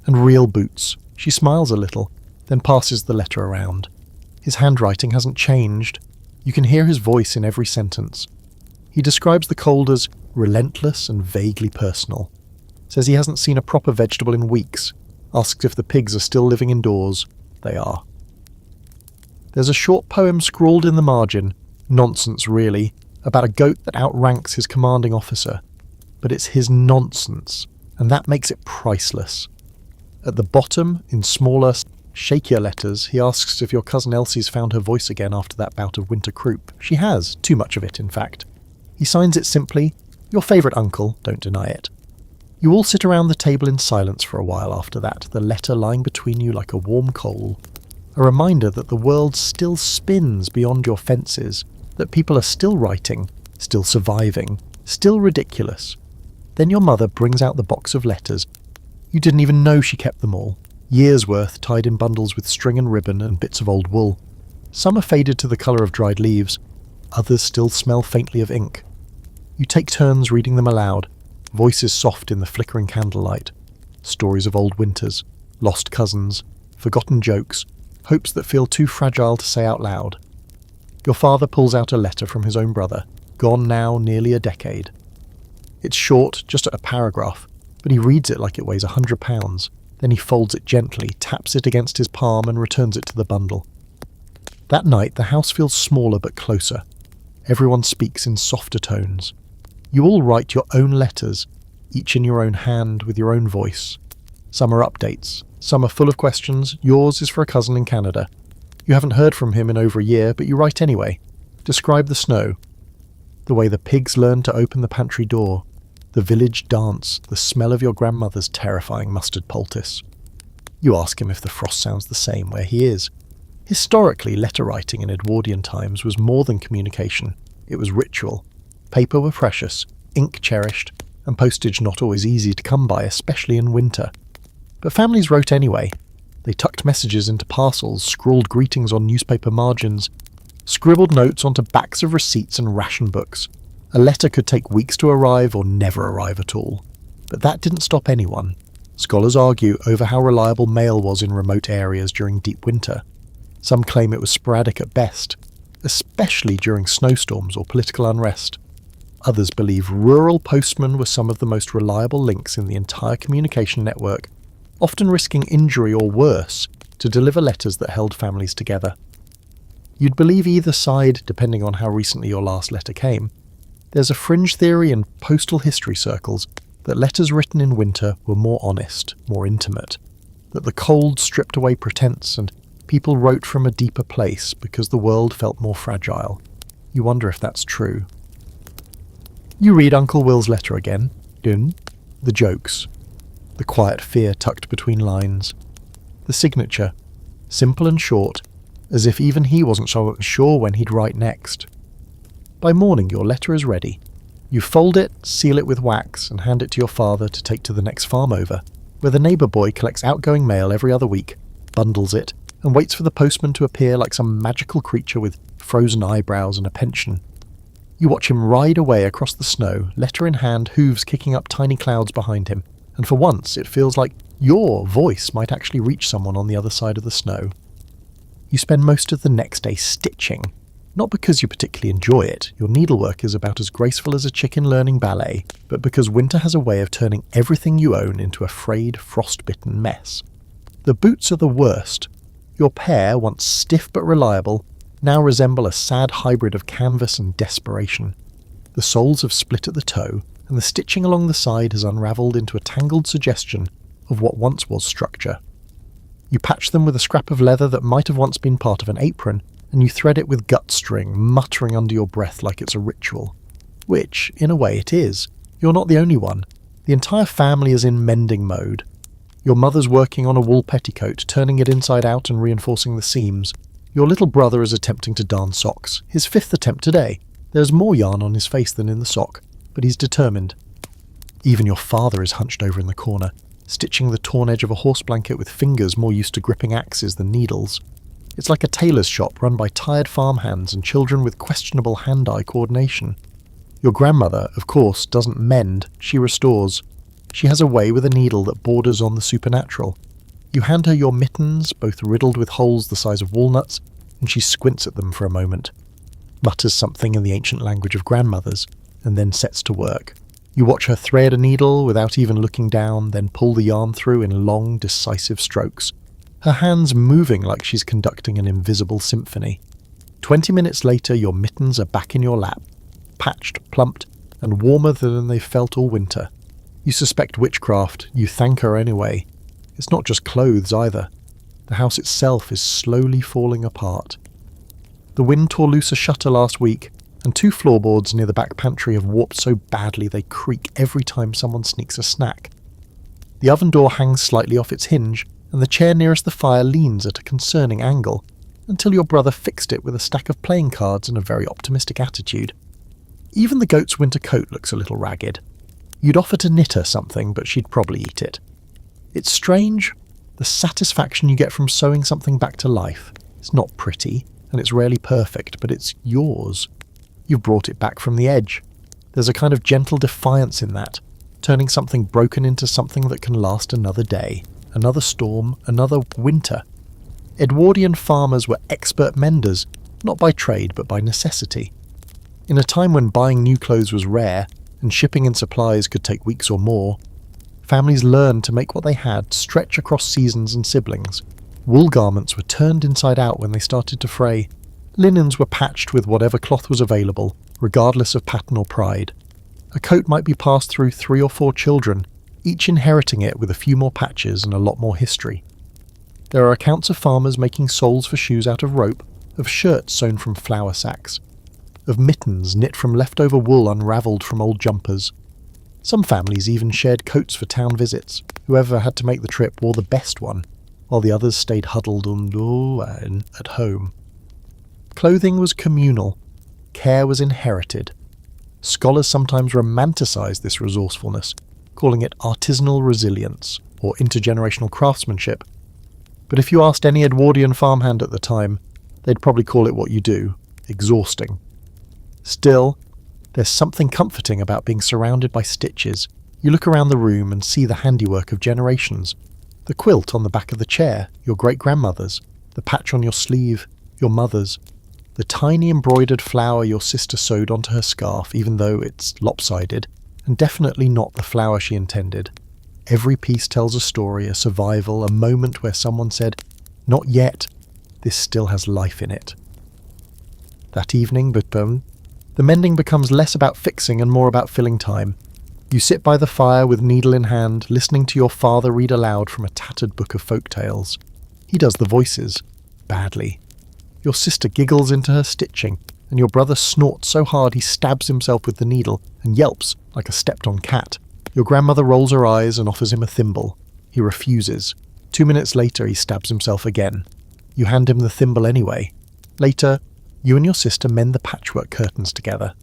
A: And real boots. She smiles a little, then passes the letter around. His handwriting hasn't changed. You can hear his voice in every sentence. He describes the cold as relentless and vaguely personal. Says he hasn't seen a proper vegetable in weeks. Asks if the pigs are still living indoors. They are. There's a short poem scrawled in the margin, nonsense really, about a goat that outranks his commanding officer. But it's his nonsense, and that makes it priceless. At the bottom, in smaller, shakier letters, he asks if your cousin Elsie's found her voice again after that bout of winter croup. She has, too much of it in fact. He signs it simply, your favourite uncle, don't deny it. You all sit around the table in silence for a while after that, the letter lying between you like a warm coal. A reminder that the world still spins beyond your fences, that people are still writing, still surviving, still ridiculous. Then your mother brings out the box of letters. You didn't even know she kept them all. Years' worth tied in bundles with string and ribbon and bits of old wool. Some are faded to the colour of dried leaves. Others still smell faintly of ink. You take turns reading them aloud, voices soft in the flickering candlelight. Stories of old winters, lost cousins, forgotten jokes, hopes that feel too fragile to say out loud. Your father pulls out a letter from his own brother, gone now nearly a decade. It's short, just a paragraph, but he reads it like it weighs 100 pounds. Then he folds it gently, taps it against his palm and returns it to the bundle. That night the house feels smaller but closer. Everyone speaks in softer tones. You all write your own letters, each in your own hand with your own voice. Some are updates, some are full of questions. Yours is for a cousin in Canada. You haven't heard from him in over a year, but you write anyway. Describe the snow. The way the pigs learned to open the pantry door. The village dance, the smell of your grandmother's terrifying mustard poultice. You ask him if the frost sounds the same where he is. Historically, letter writing in Edwardian times was more than communication. It was ritual. Paper were precious, ink cherished, and postage not always easy to come by, especially in winter. But families wrote anyway. They tucked messages into parcels, scrawled greetings on newspaper margins, scribbled notes onto backs of receipts and ration books. A letter could take weeks to arrive or never arrive at all. But that didn't stop anyone. Scholars argue over how reliable mail was in remote areas during deep winter. Some claim it was sporadic at best, especially during snowstorms or political unrest. Others believe rural postmen were some of the most reliable links in the entire communication network, often risking injury or worse to deliver letters that held families together. You'd believe either side depending on how recently your last letter came. There's a fringe theory in postal history circles that letters written in winter were more honest, more intimate, that the cold stripped away pretense and people wrote from a deeper place because the world felt more fragile. You wonder if that's true. You read Uncle Will's letter again. Dun. The jokes. The quiet fear tucked between lines. The signature. Simple and short, as if even he wasn't so sure when he'd write next. By morning your letter is ready. You fold it, seal it with wax, and hand it to your father to take to the next farm over, where the neighbour boy collects outgoing mail every other week, bundles it, and waits for the postman to appear like some magical creature with frozen eyebrows and a pension. You watch him ride away across the snow, letter in hand, hooves kicking up tiny clouds behind him, and for once it feels like your voice might actually reach someone on the other side of the snow. You spend most of the next day stitching. Not because you particularly enjoy it, your needlework is about as graceful as a chicken learning ballet, but because winter has a way of turning everything you own into a frayed, frost-bitten mess. The boots are the worst. Your pair, once stiff but reliable, now resemble a sad hybrid of canvas and desperation. The soles have split at the toe, and the stitching along the side has unravelled into a tangled suggestion of what once was structure. You patch them with a scrap of leather that might have once been part of an apron, and you thread it with gut string, muttering under your breath like it's a ritual. Which, in a way, it is. You're not the only one. The entire family is in mending mode. Your mother's working on a wool petticoat, turning it inside out and reinforcing the seams. Your little brother is attempting to darn socks, his 5th attempt today. There's more yarn on his face than in the sock, but he's determined. Even your father is hunched over in the corner, stitching the torn edge of a horse blanket with fingers more used to gripping axes than needles. It's like a tailor's shop run by tired farmhands and children with questionable hand-eye coordination. Your grandmother, of course, doesn't mend, she restores. She has a way with a needle that borders on the supernatural. You hand her your mittens, both riddled with holes the size of walnuts, and she squints at them for a moment, mutters something in the ancient language of grandmothers, and then sets to work. You watch her thread a needle without even looking down, then pull the yarn through in long, decisive strokes, her hands moving like she's conducting an invisible symphony. 20 minutes later, your mittens are back in your lap, patched, plumped, and warmer than they've felt all winter. You suspect witchcraft, you thank her anyway. It's not just clothes either. The house itself is slowly falling apart. The wind tore loose a shutter last week, and 2 floorboards near the back pantry have warped so badly they creak every time someone sneaks a snack. The oven door hangs slightly off its hinge, and the chair nearest the fire leans at a concerning angle, until your brother fixed it with a stack of playing cards and a very optimistic attitude. Even the goat's winter coat looks a little ragged. You'd offer to knit her something, but she'd probably eat it. It's strange, the satisfaction you get from sewing something back to life. It's not pretty, and it's rarely perfect, but it's yours. You've brought it back from the edge. There's a kind of gentle defiance in that, turning something broken into something that can last another day, another storm, another winter. Edwardian farmers were expert menders, not by trade but by necessity. In a time when buying new clothes was rare, and shipping in supplies could take weeks or more, families learned to make what they had stretch across seasons and siblings. Wool garments were turned inside out when they started to fray. Linens were patched with whatever cloth was available, regardless of pattern or pride. A coat might be passed through 3 or 4 children, each inheriting it with a few more patches and a lot more history. There are accounts of farmers making soles for shoes out of rope, of shirts sewn from flour sacks, of mittens knit from leftover wool unravelled from old jumpers. Some families even shared coats for town visits. Whoever had to make the trip wore the best one, while the others stayed huddled at home. Clothing was communal. Care was inherited. Scholars sometimes romanticize this resourcefulness, calling it artisanal resilience or intergenerational craftsmanship. But if you asked any Edwardian farmhand at the time, they'd probably call it what you do, exhausting. Still, there's something comforting about being surrounded by stitches, You look around the room and see the handiwork of generations. The quilt on the back of the chair, your great-grandmother's. The patch on your sleeve, your mother's. The tiny embroidered flower your sister sewed onto her scarf, even though it's lopsided, and definitely not the flower she intended. Every piece tells a story, a survival, a moment where someone said, "Not yet, this still has life in it." That evening, the mending becomes less about fixing and more about filling time. You sit by the fire with needle in hand, listening to your father read aloud from a tattered book of folk tales. He does the voices, badly. Your sister giggles into her stitching, and your brother snorts so hard he stabs himself with the needle and yelps like a stepped-on cat. Your grandmother rolls her eyes and offers him a thimble. He refuses. 2 minutes later, he stabs himself again. You hand him the thimble anyway. Later, you and your sister mend the patchwork curtains together.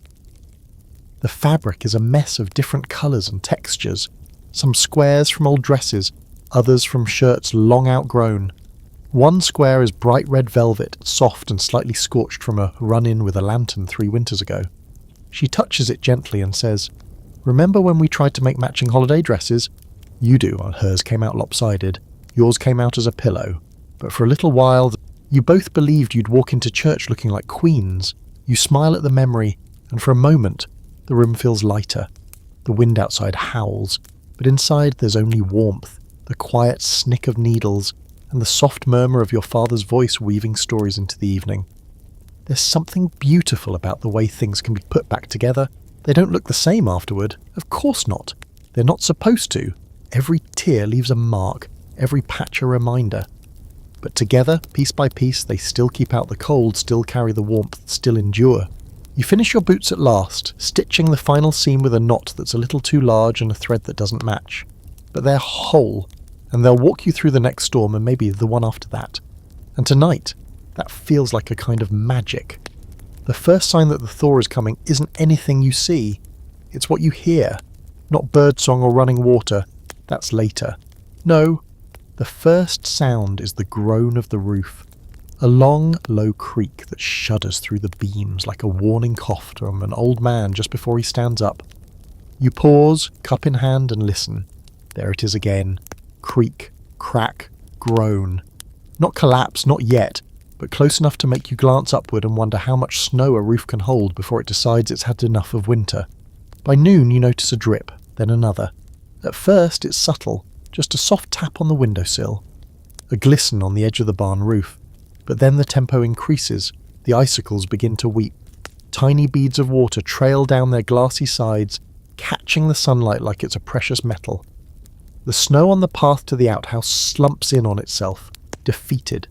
A: The fabric is a mess of different colours and textures, some squares from old dresses, others from shirts long outgrown. One square is bright red velvet, soft and slightly scorched from a run-in with a lantern 3 winters ago. She touches it gently and says, "Remember when we tried to make matching holiday dresses? You do, hers came out lopsided, yours came out as a pillow. But for a little while, you both believed you'd walk into church looking like queens. You smile at the memory, and for a moment, the room feels lighter. The wind outside howls, but inside there's only warmth, the quiet snick of needles, and the soft murmur of your father's voice weaving stories into the evening. There's something beautiful about the way things can be put back together. They don't look the same afterward. Of course not. They're not supposed to. Every tear leaves a mark, every patch a reminder. But together, piece by piece, they still keep out the cold, still carry the warmth, still endure. You finish your boots at last, stitching the final seam with a knot that's a little too large and a thread that doesn't match. But they're whole, and they'll walk you through the next storm and maybe the one after that. And tonight, that feels like a kind of magic. The first sign that the thaw is coming isn't anything you see. It's what you hear. Not birdsong or running water. That's later. No, the first sound is the groan of the roof. A long, low creak that shudders through the beams like a warning cough from an old man just before he stands up. You pause, cup in hand, and listen. There it is again. Creak, crack, groan. Not collapse, not yet, but close enough to make you glance upward and wonder how much snow a roof can hold before it decides it's had enough of winter. By noon you notice a drip, then another. At first it's subtle, just a soft tap on the windowsill. A glisten on the edge of the barn roof. But then the tempo increases, the icicles begin to weep. Tiny beads of water trail down their glassy sides, catching the sunlight like it's a precious metal. The snow on the path to the outhouse slumps in on itself, defeated.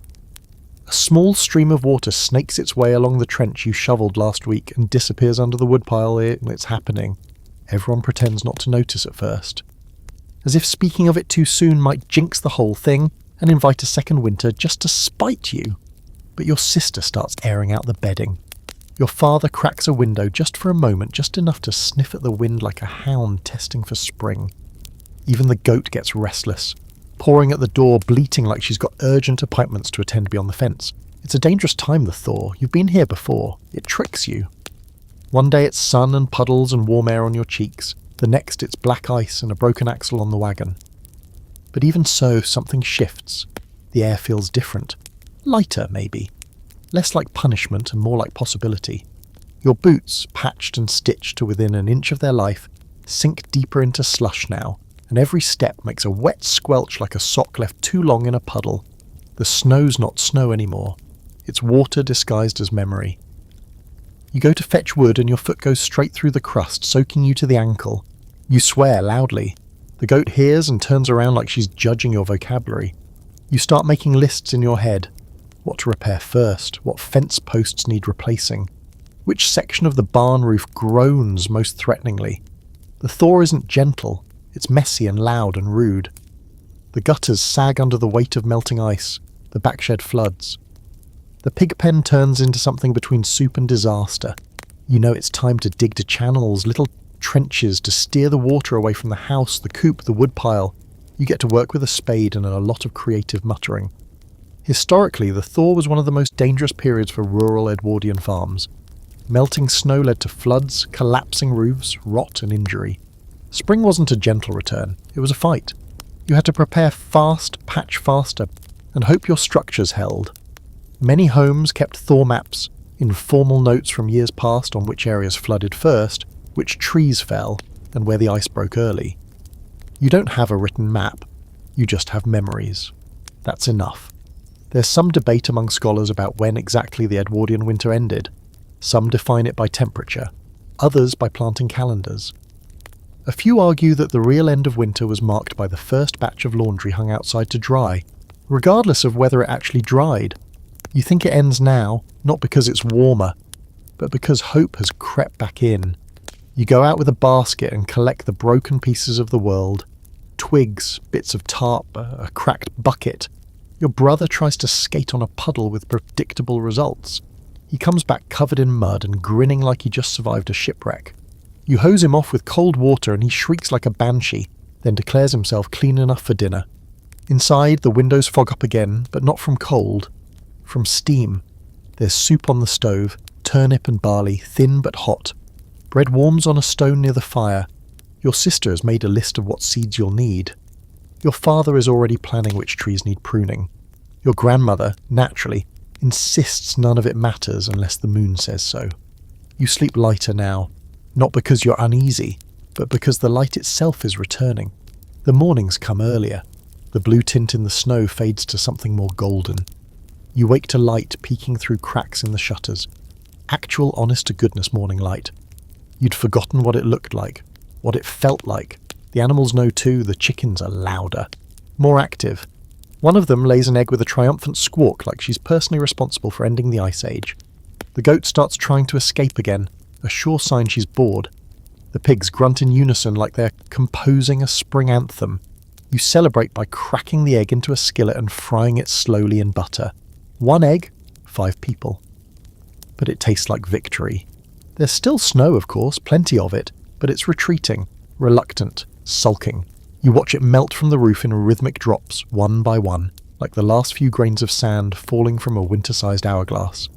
A: A small stream of water snakes its way along the trench you shoveled last week and disappears under the woodpile. It's happening. Everyone pretends not to notice at first. As if speaking of it too soon might jinx the whole thing and invite a second winter just to spite you. But your sister starts airing out the bedding. Your father cracks a window just for a moment, just enough to sniff at the wind like a hound testing for spring. Even the goat gets restless, pawing at the door, bleating like she's got urgent appointments to attend beyond the fence. It's a dangerous time, the thaw. You've been here before. It tricks you. One day it's sun and puddles and warm air on your cheeks. The next it's black ice and a broken axle on the wagon. But even so, something shifts. The air feels different. Lighter, maybe. Less like punishment and more like possibility. Your boots, patched and stitched to within an inch of their life, sink deeper into slush now, and every step makes a wet squelch like a sock left too long in a puddle. The snow's not snow anymore. It's water disguised as memory. You go to fetch wood and your foot goes straight through the crust, soaking you to the ankle. You swear loudly. The goat hears and turns around like she's judging your vocabulary. You start making lists in your head. What to repair first, what fence posts need replacing, which section of the barn roof groans most threateningly. The thaw isn't gentle, it's messy and loud and rude. The gutters sag under the weight of melting ice, the backshed floods. The pig pen turns into something between soup and disaster. You know it's time to dig to channels, little trenches to steer the water away from the house, the coop, the woodpile. You get to work with a spade and a lot of creative muttering. Historically, the thaw was one of the most dangerous periods for rural Edwardian farms. Melting snow led to floods, collapsing roofs, rot and injury. Spring wasn't a gentle return, it was a fight. You had to prepare fast, patch faster, and hope your structures held. Many homes kept thaw maps, informal notes from years past on which areas flooded first, which trees fell, and where the ice broke early. You don't have a written map, you just have memories. That's enough. There's some debate among scholars about when exactly the Edwardian winter ended. Some define it by temperature, others by planting calendars. A few argue that the real end of winter was marked by the first batch of laundry hung outside to dry, regardless of whether it actually dried. You think it ends now, not because it's warmer, but because hope has crept back in. You go out with a basket and collect the broken pieces of the world. Twigs, bits of tarp, a cracked bucket. Your brother tries to skate on a puddle with predictable results. He comes back covered in mud and grinning like he just survived a shipwreck. You hose him off with cold water and he shrieks like a banshee, then declares himself clean enough for dinner. Inside, the windows fog up again, but not from cold, from steam. There's soup on the stove, turnip and barley, thin but hot. Bread warms on a stone near the fire. Your sister has made a list of what seeds you'll need. Your father is already planning which trees need pruning. Your grandmother, naturally, insists none of it matters unless the moon says so. You sleep lighter now, not because you're uneasy, but because the light itself is returning. The mornings come earlier. The blue tint in the snow fades to something more golden. You wake to light peeking through cracks in the shutters. Actual honest-to-goodness morning light. You'd forgotten what it looked like, what it felt like. The animals know too, the chickens are louder, more active. One of them lays an egg with a triumphant squawk like she's personally responsible for ending the ice age. The goat starts trying to escape again, a sure sign she's bored. The pigs grunt in unison like they're composing a spring anthem. You celebrate by cracking the egg into a skillet and frying it slowly in butter. 1 egg, 5 people. But it tastes like victory. There's still snow, of course, plenty of it, but it's retreating, reluctant, sulking. You watch it melt from the roof in rhythmic drops, one by one, like the last few grains of sand falling from a winter-sized hourglass.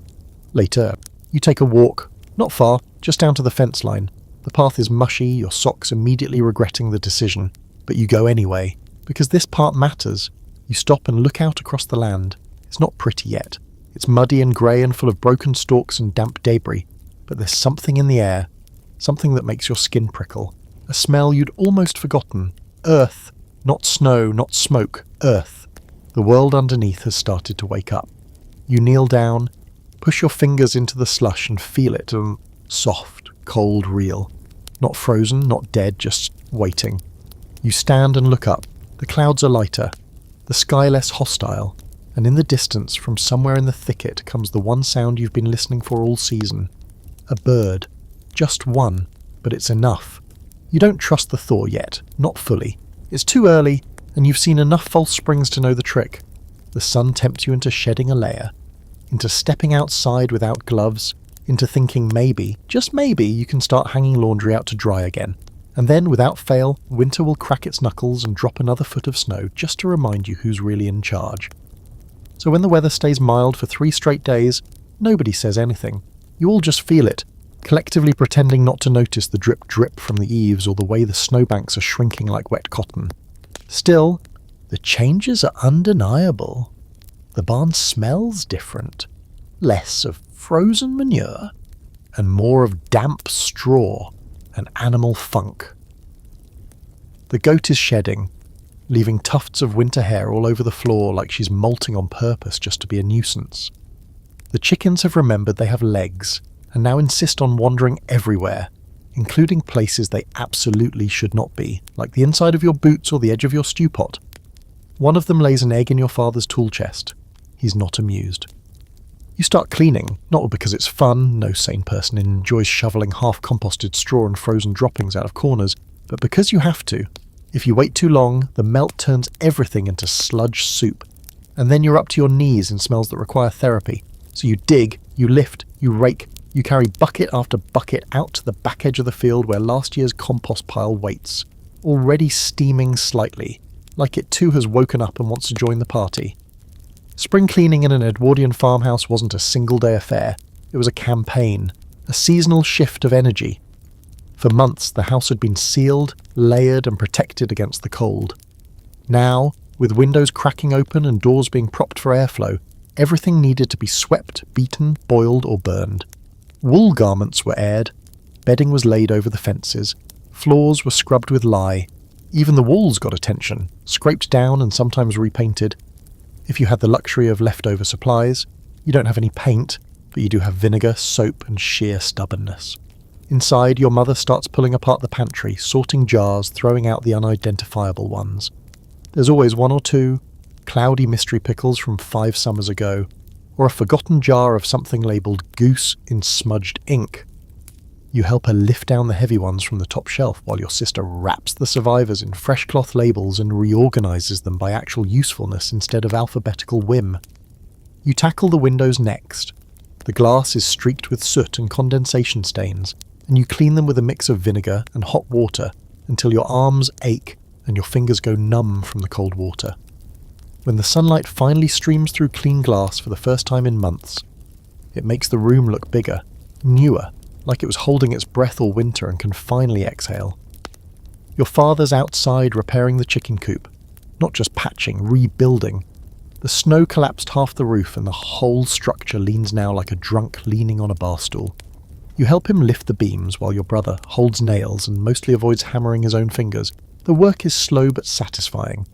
A: Later, you take a walk, not far, just down to the fence line. The path is mushy, your socks immediately regretting the decision, but you go anyway, because this part matters. You stop and look out across the land. It's not pretty yet. It's muddy and grey and full of broken stalks and damp debris, but there's something in the air, something that makes your skin prickle, a smell you'd almost forgotten. Earth, not snow, not smoke, earth. The world underneath has started to wake up. You kneel down, push your fingers into the slush and feel it, soft, cold, real. Not frozen, not dead, just waiting. You stand and look up. The clouds are lighter, the sky less hostile, and in the distance, from somewhere in the thicket, comes the one sound you've been listening for all season. A bird. Just one, but it's enough. You don't trust the thaw yet, not fully. It's too early, and you've seen enough false springs to know the trick. The sun tempts you into shedding a layer, into stepping outside without gloves, into thinking maybe, just maybe, you can start hanging laundry out to dry again. And then, without fail, winter will crack its knuckles and drop another foot of snow just to remind you who's really in charge. So when the weather stays mild for 3 straight days, nobody says anything. You all just feel it, collectively pretending not to notice the drip-drip from the eaves or the way the snowbanks are shrinking like wet cotton. Still, the changes are undeniable. The barn smells different. Less of frozen manure, and more of damp straw and animal funk. The goat is shedding, leaving tufts of winter hair all over the floor like she's molting on purpose just to be a nuisance. The chickens have remembered they have legs, and now insist on wandering everywhere, including places they absolutely should not be, like the inside of your boots or the edge of your stew pot. One of them lays an egg in your father's tool chest. He's not amused. You start cleaning, not because it's fun, no sane person enjoys shoveling half-composted straw and frozen droppings out of corners, but because you have to. If you wait too long, the melt turns everything into sludge soup, and then you're up to your knees in smells that require therapy. So you dig, you lift, you rake, you carry bucket after bucket out to the back edge of the field where last year's compost pile waits, already steaming slightly, like it too has woken up and wants to join the party. Spring cleaning in an Edwardian farmhouse wasn't a single-day affair. It was a campaign, a seasonal shift of energy. For months, the house had been sealed, layered, and protected against the cold. Now, with windows cracking open and doors being propped for airflow, everything needed to be swept, beaten, boiled, or burned. Wool garments were aired, bedding was laid over the fences, floors were scrubbed with lye, even the walls got attention, scraped down and sometimes repainted. If you had the luxury of leftover supplies, you don't have any paint, but you do have vinegar, soap, and sheer stubbornness. Inside, your mother starts pulling apart the pantry, sorting jars, throwing out the unidentifiable ones. There's always one or two cloudy mystery pickles from 5 summers ago, or a forgotten jar of something labelled goose in smudged ink. You help her lift down the heavy ones from the top shelf while your sister wraps the survivors in fresh cloth labels and reorganises them by actual usefulness instead of alphabetical whim. You tackle the windows next. The glass is streaked with soot and condensation stains, and you clean them with a mix of vinegar and hot water until your arms ache and your fingers go numb from the cold water. When the sunlight finally streams through clean glass for the first time in months, it makes the room look bigger, newer, like it was holding its breath all winter and can finally exhale. Your father's outside repairing the chicken coop, not just patching, rebuilding. The snow collapsed half the roof and the whole structure leans now like a drunk leaning on a bar stool. You help him lift the beams while your brother holds nails and mostly avoids hammering his own fingers. The work is slow but satisfying.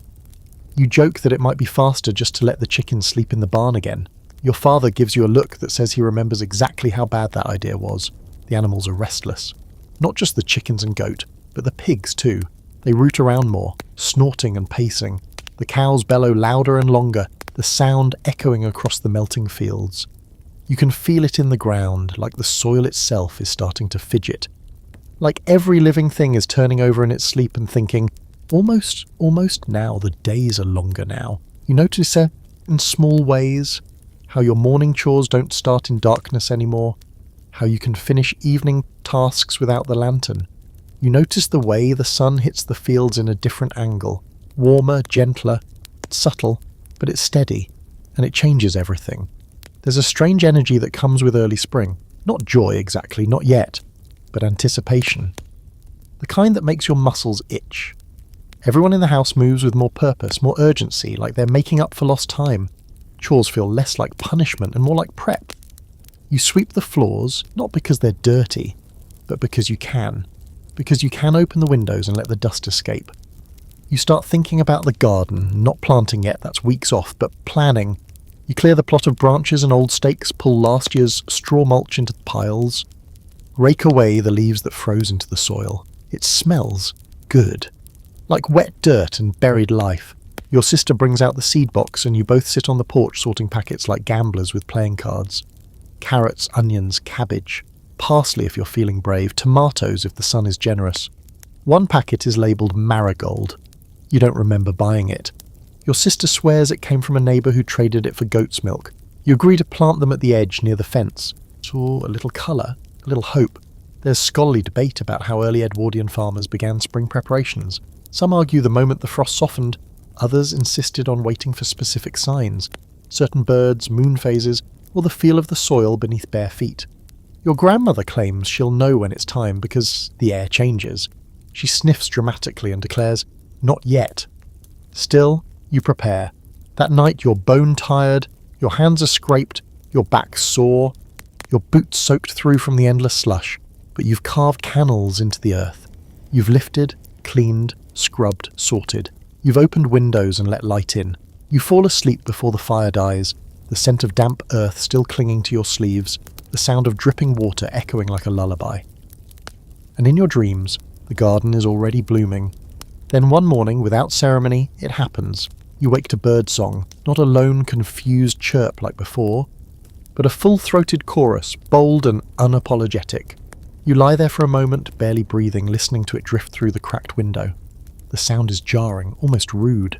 A: You joke that it might be faster just to let the chickens sleep in the barn again. Your father gives you a look that says he remembers exactly how bad that idea was. The animals are restless. Not just the chickens and goat, but the pigs too. They root around more, snorting and pacing. The cows bellow louder and longer, the sound echoing across the melting fields. You can feel it in the ground, like the soil itself is starting to fidget. Like every living thing is turning over in its sleep and thinking, almost now, the days are longer now. You notice it in small ways, how your morning chores don't start in darkness anymore, how you can finish evening tasks without the lantern. You notice the way the sun hits the fields in a different angle, warmer, gentler, subtle, but it's steady, and it changes everything. There's a strange energy that comes with early spring. Not joy exactly, not yet, but anticipation. The kind that makes your muscles itch. Everyone in the house moves with more purpose, more urgency, like they're making up for lost time. Chores feel less like punishment and more like prep. You sweep the floors, not because they're dirty, but because you can. Because you can open the windows and let the dust escape. You start thinking about the garden, not planting yet, that's weeks off, but planning. You clear the plot of branches and old stakes, pull last year's straw mulch into the piles, rake away the leaves that froze into the soil. It smells good. Like wet dirt and buried life. Your sister brings out the seed box and you both sit on the porch sorting packets like gamblers with playing cards. Carrots, onions, cabbage, parsley if you're feeling brave, tomatoes if the sun is generous. One packet is labelled marigold. You don't remember buying it. Your sister swears it came from a neighbour who traded it for goat's milk. You agree to plant them at the edge near the fence. So a little colour, a little hope. There's scholarly debate about how early Edwardian farmers began spring preparations. Some argue the moment the frost softened, others insisted on waiting for specific signs. Certain birds, moon phases, or the feel of the soil beneath bare feet. Your grandmother claims she'll know when it's time because the air changes. She sniffs dramatically and declares, "Not yet." Still, you prepare. That night you're bone-tired, your hands are scraped, your back sore, your boots soaked through from the endless slush, but you've carved canals into the earth. You've lifted, cleaned, scrubbed, sorted. You've opened windows and let light in. You fall asleep before the fire dies, the scent of damp earth still clinging to your sleeves, the sound of dripping water echoing like a lullaby. And in your dreams, the garden is already blooming. Then one morning, without ceremony, it happens. You wake to birdsong, not a lone, confused chirp like before, but a full-throated chorus, bold and unapologetic. You lie there for a moment, barely breathing, listening to it drift through the cracked window. The sound is jarring, almost rude.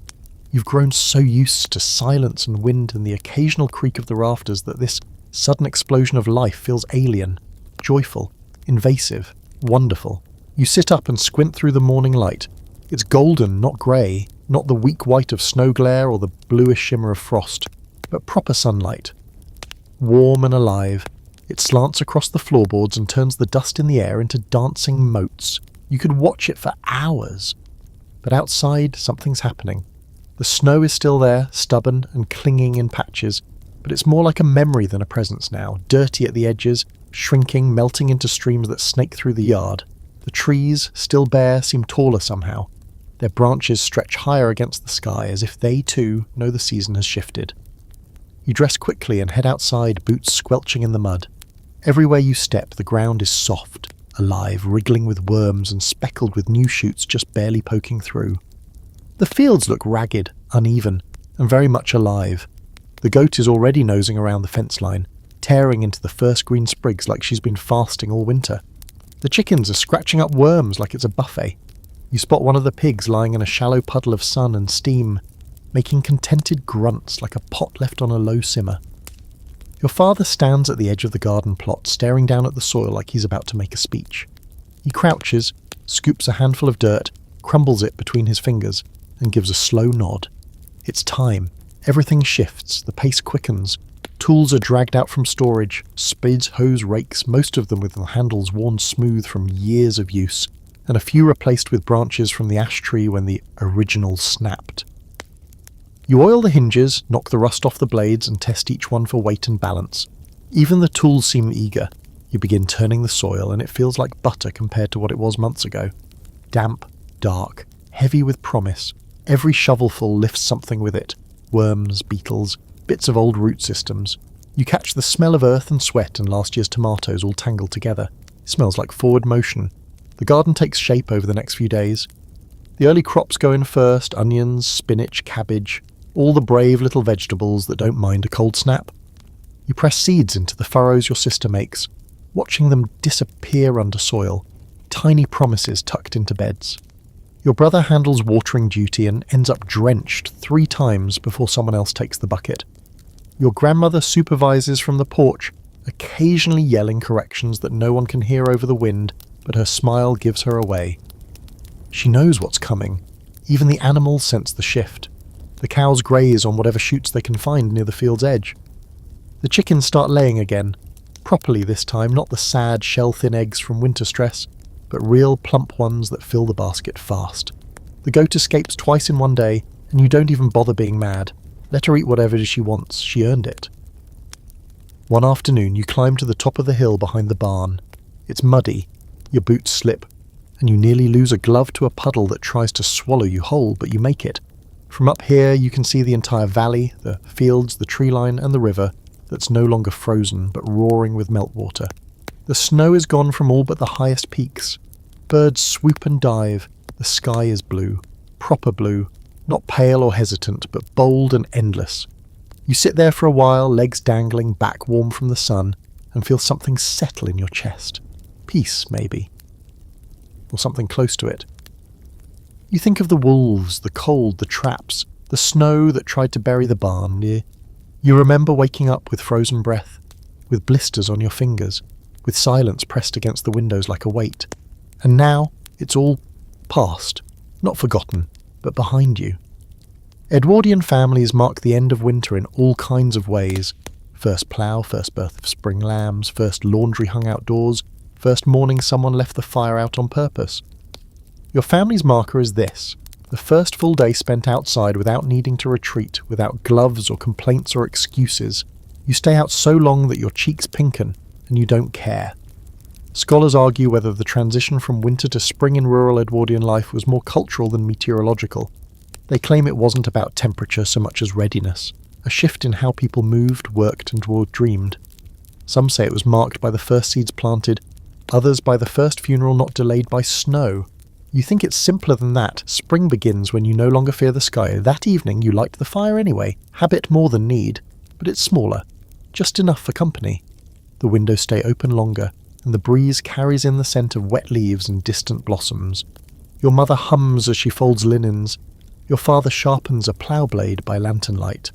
A: You've grown so used to silence and wind and the occasional creak of the rafters that this sudden explosion of life feels alien, joyful, invasive, wonderful. You sit up and squint through the morning light. It's golden, not grey, not the weak white of snow glare or the bluish shimmer of frost, but proper sunlight. Warm and alive, It slants across the floorboards and turns the dust in the air into dancing motes. You could watch it for hours. But outside, something's happening. The snow is still there, stubborn and clinging in patches, but it's more like a memory than a presence now, dirty at the edges, shrinking, melting into streams that snake through the yard. The trees, still bare, seem taller somehow. Their branches stretch higher against the sky as if they too know the season has shifted. You dress quickly and head outside, boots squelching in the mud. Everywhere you step, the ground is soft, alive, wriggling with worms and speckled with new shoots just barely poking through. The fields look ragged, uneven, and very much alive. The goat is already nosing around the fence line, tearing into the first green sprigs like she's been fasting all winter. The chickens are scratching up worms like it's a buffet. You spot one of the pigs lying in a shallow puddle of sun and steam, making contented grunts like a pot left on a low simmer. Your father stands at the edge of the garden plot, staring down at the soil like he's about to make a speech. He crouches, scoops a handful of dirt, crumbles it between his fingers, and gives a slow nod. It's time. Everything shifts, the pace quickens. Tools are dragged out from storage, spades, hoes, rakes, most of them with the handles worn smooth from years of use, and a few replaced with branches from the ash tree when the original snapped. You oil the hinges, knock the rust off the blades, and test each one for weight and balance. Even the tools seem eager. You begin turning the soil, and it feels like butter compared to what it was months ago. Damp, dark, heavy with promise. Every shovelful lifts something with it. Worms, beetles, bits of old root systems. You catch the smell of earth and sweat and last year's tomatoes all tangled together. It smells like forward motion. The garden takes shape over the next few days. The early crops go in first, onions, spinach, cabbage, all the brave little vegetables that don't mind a cold snap. You press seeds into the furrows your sister makes, watching them disappear under soil, tiny promises tucked into beds. Your brother handles watering duty and ends up drenched 3 times before someone else takes the bucket. Your grandmother supervises from the porch, occasionally yelling corrections that no one can hear over the wind, but her smile gives her away. She knows what's coming. Even the animals sense the shift. The cows graze on whatever shoots they can find near the field's edge. The chickens start laying again, properly this time, not the sad shell-thin eggs from winter stress, but real plump ones that fill the basket fast. The goat escapes twice in one day, and you don't even bother being mad. Let her eat whatever she wants, she earned it. One afternoon you climb to the top of the hill behind the barn. It's muddy, your boots slip, and you nearly lose a glove to a puddle that tries to swallow you whole, but you make it. From up here you can see the entire valley, the fields, the tree line, and the river that's no longer frozen but roaring with meltwater. The snow is gone from all but the highest peaks. Birds swoop and dive. The sky is blue. Proper blue. Not pale or hesitant, but bold and endless. You sit there for a while, legs dangling, back warm from the sun, and feel something settle in your chest. Peace, maybe. Or something close to it. You think of the wolves, the cold, the traps, the snow that tried to bury the barn. You remember waking up with frozen breath, with blisters on your fingers, with silence pressed against the windows like a weight. And now it's all past, not forgotten, but behind you. Edwardian families mark the end of winter in all kinds of ways. First plough, first birth of spring lambs, first laundry hung outdoors, first morning someone left the fire out on purpose. Your family's marker is this: the first full day spent outside without needing to retreat, without gloves or complaints or excuses. You stay out so long that your cheeks pinken, and you don't care. Scholars argue whether the transition from winter to spring in rural Edwardian life was more cultural than meteorological. They claim it wasn't about temperature so much as readiness, a shift in how people moved, worked, and dreamed. Some say it was marked by the first seeds planted, others by the first funeral not delayed by snow. You think it's simpler than that. Spring begins when you no longer fear the sky. That evening you light the fire anyway, habit more than need, but it's smaller, just enough for company. The windows stay open longer, and the breeze carries in the scent of wet leaves and distant blossoms. Your mother hums as she folds linens. Your father sharpens a plough blade by lantern light.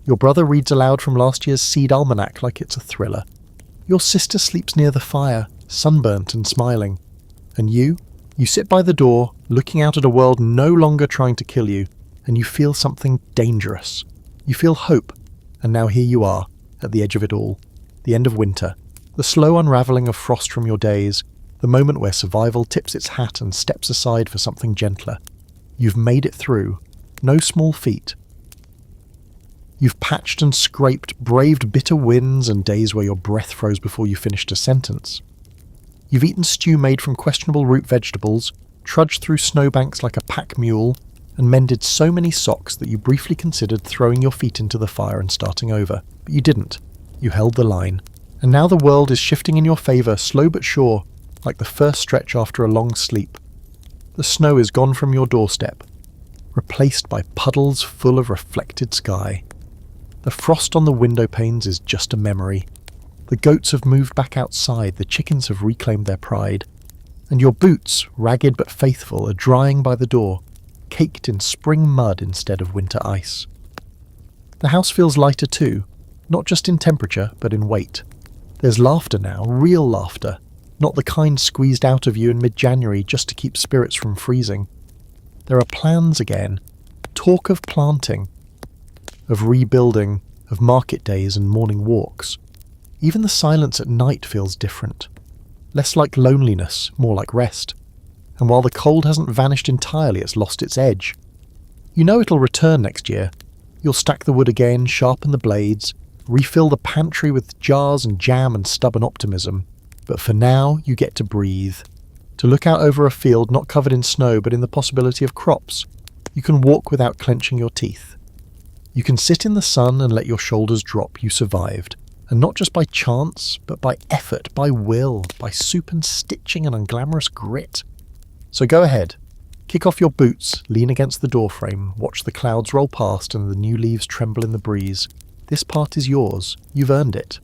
A: Your brother reads aloud from last year's seed almanac like it's a thriller. Your sister sleeps near the fire, sunburnt and smiling. And you sit by the door, looking out at a world no longer trying to kill you, and you feel something dangerous. You feel hope, and now here you are, at the edge of it all, the end of winter, The slow unravelling of frost from your days, the moment where survival tips its hat and steps aside for something gentler. You've made it through. No small feat. You've patched and scraped, braved bitter winds and days where your breath froze before you finished a sentence. You've eaten stew made from questionable root vegetables, trudged through snowbanks like a pack mule, and mended so many socks that you briefly considered throwing your feet into the fire and starting over. But you didn't. You held the line. And now the world is shifting in your favour, slow but sure, like the first stretch after a long sleep. The snow is gone from your doorstep, replaced by puddles full of reflected sky. The frost on the window panes is just a memory. The goats have moved back outside, the chickens have reclaimed their pride. And your boots, ragged but faithful, are drying by the door, caked in spring mud instead of winter ice. The house feels lighter too, not just in temperature, but in weight. There's laughter now, real laughter, not the kind squeezed out of you in mid-January just to keep spirits from freezing. There are plans again, talk of planting, of rebuilding, of market days and morning walks. Even the silence at night feels different. Less like loneliness, more like rest. And while the cold hasn't vanished entirely, it's lost its edge. You know it'll return next year. You'll stack the wood again, sharpen the blades, refill the pantry with jars and jam and stubborn optimism. But for now, you get to breathe. To look out over a field not covered in snow but in the possibility of crops. You can walk without clenching your teeth. You can sit in the sun and let your shoulders drop. You survived. And not just by chance, but by effort, by will, by soup and stitching and unglamorous grit. So go ahead. Kick off your boots, lean against the doorframe, watch the clouds roll past and the new leaves tremble in the breeze. This part is yours. You've earned it.